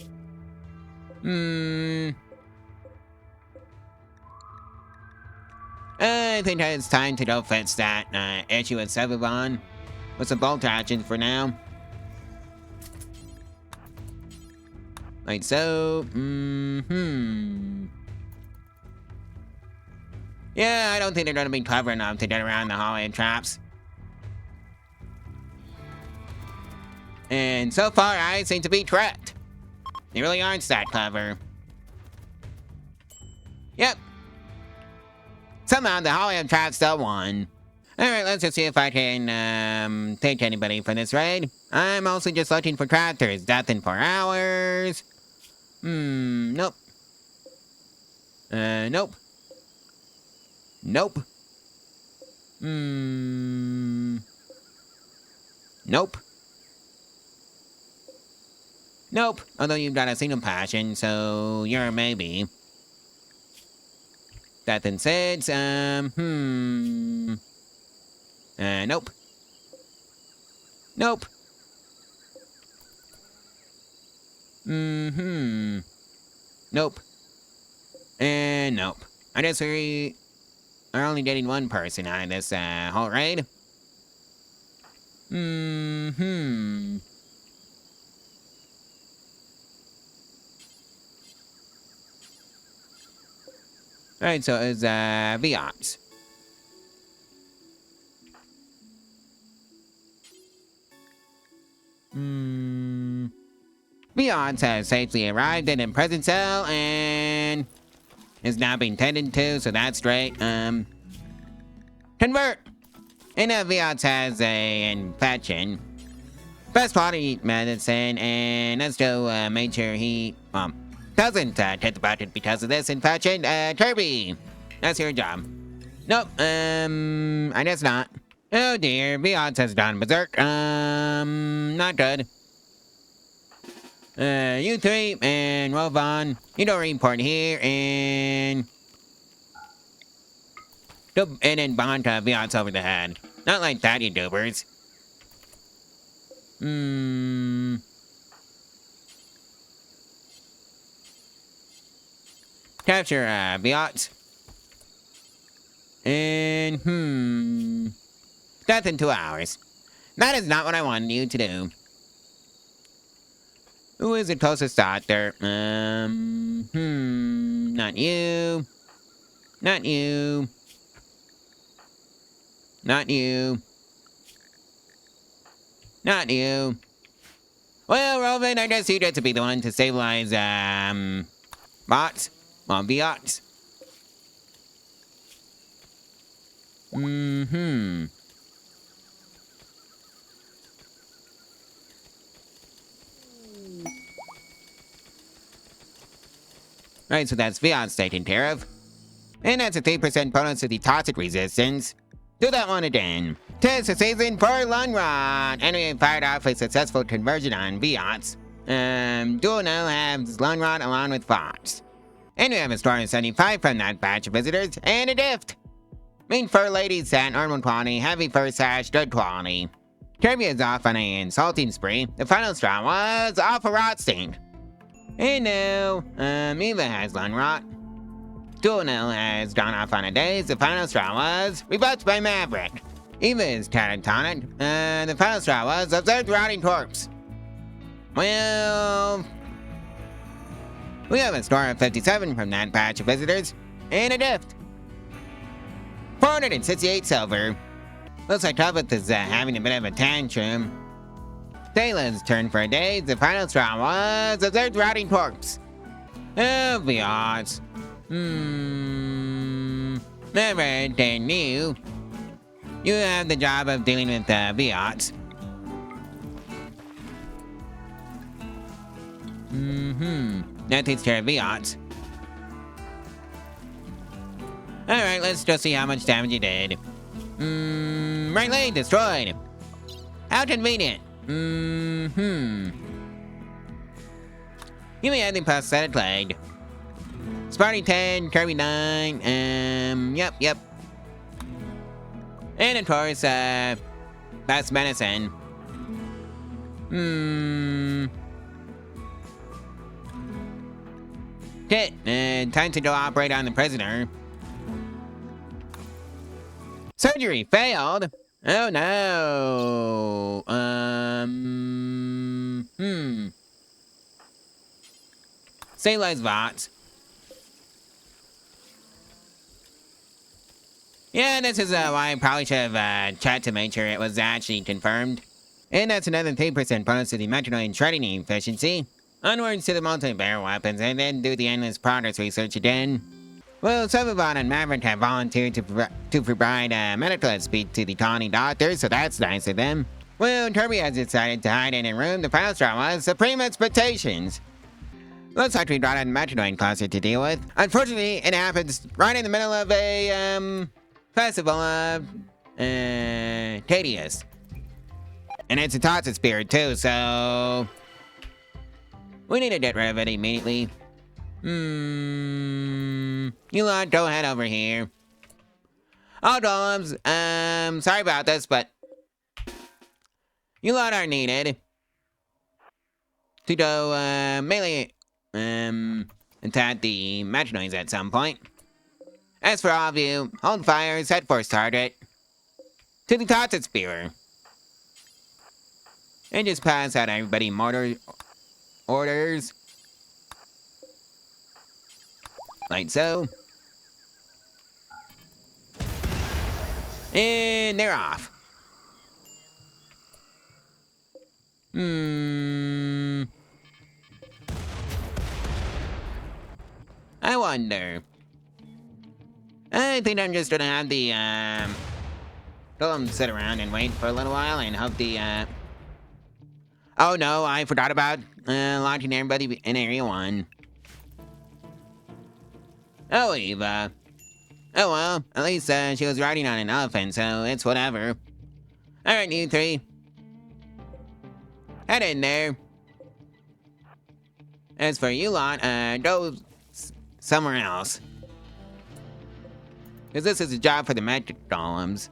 I think it's time to go fix that issue with Silverbaum. With some bolt actions for now. Like so. Yeah, I don't think they're gonna be clever enough to get around the hallway of traps. And so far, I seem to be trapped. They really aren't that clever. Yep. Somehow the hallway of traps still won. Alright, let's just see if I can take anybody for this raid. I'm mostly just looking for crafters. Death in 4 hours. Nope. Nope. Nope. Nope. Nope. Although you've got a single passion, so you're a maybe. Death in 6, nope. Nope. Nope. And nope. I guess we are only getting one person out of this whole raid. Alright, so it's Viots. Viots has safely arrived in a prison cell and is now being tended to, so that's great. Convert! And Viots has a infection. Best quality medicine, and let's go make sure he doesn't get the budget because of this infection. Kirby, that's your job. Nope, I guess not. Oh dear, Viots has gone berserk. Not good. You three, and Rovan, you don't report here, and then bond to Viots over the head. Not like that, you doobers. Capture, Viots. And, death in 2 hours. That is not what I wanted you to do. Who is the closest doctor? Not you. Not you. Not you. Not you. Well, Rovan, I guess you get to be the one to stabilize, bots. Well, Viots. Right, so that's Viots taken care of. And that's a 3% bonus to the toxic resistance. Do that one again. 'Tis the season for Lunrod! And we fired off a successful conversion on Viots. Dual now has Lunrod along with Fox. And we have a store of 75 from that batch of visitors, and a gift! Mean fur ladies at normal quality, heavy fur sash, good quality. Kirby is off on an insulting spree. The final straw was off a rot stain. And now, Eva has Lunrot. Dual has gone off on a daze. The final straw was rebuffed by Maverick. Eva is catatonic. The final straw was observed rotting corpse. Well, we have a store of 57 from that batch of visitors, and a gift. 468 silver. Looks like Tubbeth is having a bit of a tantrum. Dayla's turn for a daze. The final straw was observed rotting corpse. Oh, the odds. Never knew. You have the job of dealing with Viats. That takes care of Viats. Alright, let's just see how much damage you did. Right leg destroyed. How convenient. You may have the prosthetic leg. Sparty 10, Kirby 9, yep. And of course, that's medicine. Okay, time to go operate on the prisoner. Surgery failed. Oh no. Stabilize bots. Yeah, this is why I probably should have checked to make sure it was actually confirmed. And that's another 3% bonus to the Metronoid shredding efficiency. Onwards to the multi-barrel weapons and then do the endless progress research again. Well, Silverbot and Maverick have volunteered to provide medical speak to the colony doctors, so that's nice of them. Well, Kirby has decided to hide in a room the final straw was supreme expectations. Looks like we got a Metronoid cluster to deal with. Unfortunately, it happens right in the middle of a, festival of, Cadius. And it's a toxic spirit too, so... we need to get rid of it immediately. You lot, go ahead over here. All golems, sorry about this, but... you lot are needed. To go, melee, attack the Metronoids at some point. As for all of you, hold fire, set first target. To the toxic spear. And just pass out everybody mortar orders. Like so. And they're off. I wonder. I think I'm just gonna have the, golem sit around and wait for a little while and hope the, oh no, I forgot about, launching everybody in Area 1. Oh, Eva. Oh well, at least, she was riding on an elephant, so it's whatever. Alright, you three. Head in there. As for you lot, go somewhere else. Because this is a job for the magic golems.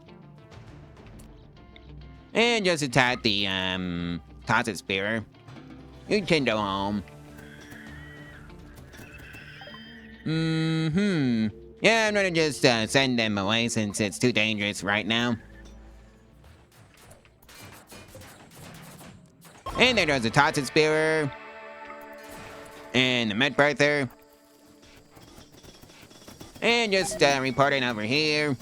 And just attack the, toxic spear. You can go home. Yeah, I'm gonna just, send them away since it's too dangerous right now. And there goes the toxic spear. And the med birther. And just, reporting over here.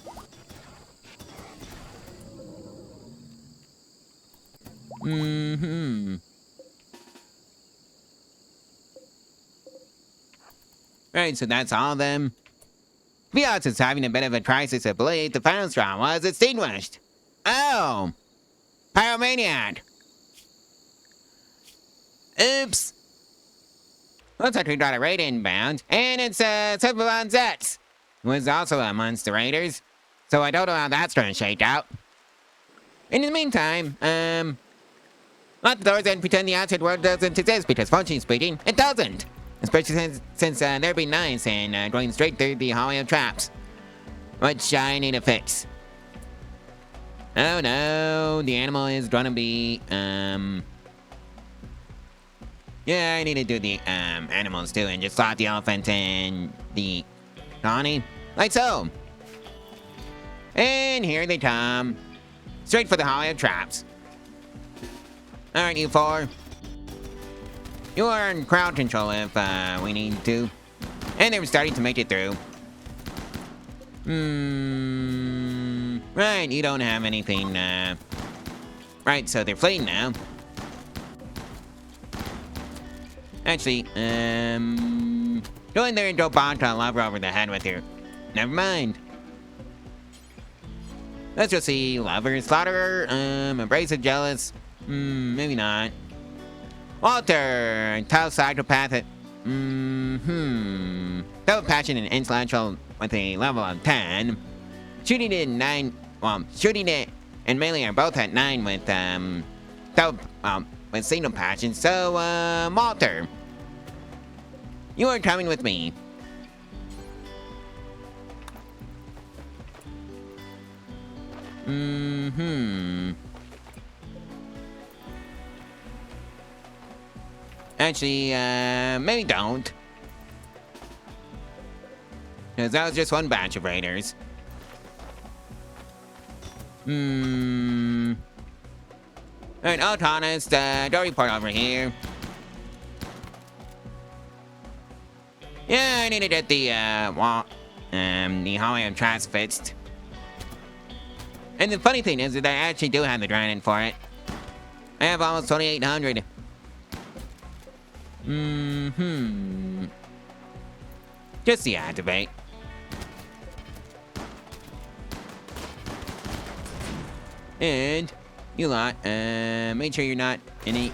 Right, so that's all of them. Viats is having a bit of a crisis of Blight. The final straw was extinguished. Oh! Pyromaniac! Oops! Looks like we got a raid inbound, and it's, Superbon Zets, who is also amongst the raiders, so I don't know how that's gonna shake out. In the meantime, lock the doors and pretend the outside world doesn't exist, because functionally speaking, it doesn't. Especially since they're being nice and going straight through the hallway of traps. Which I need to fix. Oh no, the animal is gonna be, yeah, I need to do the, animals too and just slot the elephant and the colony. Like so. And here they come. Straight for the hallway of traps. Alright, you four. You are in crowd control if, we need to. And they're starting to make it through. Right, you don't have anything, right, so they're fleeing now. Actually, Go in there and don't bonk a lover over the head with your... Never mind. Let's just see. Lover, slaughterer, abrasive, jealous. Maybe not. Walter, tough psychopath. Tough passion and intellectual with a level of 10. Shooting it 9. Well, shooting it and melee are both at 9 with tough with single passion. So Walter, you are coming with me. Actually, maybe don't. Because that was just one batch of raiders. Alright, Autonomous, don't report over here. Yeah, I need to get the hallway of traps fixed. And the funny thing is that I actually do have the granite for it. I have almost 2,800. Just deactivate. And you lot, make sure you're not in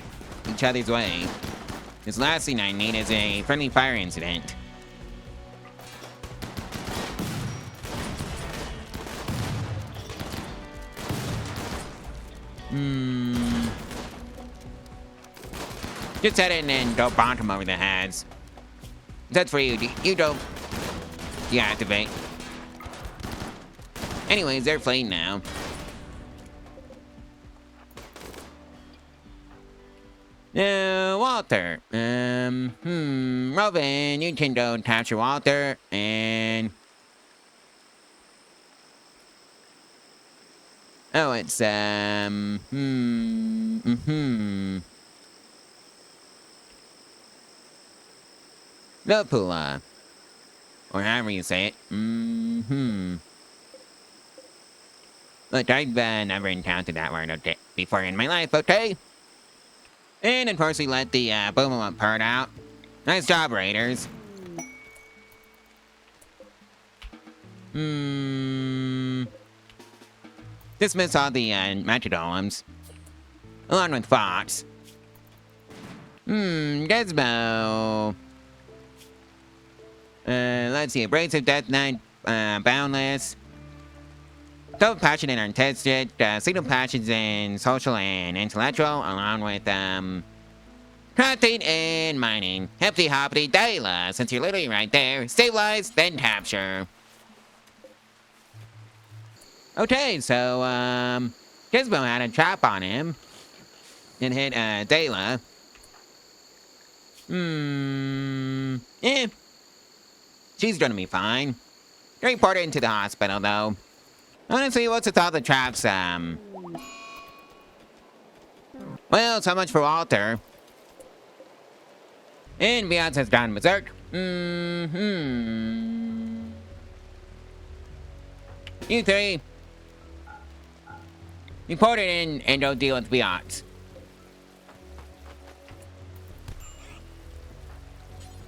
each other's way. This last thing I need is a friendly fire incident. Just set it and don't bonk them over the heads. That's for you. You don't deactivate. Anyways, they're fleeing now. Walter. Robin, you can go capture Walter and... Oh, it's, Lopula. Or however you say it. Look, I've never encountered that word before in my life, okay? And of course we let the boom part out. Nice job, raiders. Dismiss all the metrodomes. Along with Fox. Gizmo. Let's see. Abrasive Death Knight, Boundless. Double passion and artistic, signal passions and social and intellectual, along with, crafting and mining. Hefty hoppity Dayla, since you're literally right there. Stabilize, then capture. Okay, so, Gizmo had a trap on him. And hit, Dayla. She's gonna be fine. Report her into the hospital, though. Honestly, what's with all the traps, Well, so much for Walter. And Beyonce has gone berserk. You three. Report it in and don't deal with Beyonce.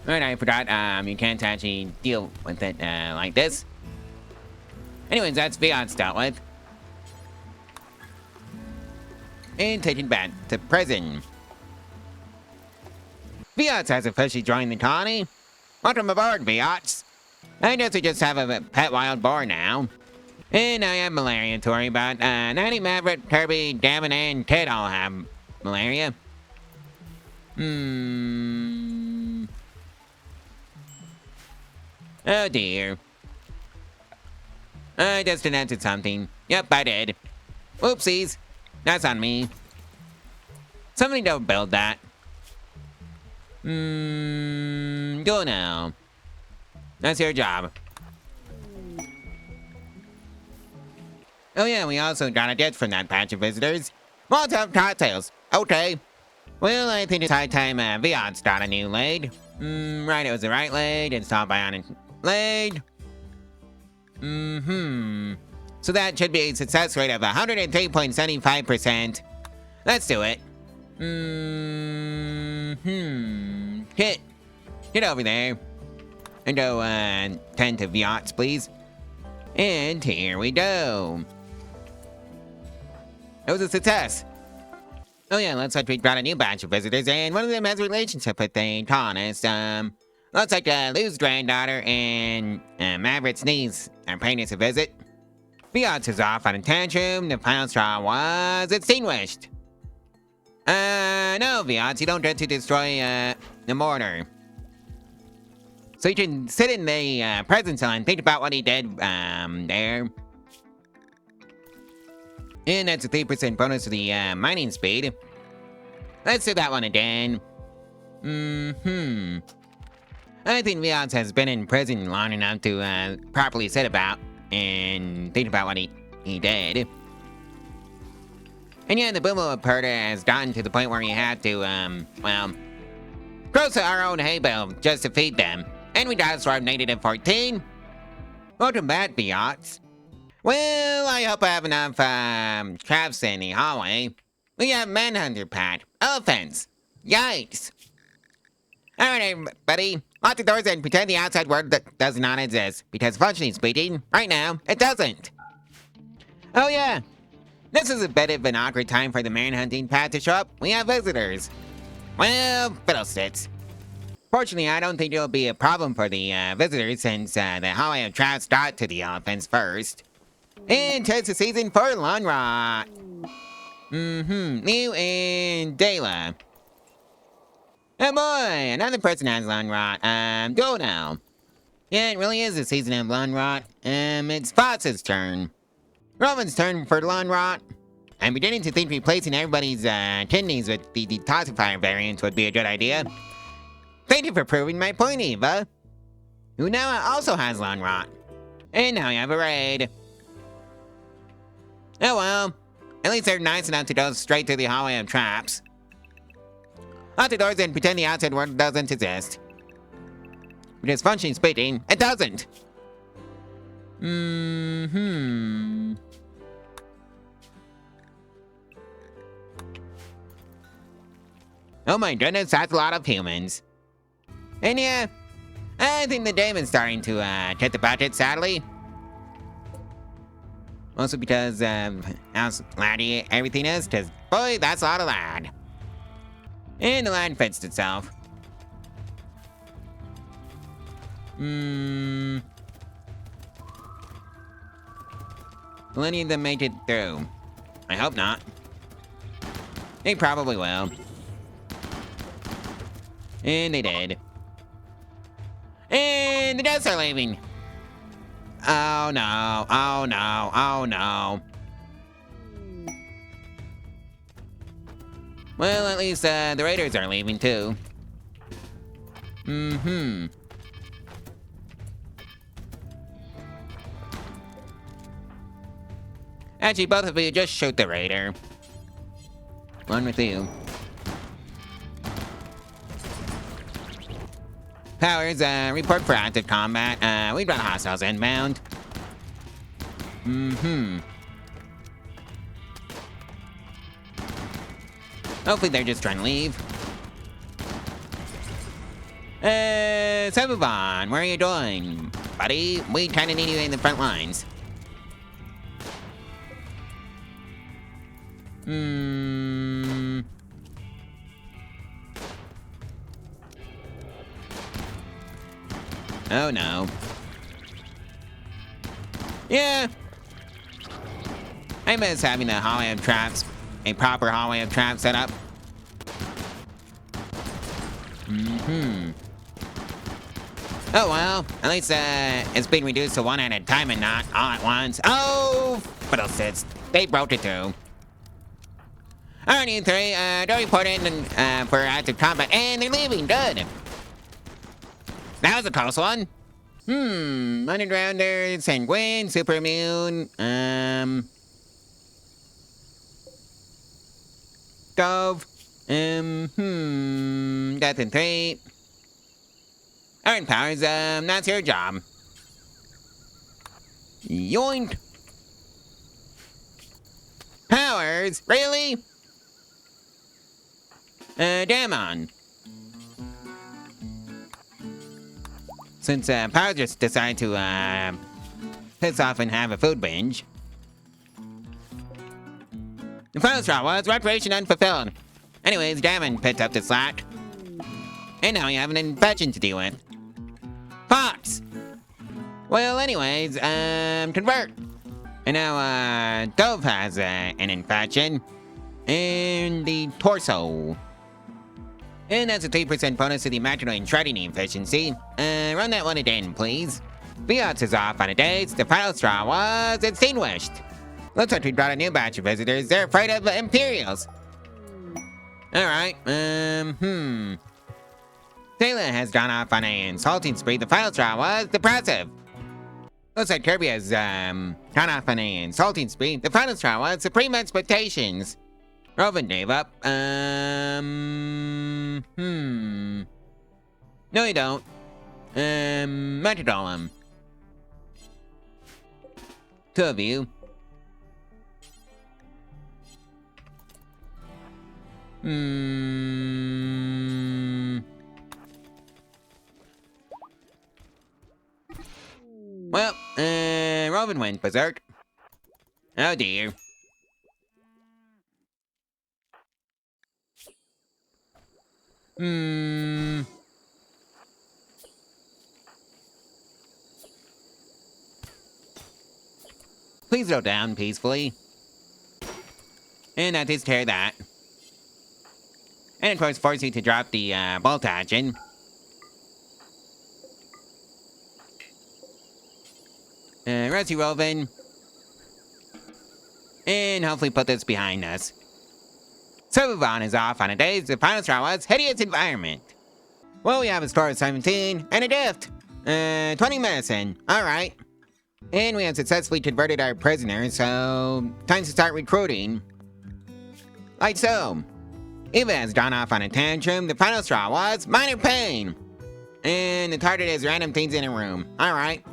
Alright, I forgot, you can't actually deal with it, like this. Anyways, that's Beyonce dealt with. And taken back to prison. Beyonce has officially joined the colony. Welcome aboard, Beyonce. I guess we just have a pet wild boar now. And I have malaria to worry about. Natty, Maverick, Kirby, Gavin, and Kid all have malaria. Oh dear. I just invented something. Yep, I did. Oopsies. That's on me. Somebody don't build that. Go now. That's your job. Oh yeah, we also got a gift from that batch of visitors. Molotov cocktails. Okay. Well, I think it's high time Viod's got a new lathe. Right, it was the right lathe, installed bionic lathe. So that should be a success rate of 103.75%. Let's do it. Kit. Get over there. And go, 10 to yachts, please. And here we go. It was a success. Oh yeah, looks like we got a new batch of visitors, and one of them has a relationship with a colonist. Looks like Lou's granddaughter and Maverick's niece are paying us a visit. Biatz is off on a tantrum. The final straw was extinguished. No, Biatz, you don't get to destroy the mortar. So you can sit in the present cell and think about what he did there. And that's a 3% bonus to the mining speed. Let's do that one again. I think Biatz has been in prison long enough to properly sit about and think about what he did. And yeah, the Boomo Perder has gotten to the point where you have to, well, grow our own hay bale just to feed them. And we got a swarm native at 14. Welcome back, Biatz. Well, I hope I have enough, traps in the hallway. We have manhunter pad, elephants, yikes. Alright, everybody, lock the doors and pretend the outside world does not exist. Because functionally speaking, right now, it doesn't. Oh yeah, this is a bit of an awkward time for the manhunting pad to show up. We have visitors. Well, fiddlesticks. Fortunately, I don't think it'll be a problem for the visitors since the hallway of traps got to the elephants first. And tis the season for lawn rot. Mew and Dayla. Oh boy, another person has lawn rot. Go now. Yeah, it really is the season of lawn rot. It's Fox's turn. Roman's turn for lawn rot. I'm beginning to think replacing everybody's kidneys with the detoxifier variant would be a good idea. Thank you for proving my point, Eva. Who now also has lawn rot. And now you have a raid. Oh well, at least they're nice enough to go straight to the hallway of traps. Lock the doors and pretend the outside world doesn't exist. Because functionally speaking, it doesn't. Oh my goodness, that's a lot of humans. And yeah, I think the damon's starting to hit the budget, sadly. Mostly because how laddy everything is, because boy, that's a lot of lad. And the land fits itself. Will any of them make it through? I hope not. They probably will. And they did. And the deaths are leaving. Oh no, oh no, oh no. Well, at least the raiders are leaving too. Actually, both of you just shoot the raider. One with you. Powers, report for active combat. We've got hostiles inbound. Hopefully they're just trying to leave. So move on. Where are you going, buddy? We kinda need you in the front lines. Oh no. Yeah. I miss having a hallway of traps. A proper hallway of traps set up. Oh well, at least it's been reduced to one at a time and not all at once. Oh, fiddlesticks. They broke it too. Alright, you three, don't report in for active combat, and they're leaving, good. That was a close one. Undergrounder, Sanguine, Super Immune, Dove, Death in 3. Alright, Powers, that's your job. Yoink. Powers, really? Damn on. Since Power just decided to piss off and have a food binge. The final straw was reparation unfulfilled. Anyways, Gavin picked up the slack. And now we have an infection to deal with. Fox! Well, anyways, convert. And now, Dove has an infection. In the torso. And that's a 3% bonus to the macronite and shredding efficiency. Run that one again, please. Fiat is off on a days. The final straw was extinguished. Looks like we brought a new batch of visitors. They're afraid of Imperials. Alright, Taylor has gone off on an insulting spree. The final straw was depressive. Looks like Kirby has, gone off on an insulting spree. The final straw was supreme expectations. Robin gave up. No, you don't. Metrodolum. Two of you. Well, Robin went berserk. Oh dear. Please go down peacefully. And that takes care of that. And of course, force you to drop the bolt action. Rest you, Robin. And hopefully put this behind us. Servavon is off on a days. The final straw was hideous environment. Well, we have a score of 17 and a gift. 20 medicine. Alright. And we have successfully converted our prisoners, so time to start recruiting. Like so. Eva has gone off on a tantrum. The final straw was minor pain. And the target is random things in a room. Alright.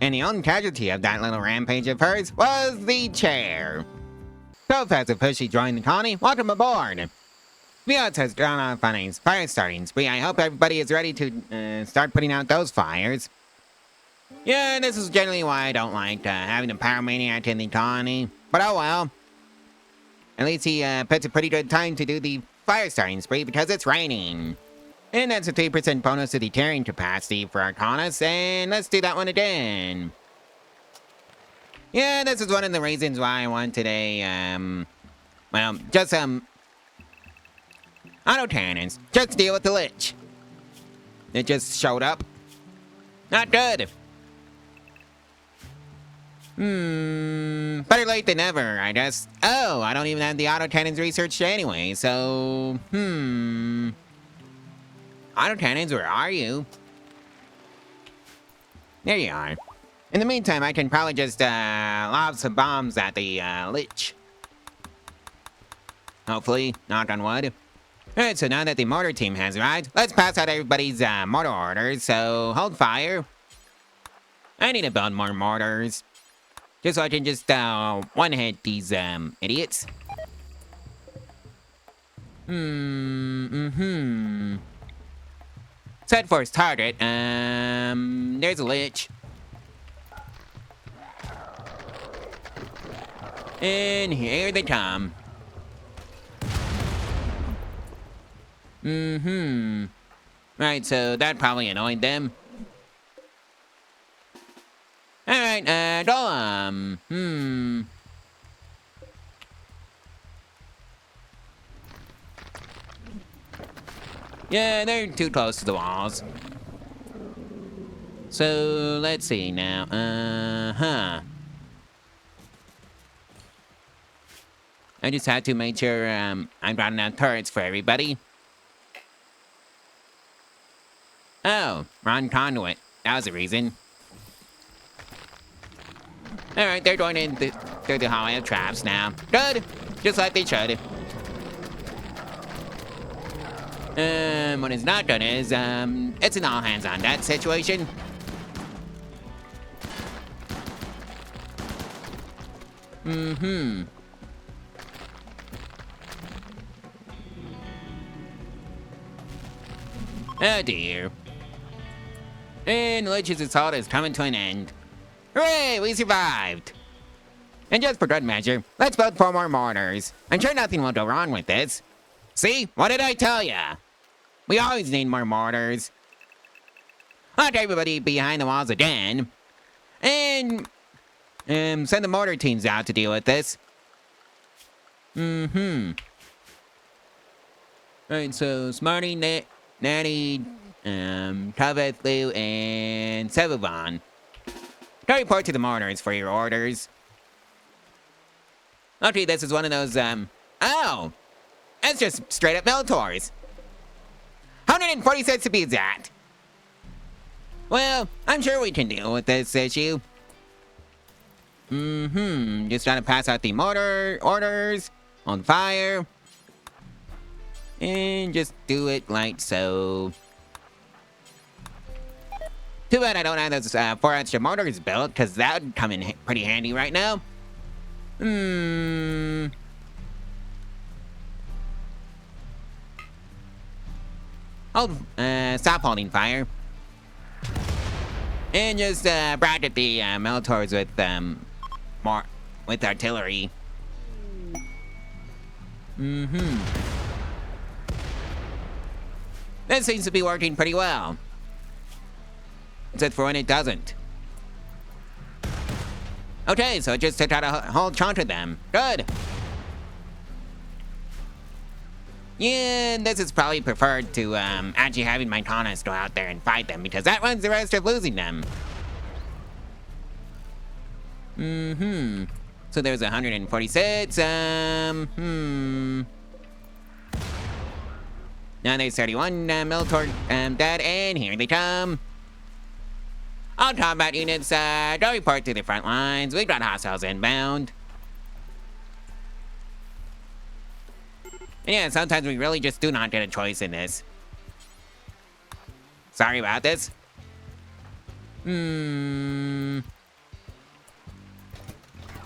And the only casualty of that little rampage of hers was the chair. Dove has officially joined the colony. Welcome aboard. Fiat has gone off on a fire starting spree. I hope everybody is ready to start putting out those fires. Yeah, this is generally why I don't like having a pyromaniac in the colony. But oh well. At least he picks a pretty good time to do the fire starting spree because it's raining. And that's a 3% bonus to the carrying capacity for our colonists. And let's do that one again. Yeah, this is one of the reasons why I wanted a, well, just some auto cannons, just to deal with the Lich. It just showed up. Not good. Better late than never, I guess. Oh, I don't even have the auto cannons researched anyway, so, Auto cannons, where are you? There you are. In the meantime, I can probably just, lob some bombs at the, Lich. Hopefully, knock on wood. Alright, so now that the mortar team has arrived, let's pass out everybody's, mortar orders, so hold fire. I need to build more mortars. Just so I can just, one-hit these, idiots. Set for his target, there's a Lich. And here they come. Right, so that probably annoyed them. Alright, Golem. Yeah, they're too close to the walls. So, let's see now. I just had to make sure I'm running out turrets for everybody. Oh, wrong conduit. That was the reason. Alright, they're going in through the hallway of traps now. Good! Just like they should. What it's not good is, it's an all hands on deck situation. Oh dear. And the Lich's assault is coming to an end. Hooray, we survived! And just for good measure, let's build 4 more mortars. I'm sure nothing will go wrong with this. See? What did I tell ya? We always need more mortars. Lock everybody behind the walls again. And send the mortar teams out to deal with this. Alright, so Smarty, Natty, Taveth, Lou, and Sevavon. Go report to the mortars for your orders. Okay, this is one of those, oh! That's just straight up Meltors. 146 to be exact. Well, I'm sure we can deal with this issue. Just trying to pass out the mortar orders on fire. And just do it like so. Too bad I don't have those 4 extra mortars built, because that would come in pretty handy right now. Stop holding fire. And just bracket the Meltors with artillery. This seems to be working pretty well. Except for when it doesn't. Okay, so it just took out a whole chunk of them. Good. Yeah, this is probably preferred to actually having my colonists go out there and fight them, because that runs the risk of losing them. So there's 146. Now there's 31 Miltor dead, and here they come. All combat units, go report to the front lines. We've got hostiles inbound. And yeah, sometimes we really just do not get a choice in this. Sorry about this. But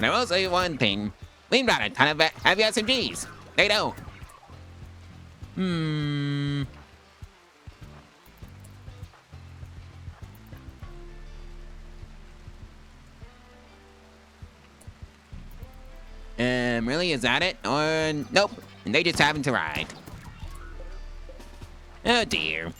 I will say one thing. We've got a ton of heavy SMGs. They don't. Really, is that it? Or nope, they just happen to ride. Oh dear.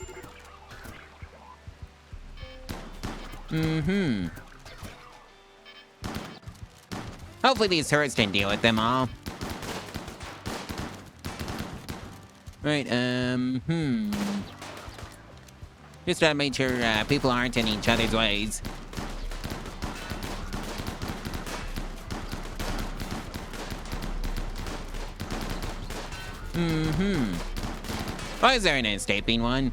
Hopefully these turrets can deal with them all. Right, just gotta make sure people aren't in each other's ways. Why is there an escaping one?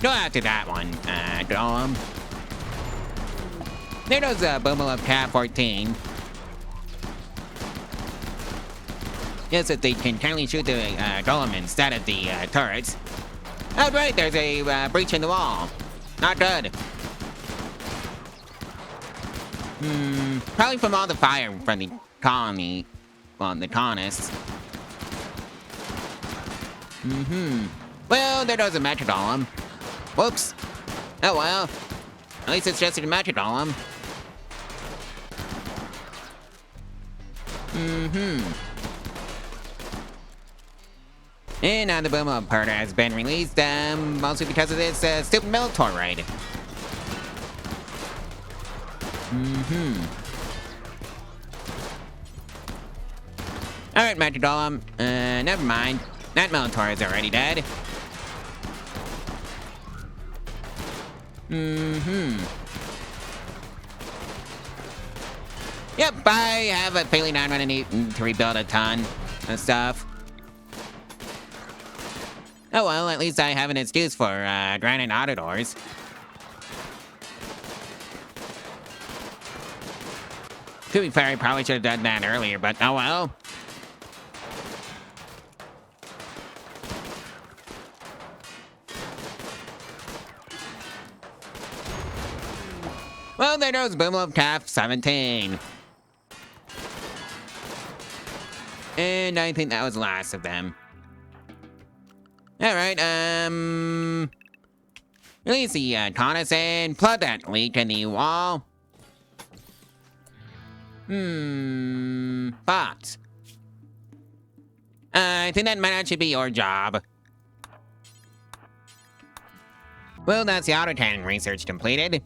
Go after that one, Golem. There goes Boomal of Cat 14. Yes, if they can kindly shoot the Golem instead of the turrets. Oh, great, there's a breach in the wall. Not good. Probably from all the fire from the colony. Well, the colonists. Well, there goes a Mecha Golem. Whoops. Oh well. At least it's just a Mecha Golem. And now the Boom Up Herder has been released, mostly because of this stupid Miltor raid. Alright, Mecha Golem. Never mind. That Miltor is already dead. Yep, I have a feeling I'm gonna need to rebuild a ton of stuff. Oh well, at least I have an excuse for granite auditors. To be fair, I probably should have done that earlier, but oh well. Well, there goes Boomlove Calf 17. And I think that was the last of them. Alright, Release the Taunus and plug that leak in the wall. Bots. I think that might actually be your job. Well, that's the auto tanning research completed.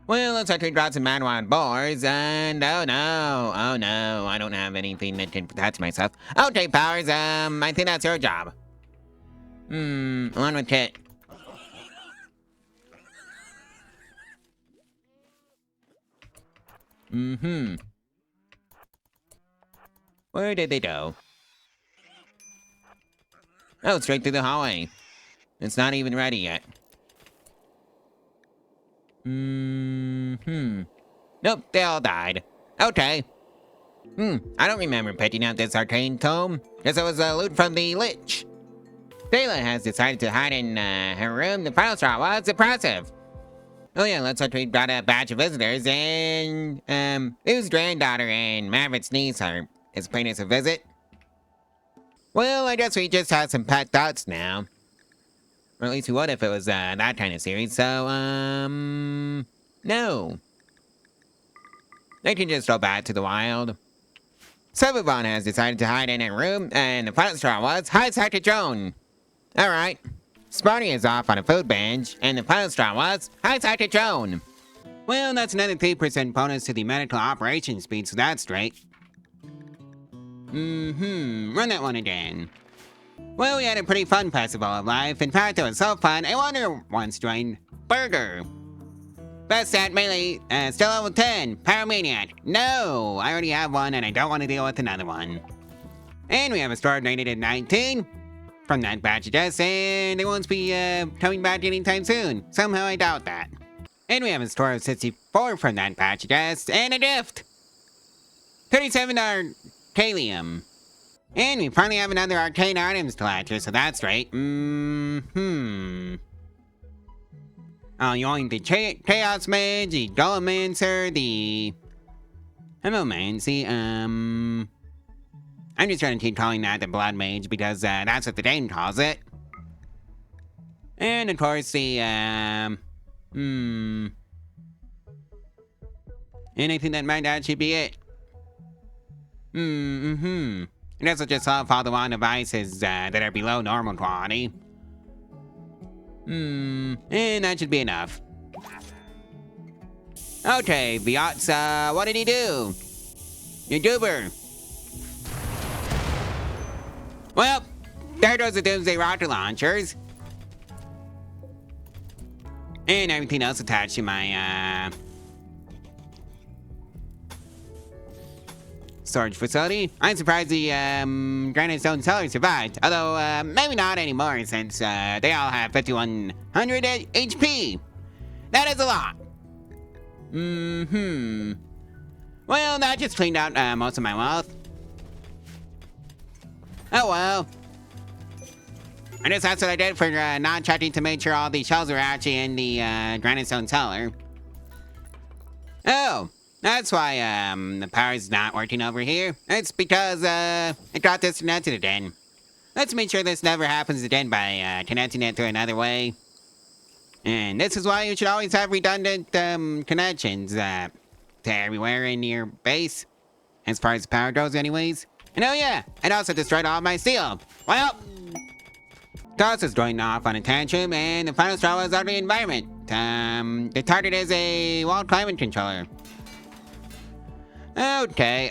Well, looks like we got some man-wild boars, and oh no, I don't have anything that can protect myself. Okay, Powers, I think that's your job. On with it. Where did they go? Oh, straight through the hallway. It's not even ready yet. Nope, they all died. Okay. I don't remember picking out this arcane tome. Guess it was loot from the Lich. Dayla has decided to hide in her room. The final straw was impressive. Oh yeah, looks like we got a batch of visitors, and U's granddaughter and Maverick's niece is paying us a visit. Well, I guess we just have some pet thoughts now. Or at least we would if it was that kind of series, so, no. They can just go back to the wild. Silverbond has decided to hide in her room, and the final straw was hide Sector Joan. Alright. Sparty is off on a food binge, and the final straw was hide Sector Joan. Well, that's another 3% bonus to the medical operation speed, so that's straight. Run that one again. Well, we had a pretty fun festival of life. In fact, it was so fun, I wonder once joined Burger. Best stat melee, still level 10, Pyromaniac. No, I already have one and I don't want to deal with another one. And we have a store rated at 19 from that batch of deaths, and they won't be coming back anytime soon. Somehow I doubt that. And we have a store of 64 from that batch of deaths, and a gift! $37 Kalium. And we finally have another arcane items collector, so that's right. Oh, you want the Chaos Mage, the Golomancer, the Hemomancy, I'm just trying to keep calling that the Blood Mage because that's what the game calls it. And of course the, and I think that might actually be it. I guess I'll just solve all the one devices that are below normal quality. And that should be enough. Okay, Viotz, what did he do? You goober. Well, there goes the Doomsday rocket launchers. And everything else attached to my, storage facility. I'm surprised the granite stone cellar survived, although maybe not anymore since they all have 5100 HP. That is a lot. Well, that just cleaned out most of my wealth. Oh well. I guess that's what I did for not checking to make sure all the shells were actually in the granite stone cellar. Oh. That's why, the power's not working over here. It's because, it got disconnected again. Let's make sure this never happens again by, connecting it to another way. And this is why you should always have redundant, connections, to everywhere in your base. As far as the power goes anyways. And oh yeah, it also destroyed all my steel. Well, Toss is going off on a tantrum, and the final straw was out of the environment. The target is a wall climate controller. Okay,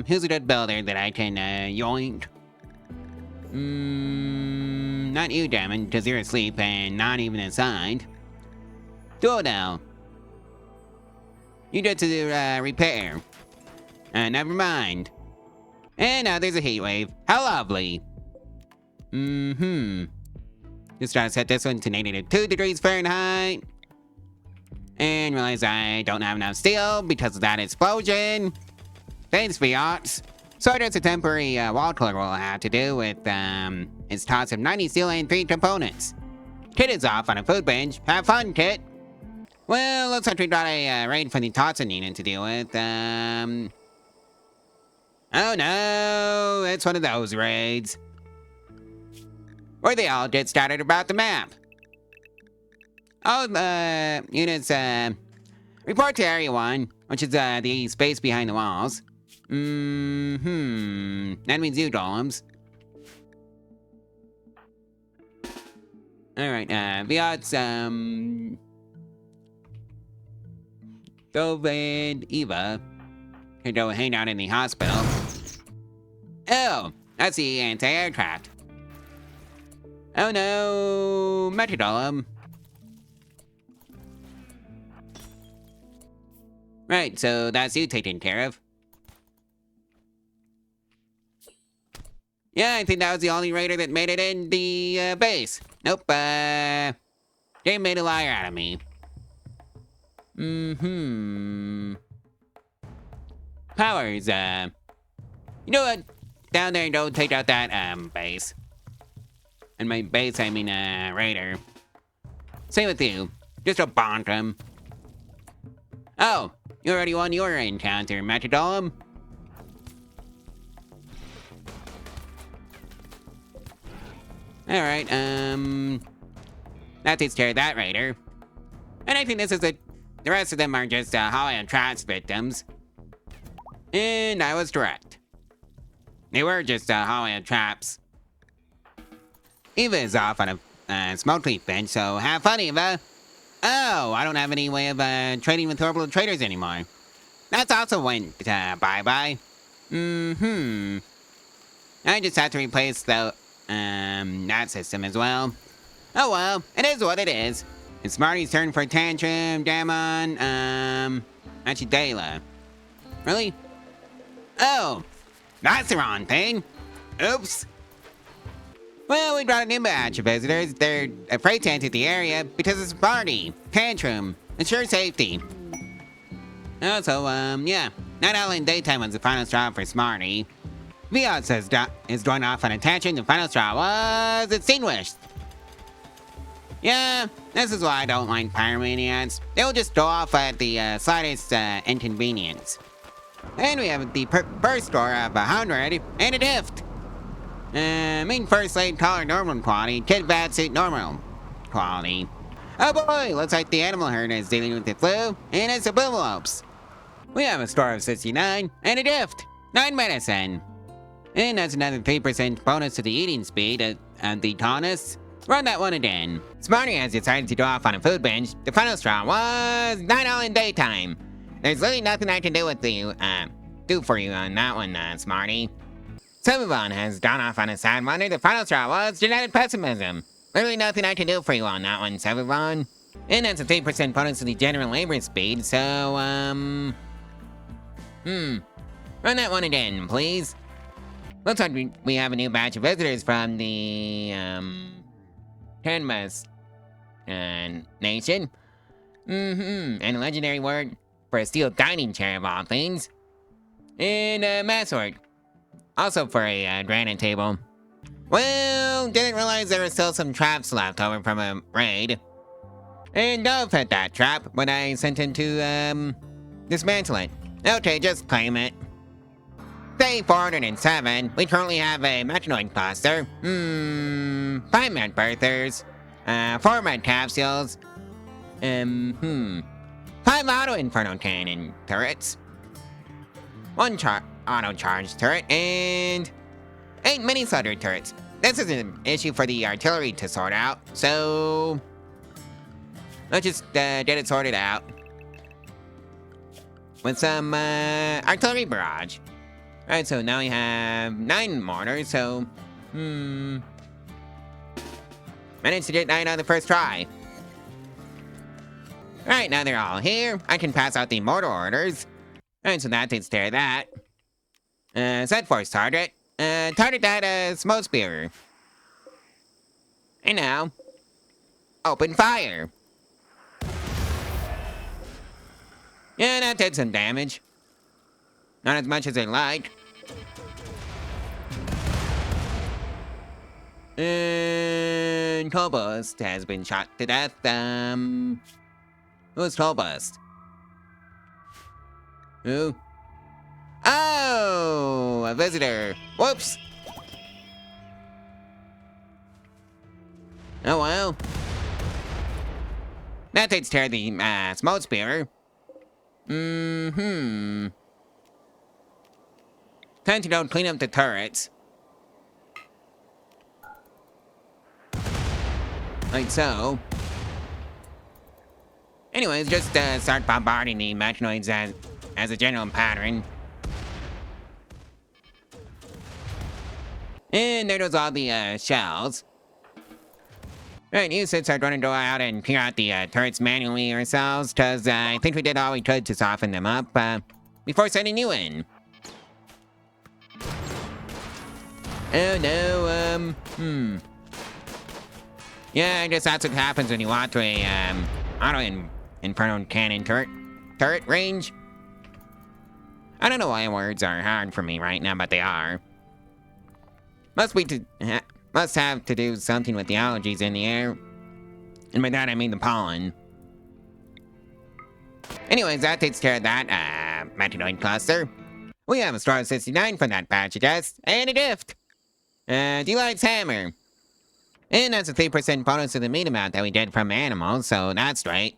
who's a good builder that I can, yoink? Not you, Damon, because you're asleep and not even inside. Duodel. You get to do, repair. Never mind. And now there's a heat wave. How lovely. Just trying to set this one to -2 degrees Fahrenheit. And realize I don't have enough steel because of that explosion. Thanks, Viotz. So there's a temporary wall cooler we'll have to do with its toss of 90 steel and 3 components. Kit is off on a food binge. Have fun, Kit. Well, looks like we got a raid from the Totson unit to deal with. Oh no, it's one of those raids. Where they all get scattered about the map. All units, report to Area 1, which is, the space behind the walls. That means you, golems. Alright, Viot's, Dove and Eva can go hang out in the hospital. Oh, that's the anti-aircraft. Oh no, Metrodolem. Right, so that's you taken care of. Yeah, I think that was the only raider that made it in the base. Nope, they made a liar out of me. Powers, you know what? Down there, don't take out that, base. And by base, I mean, raider. Same with you. Just a bonk him. Oh, you already won your encounter, Metrodolem. Alright, that takes care of that raider. And I think this is the rest of them are just, Hollow Traps victims. And I was correct. They were just, Hollow Traps. Eva is off on a smoke leaf bench, so have fun, Eva. Oh, I don't have any way of, trading with orbital traders anymore. That's also went, bye-bye. I just have to replace the, that system as well. Oh well, it is what it is. It's Smarty's turn for Tantrum, Damon, actually Dayla. Really? Oh, that's the wrong thing. Oops. Well, we brought a new batch of visitors. They're afraid to enter the area because it's Smarty, Tantrum, ensure safety. Also, yeah, Night Owl in daytime was the final straw for Smarty. Viot says is going off on a tangent. The final straw was extinguished. Yeah, this is why I don't like pyromaniacs. They will just go off at the slightest inconvenience. And we have the first score of 100 and a gift. Mean first aid collar normal quality, kid bat suit normal quality. Oh boy, looks like the animal herd is dealing with the flu and its envelopes. We have a score of 69 and a gift, 9 medicine. And that's another 3% bonus to the eating speed and the tallness. Run that one again. Smarty has decided to go off on a food binge. The final straw was Night Owl in daytime. There's literally nothing I can do for you on that one, Smarty. Sevivon has gone off on a sad wonder. The final straw was genetic pessimism. Literally nothing I can do for you on that one, Sevivon. And that's a 3% bonus to the general labor speed, so, run that one again, please. Looks like we have a new batch of visitors from the, Canvas, nation. And a legendary word for a steel dining chair of all things. And a massword. Also for a granite table. Well, didn't realize there were still some traps left over from a raid. And Dove hit that trap when I sent him to, dismantle it. Okay, just claim it. Day 407, we currently have a Metanoid cluster, 5 med birthers, 4 med capsules, 5 auto inferno cannon turrets, 1 auto charge turret, and 8 mini slaughter turrets. This is an issue for the artillery to sort out, so let's just get it sorted out with some artillery barrage. Alright, so now we have 9 mortars, so, managed to get 9 on the first try. Alright, now they're all here. I can pass out the mortar orders. Alright, so that takes care of that. Set force target. Target that, smoke spear. And now, open fire. Yeah, that did some damage. Not as much as I'd like. And Colbust has been shot to death. Who's Colbust? Who? Oh, a visitor. Whoops. Oh well. that takes care of the smoke spear. Time to go clean up the turrets. Like so. Anyways, just start bombarding the machinoids as a general pattern. And there goes all the shells. Right, you should start running go out and clear out the turrets manually ourselves, because I think we did all we could to soften them up before sending you in. Oh no, yeah, I guess that's what happens when you walk to a auto inferno cannon turret range. I don't know why words are hard for me right now, but they are. Must have to do something with the allergies in the air. And by that I mean the pollen. Anyways, that takes care of that machinoid cluster. We have a star of 69 for that patch of dust, and a gift. Delight's hammer. And that's a 3% bonus to the meat amount that we did from animals, so that's right.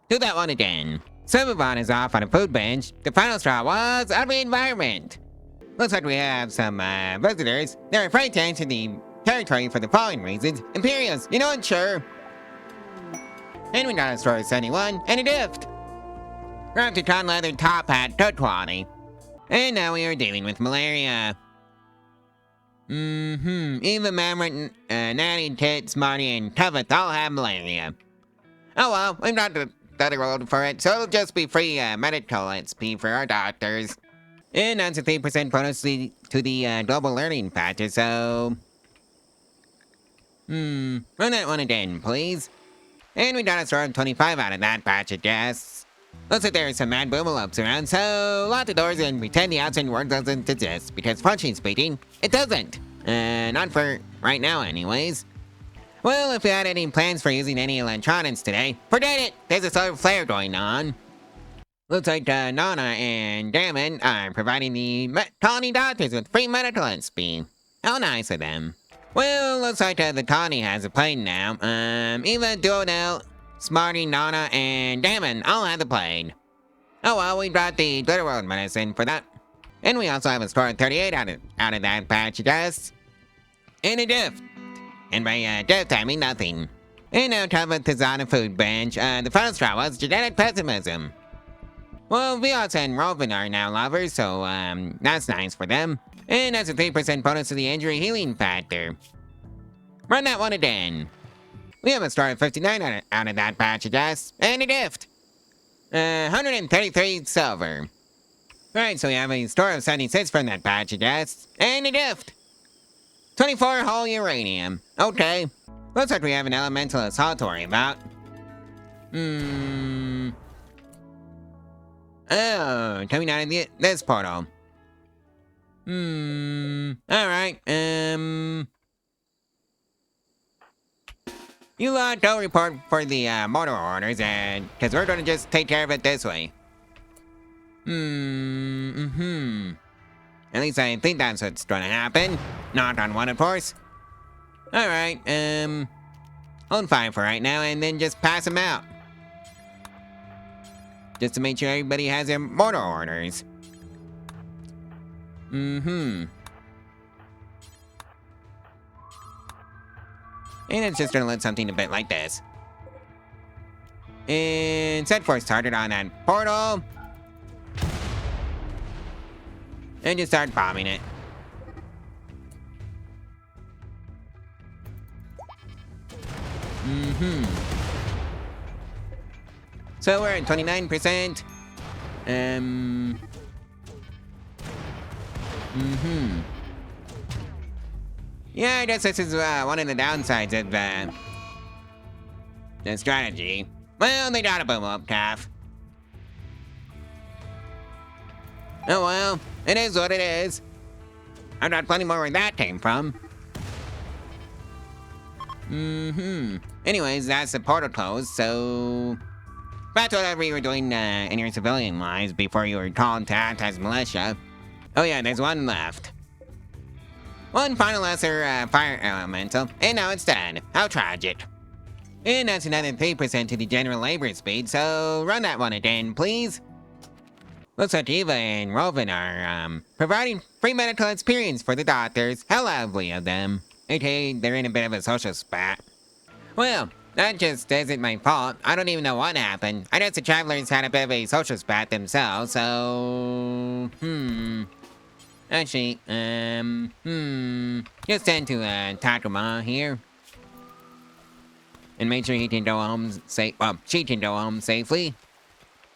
Do that one again. Silverbond is off on a food bench. The final straw was out of the environment. Looks like we have some visitors. They're afraid to enter the territory for the following reasons. Imperials, you know, sure. And we got a star of 71 and a gift. Rapticon leather top hat, good quality. And now we are dealing with malaria. Even Mammoth, Natty, Tit, Smarty, and Tuveth all have malaria. Oh well, we've got the other road for it, so it'll just be free medical XP for our doctors. And that's a 3% bonus to the global learning factor, so... run that one again, please. And we got a star of 25 out of that batch of gas. Looks like there are some mad boomalopes around, so lock the doors and pretend the outside world doesn't exist, because functionally speaking, it doesn't. Not for right now anyways. Well, if you had any plans for using any electronics today, forget it! There's a solar flare going on. Looks like Nana and Damon are providing the colony doctors with free medical XP. How nice of them. Well, looks like the colony has a plane now. Eva, Duodel, Smarty, Nana, and Damon all have the plane. Oh well, we brought the Glitter World medicine for that. And we also have a score of 38 out of that patch of dust. And a gift. And by gift, I mean nothing. And now Tuveth is on a food bench. The final straw was genetic pessimism. Well, Vios and Rovin are now lovers, so that's nice for them. And that's a 3% bonus to the injury healing factor. Run that one again. We have a star of 59 out of that batch of dust, and a gift. 133 silver. Right, so we have a star of 76 from that batch of dust, and a gift. 24 whole uranium. Okay. Looks like we have an elemental assault to worry about. Oh, coming out of this portal. Alright, you lot don't report for the mortar orders, and because we're gonna just take care of it this way. At least I think that's what's gonna happen. Not on one, of course. Alright, hold fire for right now, and then just pass them out. Just to make sure everybody has their mortar orders. And it's just gonna let something a bit like this. And set force started on that portal. And just start bombing it. So we're at 29%. Yeah, I guess this is one of the downsides of the strategy. Well, they got a boom up calf. Oh well, it is what it is. I've got plenty more where that came from. Anyways, that's the portal closed, so... Back to whatever you were doing in your civilian lives before you were called to act as militia. Oh yeah, there's one left. One final lesser fire elemental, and now it's dead. How tragic. And that's another 3% to the general labor speed, so run that one again, please. Looks like Eva and Rovan are, providing free medical experience for the doctors. How lovely of them. Okay, they're in a bit of a social spat. Well, that just isn't my fault. I don't even know what happened. I guess the travelers had a bit of a social spat themselves, so... Actually, just tend to, Takuma here. And make sure he can go home safe. Well, she can go home safely.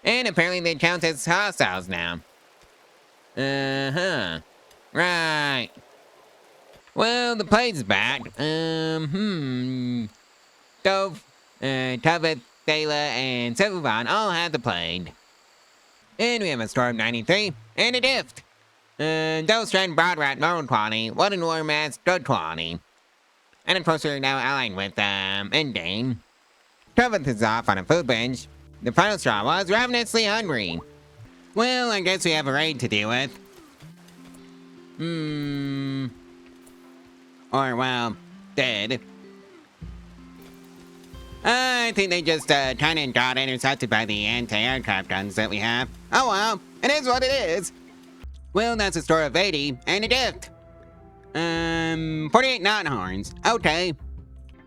And apparently they count as hostiles now. Uh-huh. Right. Well, the plague's back. Dove, Tuveth, Thela, and Silvan all had the plague. And we have a Storm 93 and a Dift. Dove Strand Broadrat normal quality, Wooden War Mass good quality. And of course we're now allied with, Endane. Tuveth is off on a food binge. The final straw was ravenously hungry. Well, I guess we have a raid to deal with. Or, well, dead. I think they just, kinda got intercepted by the anti-aircraft guns that we have. Oh well, it is what it is. Well, that's a store of 80, and a gift. 48 non-horns. Okay.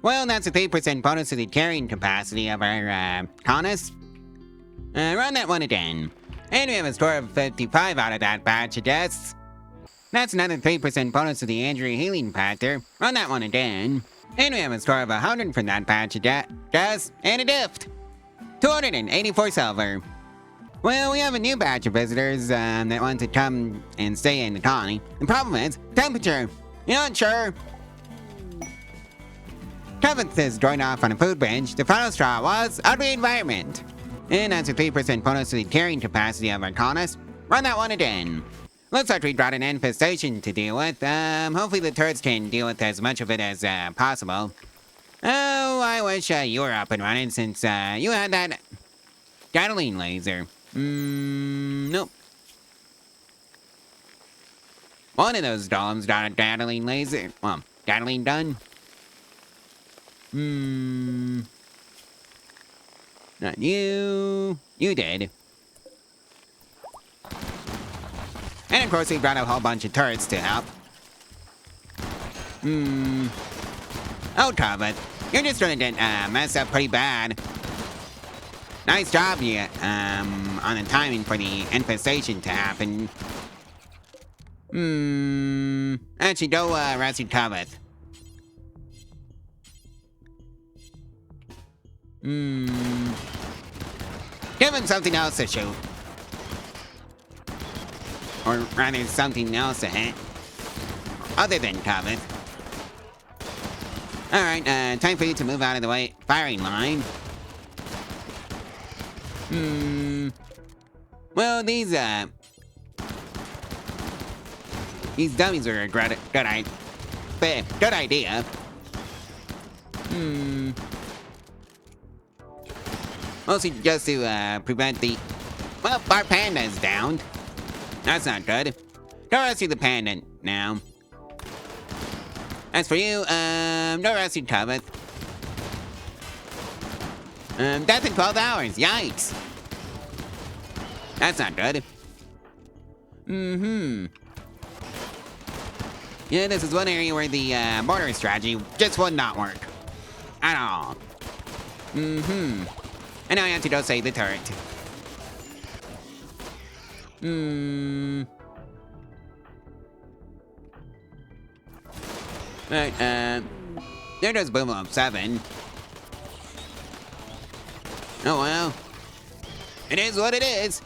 Well, that's a 3% bonus to the carrying capacity of our, Conus. Run that one again. And we have a store of 55 out of that batch of deaths. That's another 3% bonus to the injury healing factor. Run that one again. And we have a store of 100 from that batch of deaths and a gift. 284 silver. Well, we have a new batch of visitors that want to come and stay in the colony. The problem is temperature. You're not sure. Kevin is joined off on a food bench. The final straw was ugly environment. And that's a 3% bonus to the carrying capacity of our colonists. Run that one again. Looks like we brought an infestation to deal with. Hopefully the turrets can deal with as much of it as possible. Oh, I wish you were up and running since you had that Gatling laser. Nope. One of those domes got a Gatling laser. Well, Gatling done. Not you. You did. And of course we brought a whole bunch of turrets to help. Oh, Tubeth, you're just gonna get messed up pretty bad. Nice job, you, on the timing for the infestation to happen. Actually, go rescue Tubeth. Give him something else to shoot. Or rather, something else to hit. Other than Tubeth. Alright, time for you to move out of the way. Firing line. Well, these dummies are a good idea. Mostly just to, prevent the... Well, our panda is downed. That's not good. Go rescue the panda now. As for you, go rescue Tubeth. Death in 12 hours, yikes. That's not good. Yeah, this is one area where the, mortar strategy just would not work. At all. And now I have to go save the turret. Right, there goes Boom Up 7. Oh well. It is what it is.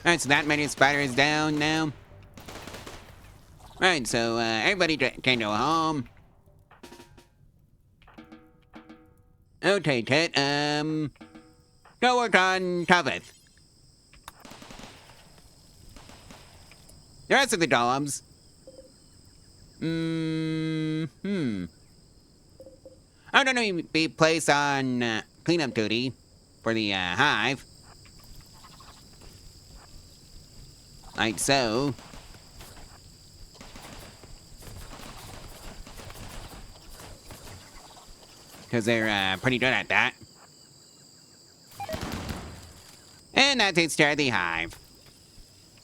Alright, so that many spiders down now. Right, so everybody can go home. Okay, Tit, go work on Tuveth. The rest of the golems. I'm gonna be placed on cleanup duty for the hive. Like so. Because they're pretty good at that. And that takes care of the hive.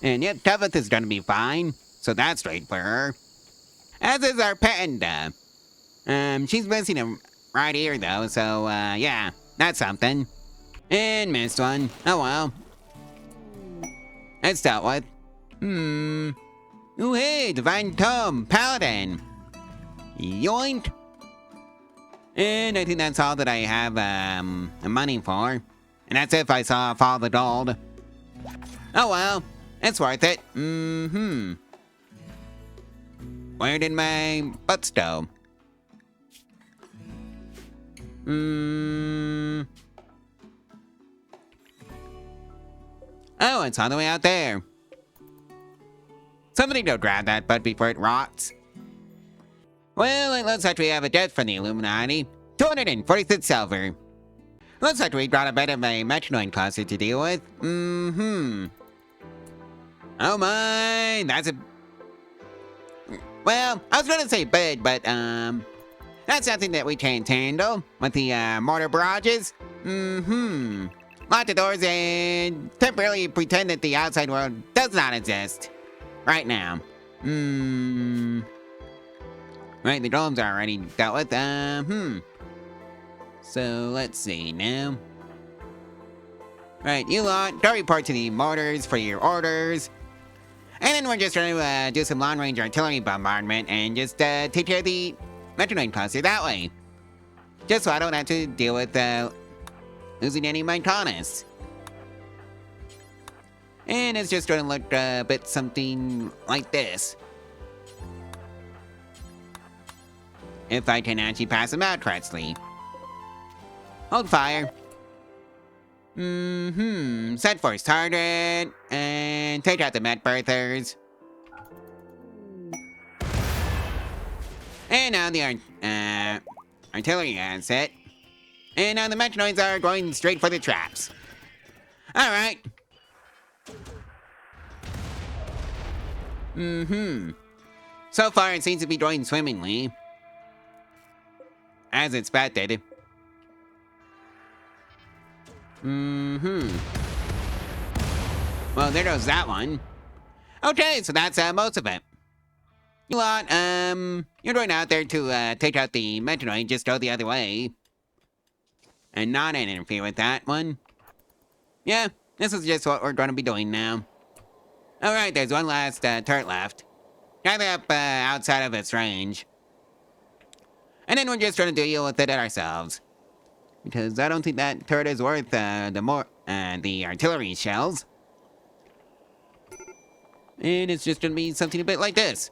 And yep, Tevith is gonna be fine. So that's great for her. As is our panda. She's missing a right ear though, so yeah, that's something. And missed one. Oh well. That's dealt with. Ooh, hey, Divine Tome, Paladin. Yoink. And I think that's all that I have money for. And that's if I saw Fall the Gold. Oh well, it's worth it. Where did my butts go? Oh, it's all the way out there. Somebody go grab that butt before it rots. Well, it looks like we have a death from the Illuminati. 246 silver. Looks like we got a bit of a Metronoid cluster to deal with. Oh my, that's a... Well, I was gonna say big, but that's something that we can't handle with the mortar barrages. Lock the doors and temporarily pretend that the outside world does not exist. Right now. Right, the golems are already dealt with. So let's see now. Right, you lot, go report to the mortars for your orders. And then we're just going to do some long-range artillery bombardment and just take care of the Metronoid cluster that way. Just so I don't have to deal with losing any of my colonists. And it's just going to look a bit something like this. If I can actually pass them out correctly. Hold fire. Set force target. And take out the Met Birthers. And now the artillery has hit. And now the Metronoids are going straight for the traps. Alright. So far it seems to be going swimmingly. As expected. Well, there goes that one. Okay, so that's most of it. You lot, you're going out there to take out the Metronoid, just go the other way. And not interfere with that one. Yeah, this is just what we're going to be doing now. Alright, there's one last turret left. Gather up outside of its range. And then we're just trying to deal with it ourselves. Because I don't think that turret is worth the artillery shells. And it's just gonna be something a bit like this.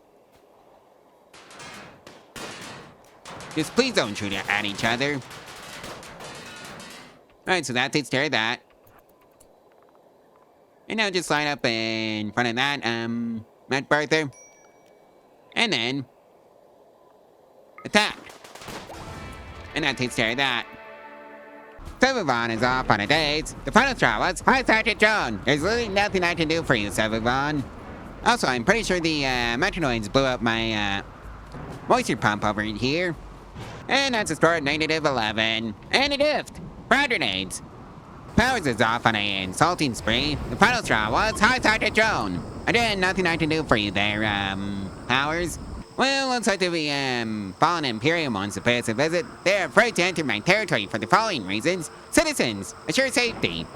Just please don't shoot at each other. Alright, so that takes care of that. And now just line up in front of that, Matt Barther. And then attack. And that takes care of that. Sevivon is off on a date. The final straw was, hi Sergeant Joan. There's literally nothing I can do for you, Sevivon. Also, I'm pretty sure the Metronoids blew up my moisture pump over here. And that's a score at -11. And a gift. Frag grenades. Powers is off on a insulting spree. The final straw was, hi Sergeant Joan. Again, nothing I can do for you there, Powers. Well, looks like the fallen Imperium wants to pay us a visit. They're afraid to enter my territory for the following reasons. Citizens, assure safety.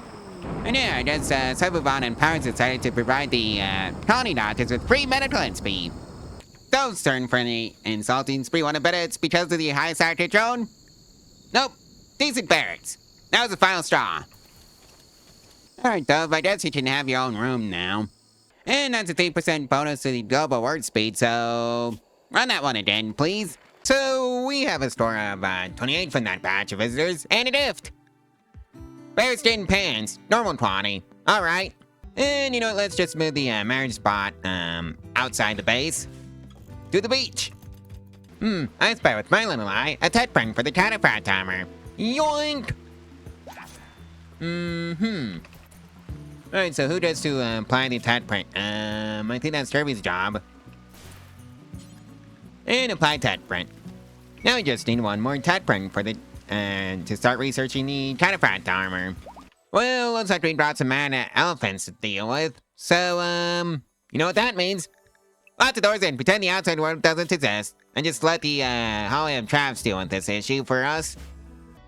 And yeah, I guess Sevivon and Powers decided to provide the colony doctors with free medical XP. Those turn for the insulting spree. Want to bet it's because of the high Sergeant Joan? Nope. Decent barracks. That was the final straw. Alright, Dove, I guess you can have your own room now. And that's a 3% bonus to the global word speed, so run that one again, please. So we have a score of 28 from that batch of visitors, and a gift. Bearskin pants, normal 20. Alright. And you know what, let's just move the marriage spot outside the base. To the beach. I spy with my little eye a tet print for the catapult timer. Yoink! Alright, so who does to apply the tat print? I think that's Kirby's job. And apply tat print. Now we just need one more tat print for the to start researching the cataphract armor. Well, looks like we brought some mana elephants to deal with. So, you know what that means? Lock the doors in, pretend the outside world doesn't exist, and just let the Hallway of Traps deal with this issue for us.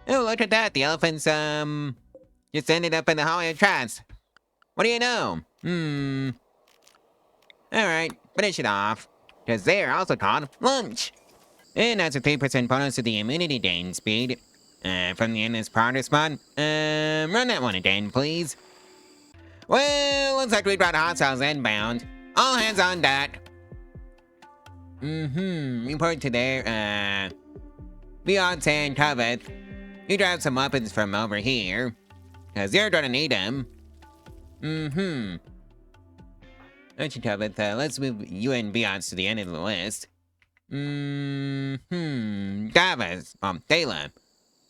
Oh, look at that, the elephants, just ended up in the Hallway of Traps. What do you know? Alright, finish it off. Because they are also called lunch. And that's a 3% bonus to the immunity gain speed. From the endless progress mod. Run that one again, please. Well, looks like we brought hostiles inbound. All hands on deck. Report to there, Beyond and Covet. You grab some weapons from over here. Cause you're gonna need them. Don't you Covet, let's move you and Beyonds to the end of the list. Davos, Dayla.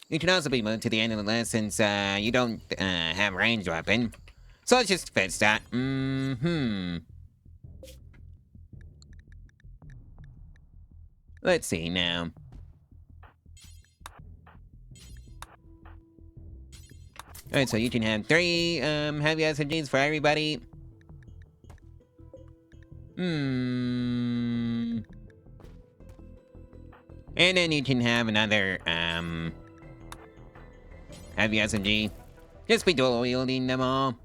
You can also be moved to the end of the list since, you don't, have a ranged weapon. So let's just fix that. Let's see now. Alright, so you can have 3, heavy SMGs for everybody. And then you can have another, heavy SMG. Just be dual wielding them all.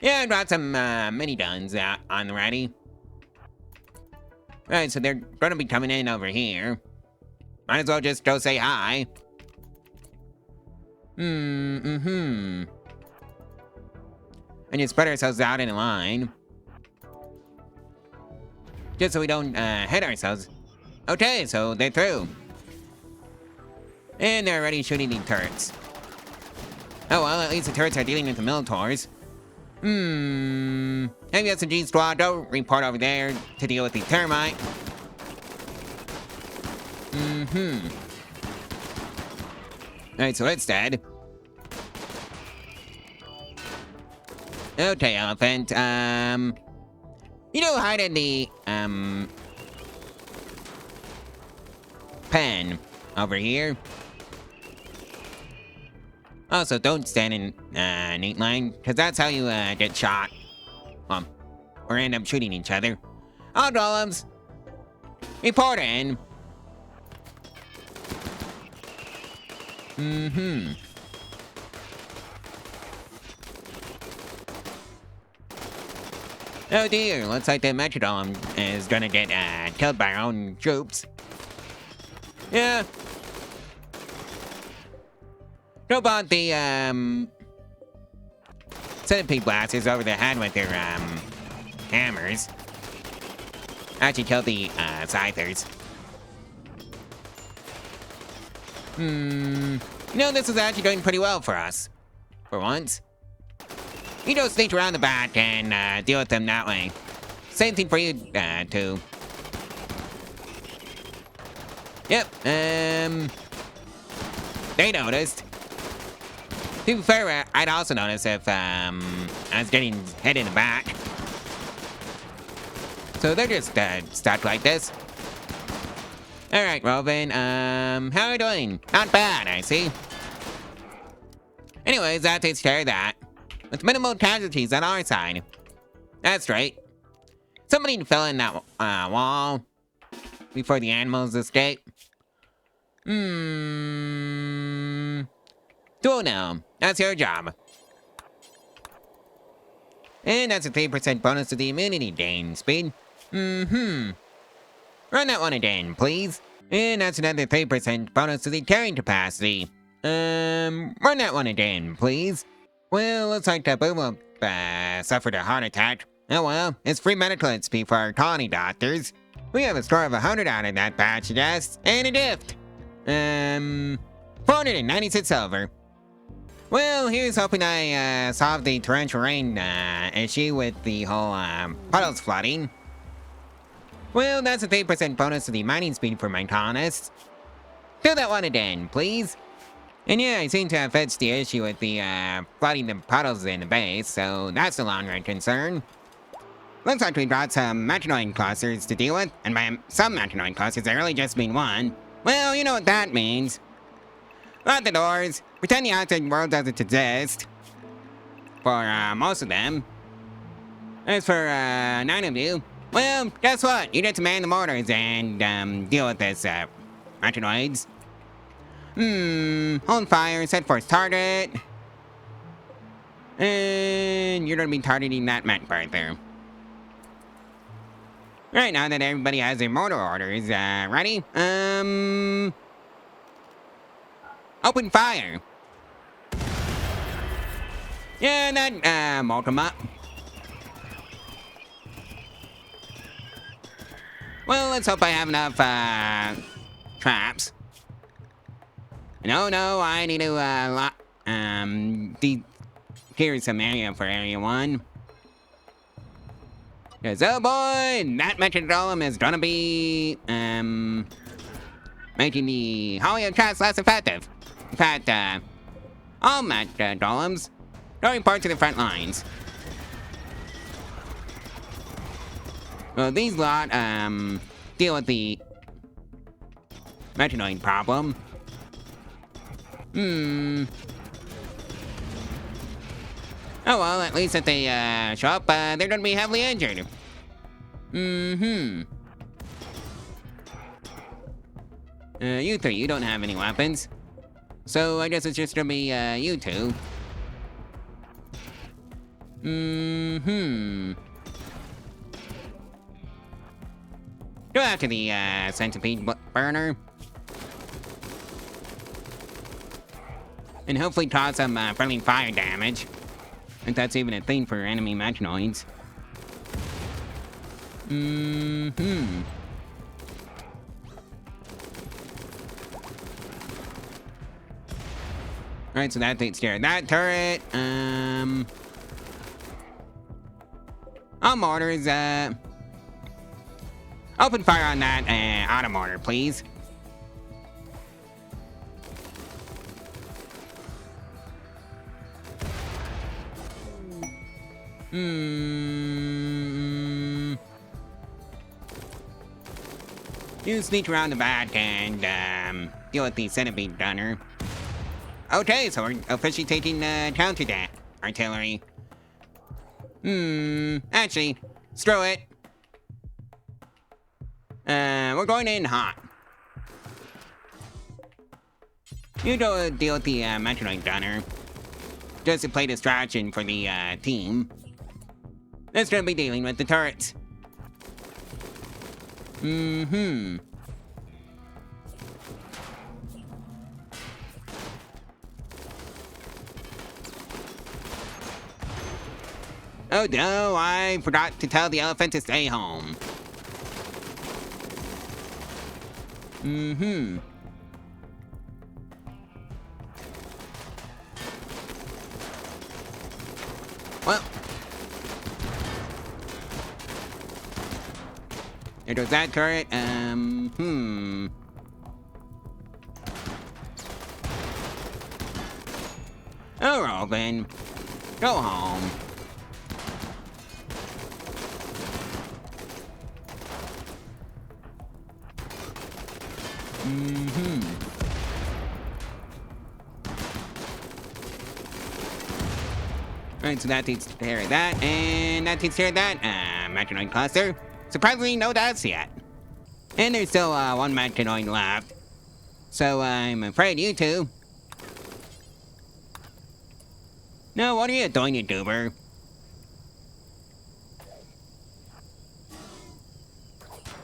Yeah, I brought some, mini guns out on the ready. Alright, so they're gonna be coming in over here. Might as well just go say hi. And just spread ourselves out in a line. Just so we don't, hit ourselves. Okay, so they're through. And they're already shooting the turrets. Oh well, at least the turrets are dealing with the Minotaurs. Heavy SMG squad, don't report over there to deal with the termite. Alright, so it's dead. Okay, elephant, you know, hide in the, pen over here. Also, don't stand in neat line, because that's how you get shot. Or end up shooting each other. All golems, report in. Oh dear, looks like the Metrodome is gonna get killed by our own troops. Yeah. How about the centipede blasters over the head with their hammers? Actually killed the scythers. You know, this is actually going pretty well for us. For once. You don't sneak around the back and deal with them that way. Same thing for you too. Yep, they noticed. To be fair, I'd also notice if I was getting hit in the back. So they're just stuck like this. Alright, Robin, how are you doing? Not bad, I see. Anyways, that takes care of that. With minimal casualties on our side. That's right. Somebody fell in that wall before the animals escape. Don't know. That's your job. And that's a 3% bonus to the immunity gain speed. Run that one again, please. And that's another 3% bonus to the carrying capacity. Run that one again, please. Well, looks like Taboo will suffered a heart attack. Oh well, it's free medical XP for our colony doctors. We have a score of 100 out of that batch, yes, and a gift. 496 silver. Well, here's hoping I solve the torrential rain issue with the whole puddles flooding. Well, that's a 3% bonus to the mining speed for my colonists. Do that one again, please. And yeah, I seem to have fixed the issue with the flooding the puddles in the base, so that's a long-run concern. Looks like we got some metanoid clusters to deal with, and by some metanoid clusters, I really just mean one. Well, you know what that means. Lock the doors, pretend the outside world doesn't exist. For most of them. As for 9 of you, well, guess what? You get to man the mortars and deal with this metanoids. Hold fire, set for its target. And you're gonna be targeting that mech right there. Right now that everybody has their mortar orders, ready? Open fire. Yeah, that, woke him up. Well, let's hope I have enough, traps. No, I need to, clear some area for Area 1. Cause, oh boy, that metric golem is gonna be, making the hauling of traps less effective. In fact, all metric golems going part to the front lines. Well, these lot, deal with the metanoid problem. Oh well, at least if they show up, they're gonna be heavily injured. You three, you don't have any weapons. So I guess it's just gonna be you two. Go after the centipede burner. And hopefully cause some friendly fire damage. If that's even a thing for enemy metanoids. Alright, so that takes care of that turret. All mortars, open fire on that auto mortar, please. You sneak around the back and deal with the centipede gunner. Okay, so we're officially taking counter that artillery. Actually, screw it. We're going in hot. You go deal with the metanoid gunner. Just to play distraction for the team. That's gonna be dealing with the turrets. Oh no, I forgot to tell the elephant to stay home. Well, there goes that turret. Oh, Robin, go home. Alright, so that takes care of that, and that takes care of that metanoid cluster. Surprisingly, no deaths yet. And there's still one metanoid left. So I'm afraid you two. No, what are you doing, you goober?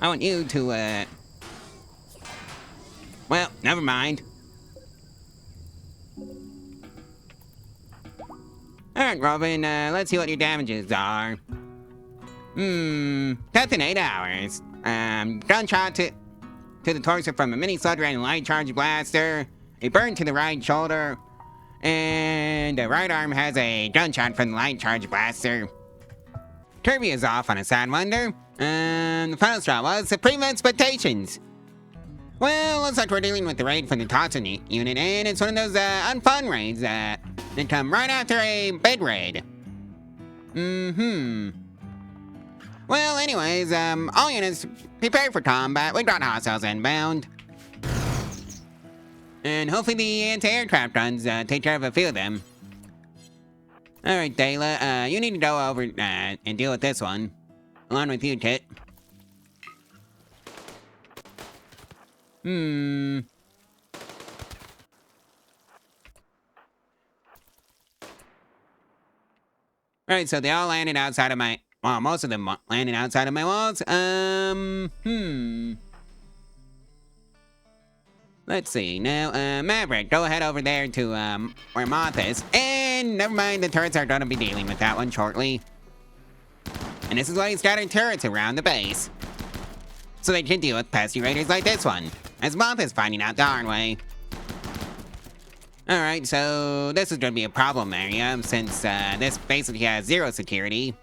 I want you to, well, never mind. Alright, Robin, let's see what your damages are. Death in 8 hours. Gunshot to the torso from a mini slugger and a light charge blaster. A burn to the right shoulder. And the right arm has a gunshot from the light charge blaster. Kirby is off on a sad wonder. The final straw was Supreme Expectations. Well, looks like we're dealing with the raid from the Toxin unit, and it's one of those unfun raids that come right after a bed raid. Well, anyways, all units prepare for combat. We got hostiles inbound. And hopefully the anti-aircraft guns take care of a few of them. Alright, Dayla, you need to go over and deal with this one. Along with you, Tit. Alright, so they all landed outside of my... Well, most of them landed outside of my walls. Let's see. Now, Maverick, go ahead over there to, where Moth is. And never mind, the turrets are gonna be dealing with that one shortly. And this is why you scattered turrets around the base. So they can deal with pesky raiders like this one. As Moth is finding out the hard way. Alright, so this is gonna be a problem area since, this basically has 0 security.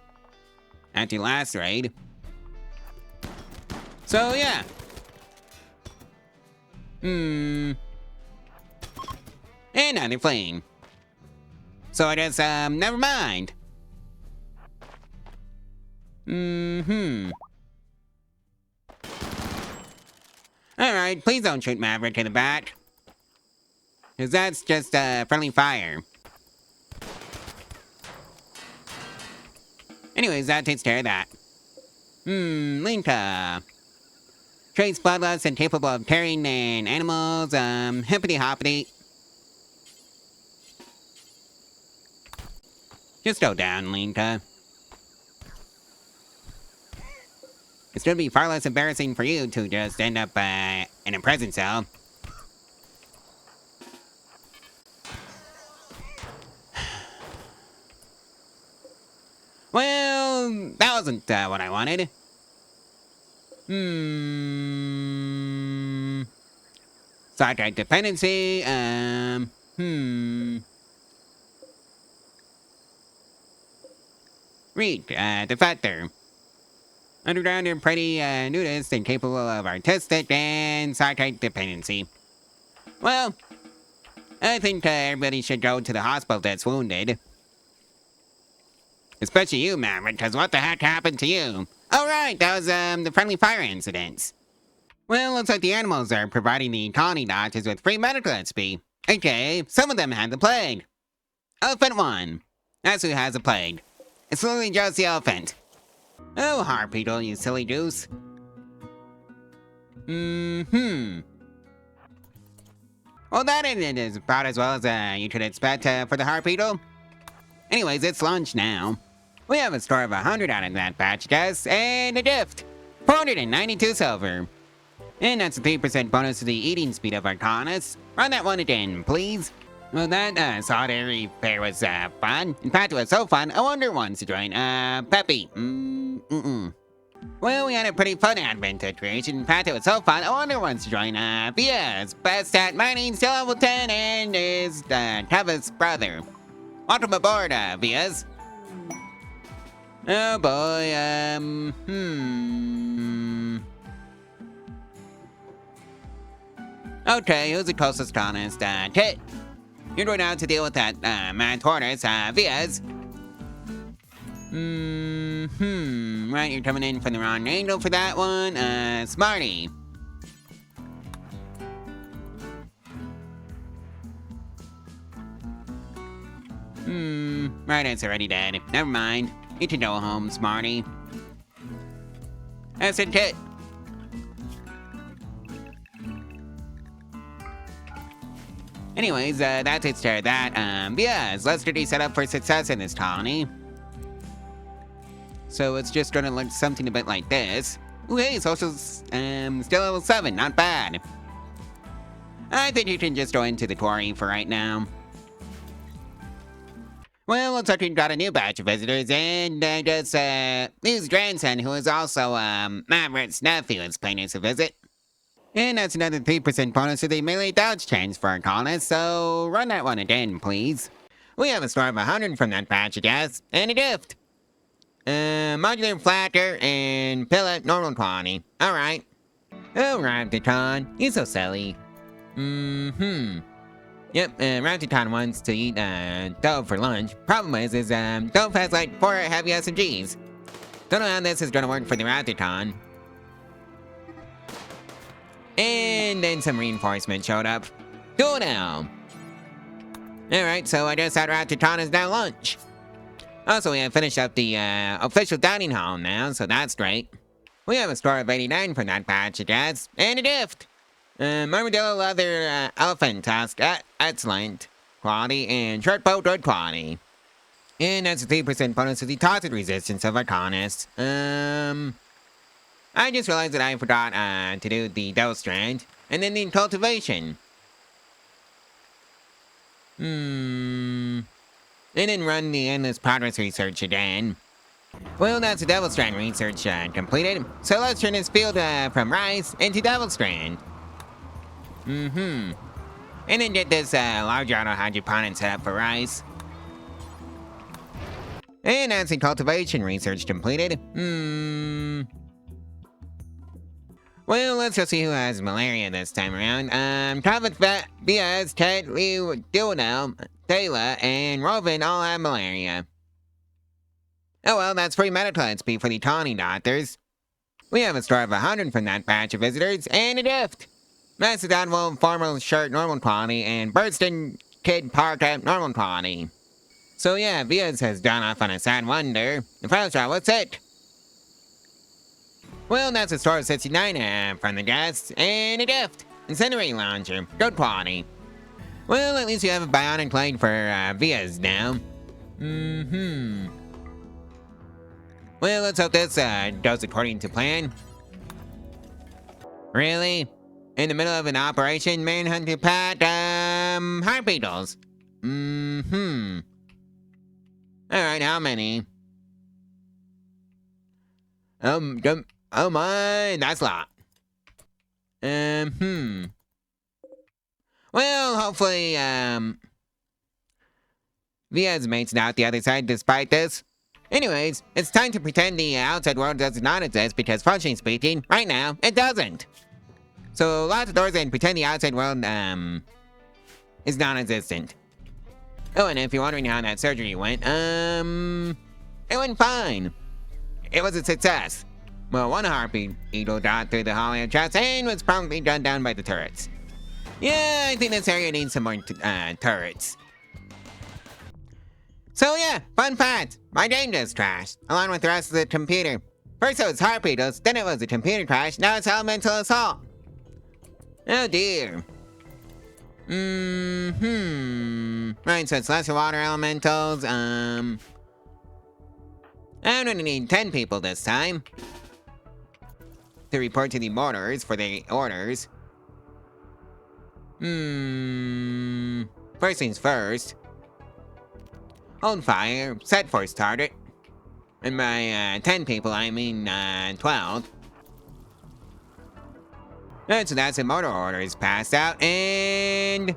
After last raid. So, yeah. And now they're fleeing. So I guess, never mind. Alright, please don't shoot Maverick in the back. Cause that's just, friendly fire. Anyways, that takes care of that. Linka. Trace bloodlust and capable of tearing and animals, hippity hoppity. Just go down, Linka. It's gonna be far less embarrassing for you to just end up, in a prison cell. Well, that wasn't, what I wanted. Sidetrack dependency, Read, defector. Underground and pretty, nudist and capable of artistic and sidetrack dependency. Well, I think, everybody should go to the hospital that's wounded. Especially you, Maverick, because what the heck happened to you? Oh, right, that was, the friendly fire incidents. Well, looks like the animals are providing the colony doctors with free medical XP. Okay, some of them had the plague. Elephant 1. That's who has the plague. It's literally just the elephant. Oh, Harpeedle, you silly goose. Well, that is about as well as, you could expect, for the Harpeedle. Anyways, it's lunch now. We have a store of 100 out of that batch, guys, and a gift. 492 silver. And that's a 3% bonus to the eating speed of our colonists. Run that one again, please. Well, that, solidarity fair was, fun. In fact, it was so fun, I wonder who wants to join. Peppy. Well, we had a pretty fun advent creation. In fact, it was so fun, I wonder who wants to join. Vias, best at mining, still level 10, and is, Kevin's brother. Welcome aboard, Vias. Oh boy, Okay, who's the closest colonist? Tit. You're going out to deal with that, mad tortoise, Vias. Right, you're coming in from the wrong angle for that one. Smarty. Right, it's already dead. Never mind. You can go home, Smarty. That's it, Tit. Anyways, that takes care of that. Yes, let's get you set up for success in this colony. So it's just gonna look something a bit like this. Ooh, hey, social's, still level 7, not bad. I think you can just go into the quarry for right now. Well, looks like we've got a new batch of visitors, and just, Lou's grandson, who is also, Maverick's nephew, is paying us a visit. And that's another 3% bonus to the melee dodge chance for our colonists, so run that one again, please. We have a store of 100 from that batch, I guess, and a gift. Modular flatter and pillet normal quality. Alright. Oh, Raptorton, you're so silly. Mm-hmm. Yep, Raptorton wants to eat, Dove for lunch. Problem is, Dove has like 4 heavy SMGs. Don't know how this is gonna work for the Raptorton. And then some reinforcements showed up. Cool now. Alright, so I guess that Raptorton is now lunch. Also, we have finished up the official dining hall now, so that's great. We have a score of 89 from that batch of gas, and a gift. Armadillo leather elephant tusk, excellent quality, and short bow good quality. And that's a 3% bonus to the toxic resistance of our colonists. I just realized that I forgot to do the Devil Strand, and then the cultivation. And then run the endless progress research again. Well, that's the Devil Strand research completed. So let's turn this field from rice into Devil Strand. And then get this large auto hydroponics set up for rice. And that's the cultivation research completed. Well, let's go see who has malaria this time around. Prophet Diaz, Ted, Liu, Dilnell, Taylor, and Robin all have malaria. Oh well, that's free medical XP for the Tawny Doctors. We have a score of 100 from that batch of visitors, and a gift! Mastodon Wolf Formal Shirt normal quality, and Burston Kid Parka normal quality. So yeah, Vias has gone off on a sad wonder. The prize draw, what's it? Well, that's a score of 69 from the guests, and a gift! Incinerating Launcher, good quality. Well, at least you have a bionic blade for Vias now. Well, let's hope this goes according to plan. Really? In the middle of an operation, manhunt to pat, heart beetles. Alright, how many? Oh my, that's a lot. Well, hopefully, Via's mate's not the other side despite this. Anyways, it's time to pretend the outside world does not exist because functionally speaking, right now, it doesn't. So lock the doors and pretend the outside world, is non-existent. Oh, and if you're wondering how that surgery went, it went fine. It was a success. Well, one harpy beetle got through the hollow chest and was promptly gunned down by the turrets. Yeah, I think this area needs some more turrets. So yeah, fun fact, my game just crashed, along with the rest of the computer. First it was heart beetles, then it was a computer crash, now it's elemental assault. Oh dear. Right, so it's lesser water elementals, I'm gonna need 10 people this time to report to the mortars for the orders. First things first. Hold fire, set force target. And by 10 people, I mean 12. And so that's the mortar orders passed out, and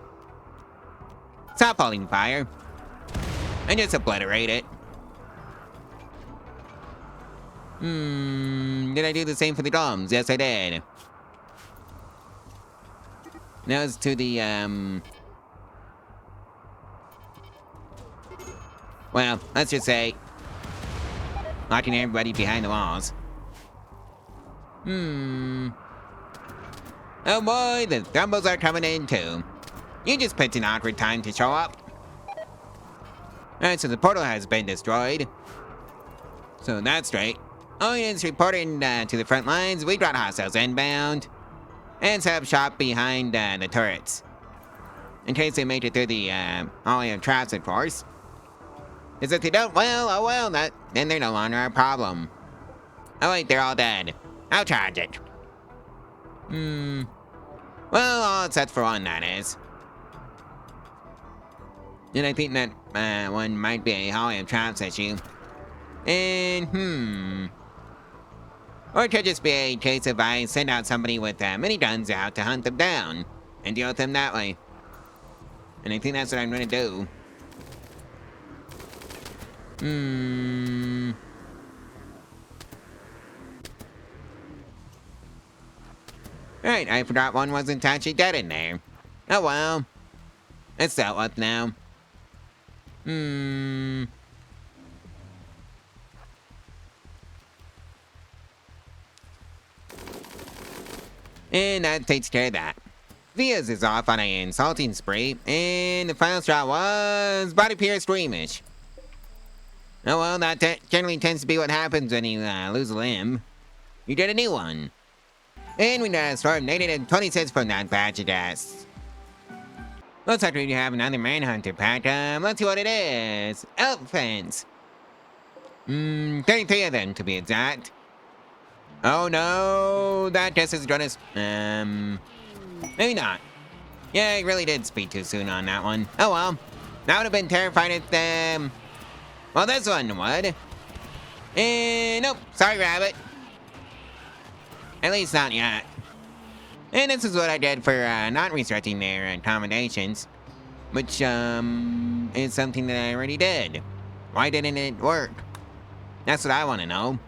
stop holding fire. And just obliterate it. Did I do the same for the golems? Yes, I did. Now it's to the, well, let's just say, locking everybody behind the walls. Oh boy, the Thrumbos are coming in too. You just picked an awkward time to show up. Alright, so the portal has been destroyed. So that's right. All units reporting to the front lines. We got hostiles inbound. And set up shop behind the turrets. In case they make it through the hallway of traps, of course. Because if they don't, well, oh well, then they're no longer our problem. Oh wait, they're all dead. How tragic. Well, all except for one, that is. And I think that one might be a hallway of traps issue. And, or it could just be a case of I send out somebody with miniguns out to hunt them down and deal with them that way. And I think that's what I'm gonna do. Right, I forgot one wasn't actually dead in there. Oh well. It's dealt with now. And that takes care of that. Vias is off on an insulting spree, and the final shot was body pierce squeamish. Oh well, that generally tends to be what happens when you lose a limb. You get a new one. And we got a store of 820 cents from that batch of gas. Looks like we have another manhunter pack. Let's see what it is. Elephants. 33 of them to be exact. Oh no, that just is gonna, maybe not. Yeah, I really did speak too soon on that one. Oh well, that would have been terrifying if, well, this one would. And nope, sorry rabbit. At least not yet. And this is what I did for not researching their accommodations, which is something that I already did. Why didn't it work? That's what I want to know.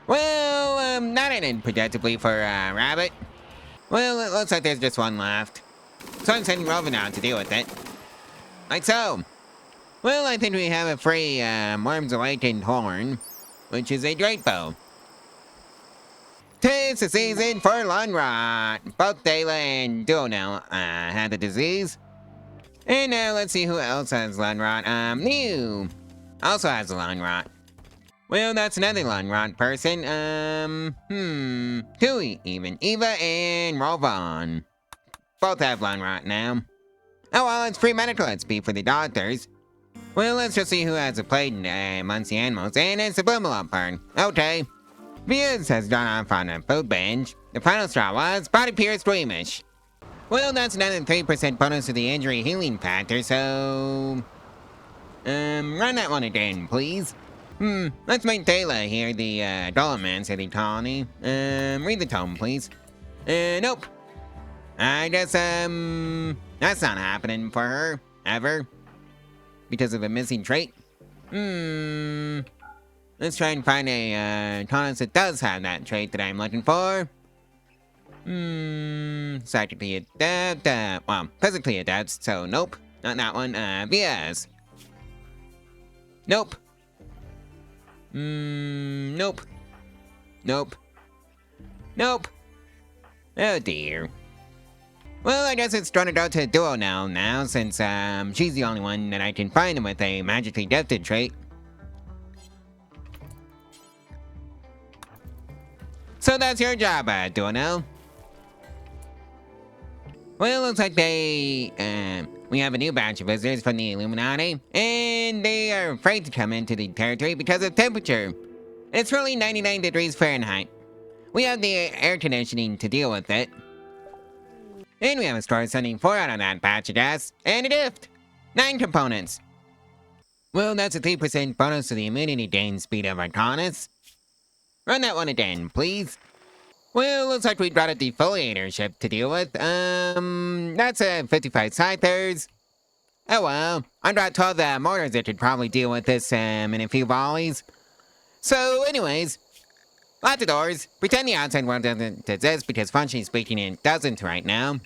Well, not ended productively for rabbit. Well, it looks like there's just one left. So I'm sending Rovan out to deal with it. Like so. Well, I think we have a free Worms Awakened Horn, which is a great bow. 'Tis the season for lung rot. Both Dayla and Duonel had the disease. And now let's see who else has lung rot. Mew also has a lung rot. Well, that's another lung rot person. Two even. Eva and Rovan. Both have lung rot now. Oh well, it's free medical XP for the doctors. Well, let's just see who has a plague amongst the animals, and it's the Bloomalop part. Okay. Vias has gone off on a food binge. The final straw was body pierce squeamish. Well, that's another 3% bonus to the injury healing factor, so... run that one again, please. Let's make Dayla here the Dolomans City Colony. Read the tome, please. Nope. I guess, that's not happening for her, ever. Because of a missing trait. Let's try and find a Taunus that does have that trait that I'm looking for. Psychically adept, well, physically adept, so nope. Not that one, BS. Nope. Nope. Nope. Nope. Oh dear. Well, I guess it's trying to go to Duo now, since, she's the only one that I can find with a magically gifted trait. So that's your job, Duonel. Well, looks like we have a new batch of visitors from the Illuminati, and they are afraid to come into the territory because of temperature. It's really 99 degrees Fahrenheit. We have the air conditioning to deal with it. And we have a store sending 4 out on that batch of gas, and a gift! 9 components. Well, that's a 3% bonus to the immunity gain speed of Arcanus. Run that one again, please. Well, looks like we got a defoliator ship to deal with. That's a 55 scythers. Oh well, I got 12 mortars that could probably deal with this in a few volleys. So, anyways, lock the doors. Pretend the outside world doesn't exist because functionally speaking it doesn't right now.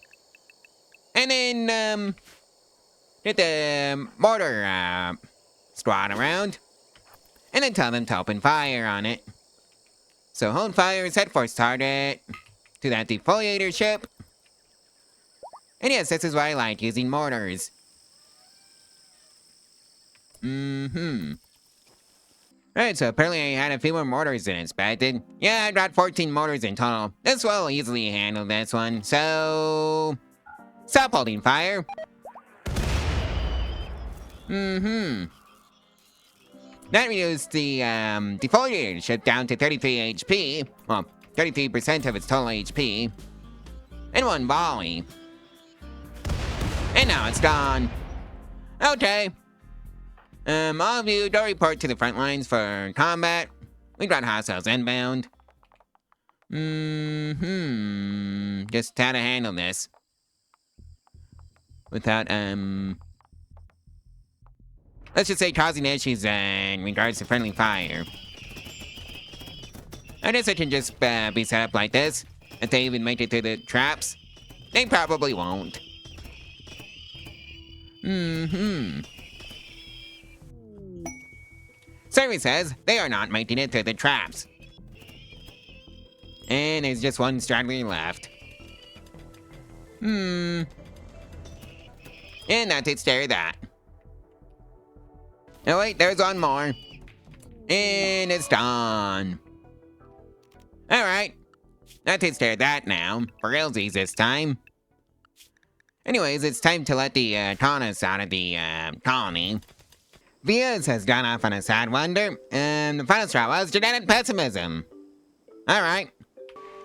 And then, get the mortar squad around. And then tell them to open fire on it. So hold fire, set force target to that defoliator ship. And yes, this is why I like using mortars. Alright, so apparently I had a few more mortars than expected. Yeah, I got 14 mortars in total. This will easily handle this one, so... Stop holding fire. That reduced the defoliator ship down to 33 HP. Well, 33% of its total HP. In one volley. And now it's gone. Okay. All of you, go report to the front lines for combat. We've got hostiles inbound. Just how to handle this. Without, let's just say causing issues in regards to friendly fire. I guess it can just be set up like this. If they even make it through the traps, they probably won't. Survey says they are not making it through the traps. And there's just one straggler left. And that takes care of that. Oh wait, there's one more. And it's done. Alright. That takes care of that now. For realsies this time. Anyways, it's time to let the colonists out of the colony. Vias has gone off on a sad wonder, and the final straw was genetic pessimism. Alright.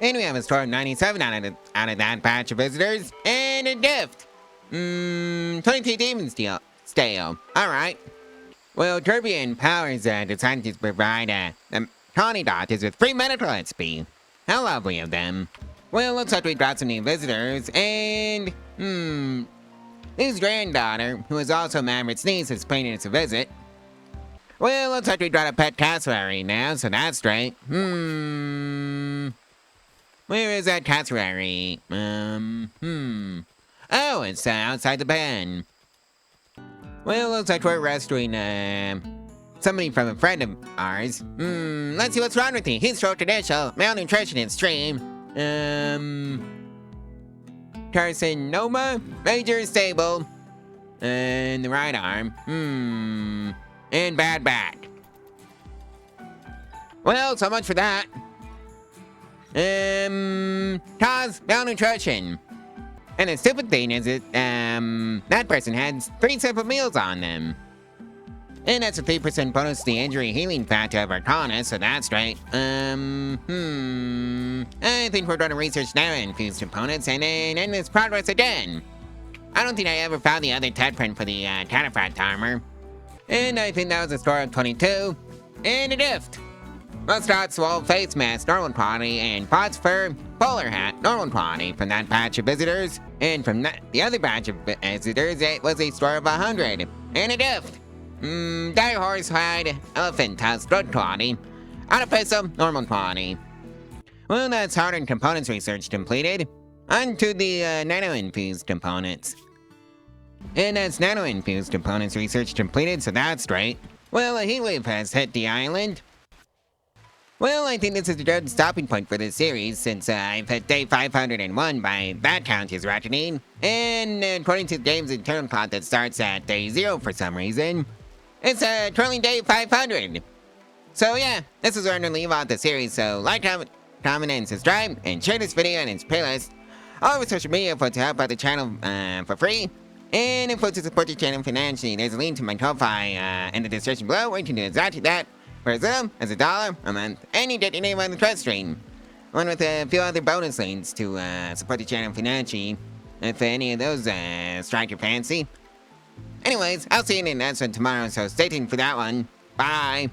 And we have a score of 97 out of that batch of visitors, and a gift. 22 demons stale. Alright. Well, Kirby and Powers decided to provide the colony doctors with free medical XP. How lovely of them. Well, looks like we got some new visitors, and his granddaughter, who is also Maverick's niece, is paying us a visit. Well, looks like we got a pet cassowary now, so that's great. Where is that cassowary? Oh, it's outside the pen. Well, looks like we're rescuing somebody from a friend of ours. Let's see what's wrong with you. He's so traditional, malnutrition extreme. Carcinoma, major stable, and the right arm. And bad back. Well, so much for that. Cause malnutrition. And the stupid thing is that person had 3 simple meals on them. And that's a 3% bonus to the injury healing factor of our colonists, so that's right. I think we're going to research nano-infused components and then end this progress again. I don't think I ever found the other TED print for the cataphract armor. And I think that was a score of 22. And a gift. Mustard swole face mask, normal quality, and pots fur bowler hat, normal quality from that batch of visitors. And from the other batch of visitors, it was a score of 100. And a gift. Dire horse hide, elephant tusk, good quality. Artificial, normal quality. Well, that's hardened components research completed. On to the nano-infused components. And that's nano-infused components research completed, so that's great. Well, a heatwave has hit the island. Well, I think this is a good stopping point for this series, since I've hit day 501 by that count is reckoning. And according to the game's internal clock that starts at day 0 for some reason, it's currently day 500. So yeah, this is where I'm gonna leave out the series, so like, comment, and subscribe, and share this video and its playlist all over social media to help out the channel for free. And if you want to support the channel financially, there's a link to my Ko-Fi in the description below where you can do exactly that. For as little as $1 a month, and you get your name on the trust stream. Along with a few other bonus links to support the channel financially, if any of those strike your fancy. Anyways, I'll see you in the next one tomorrow, so stay tuned for that one. Bye!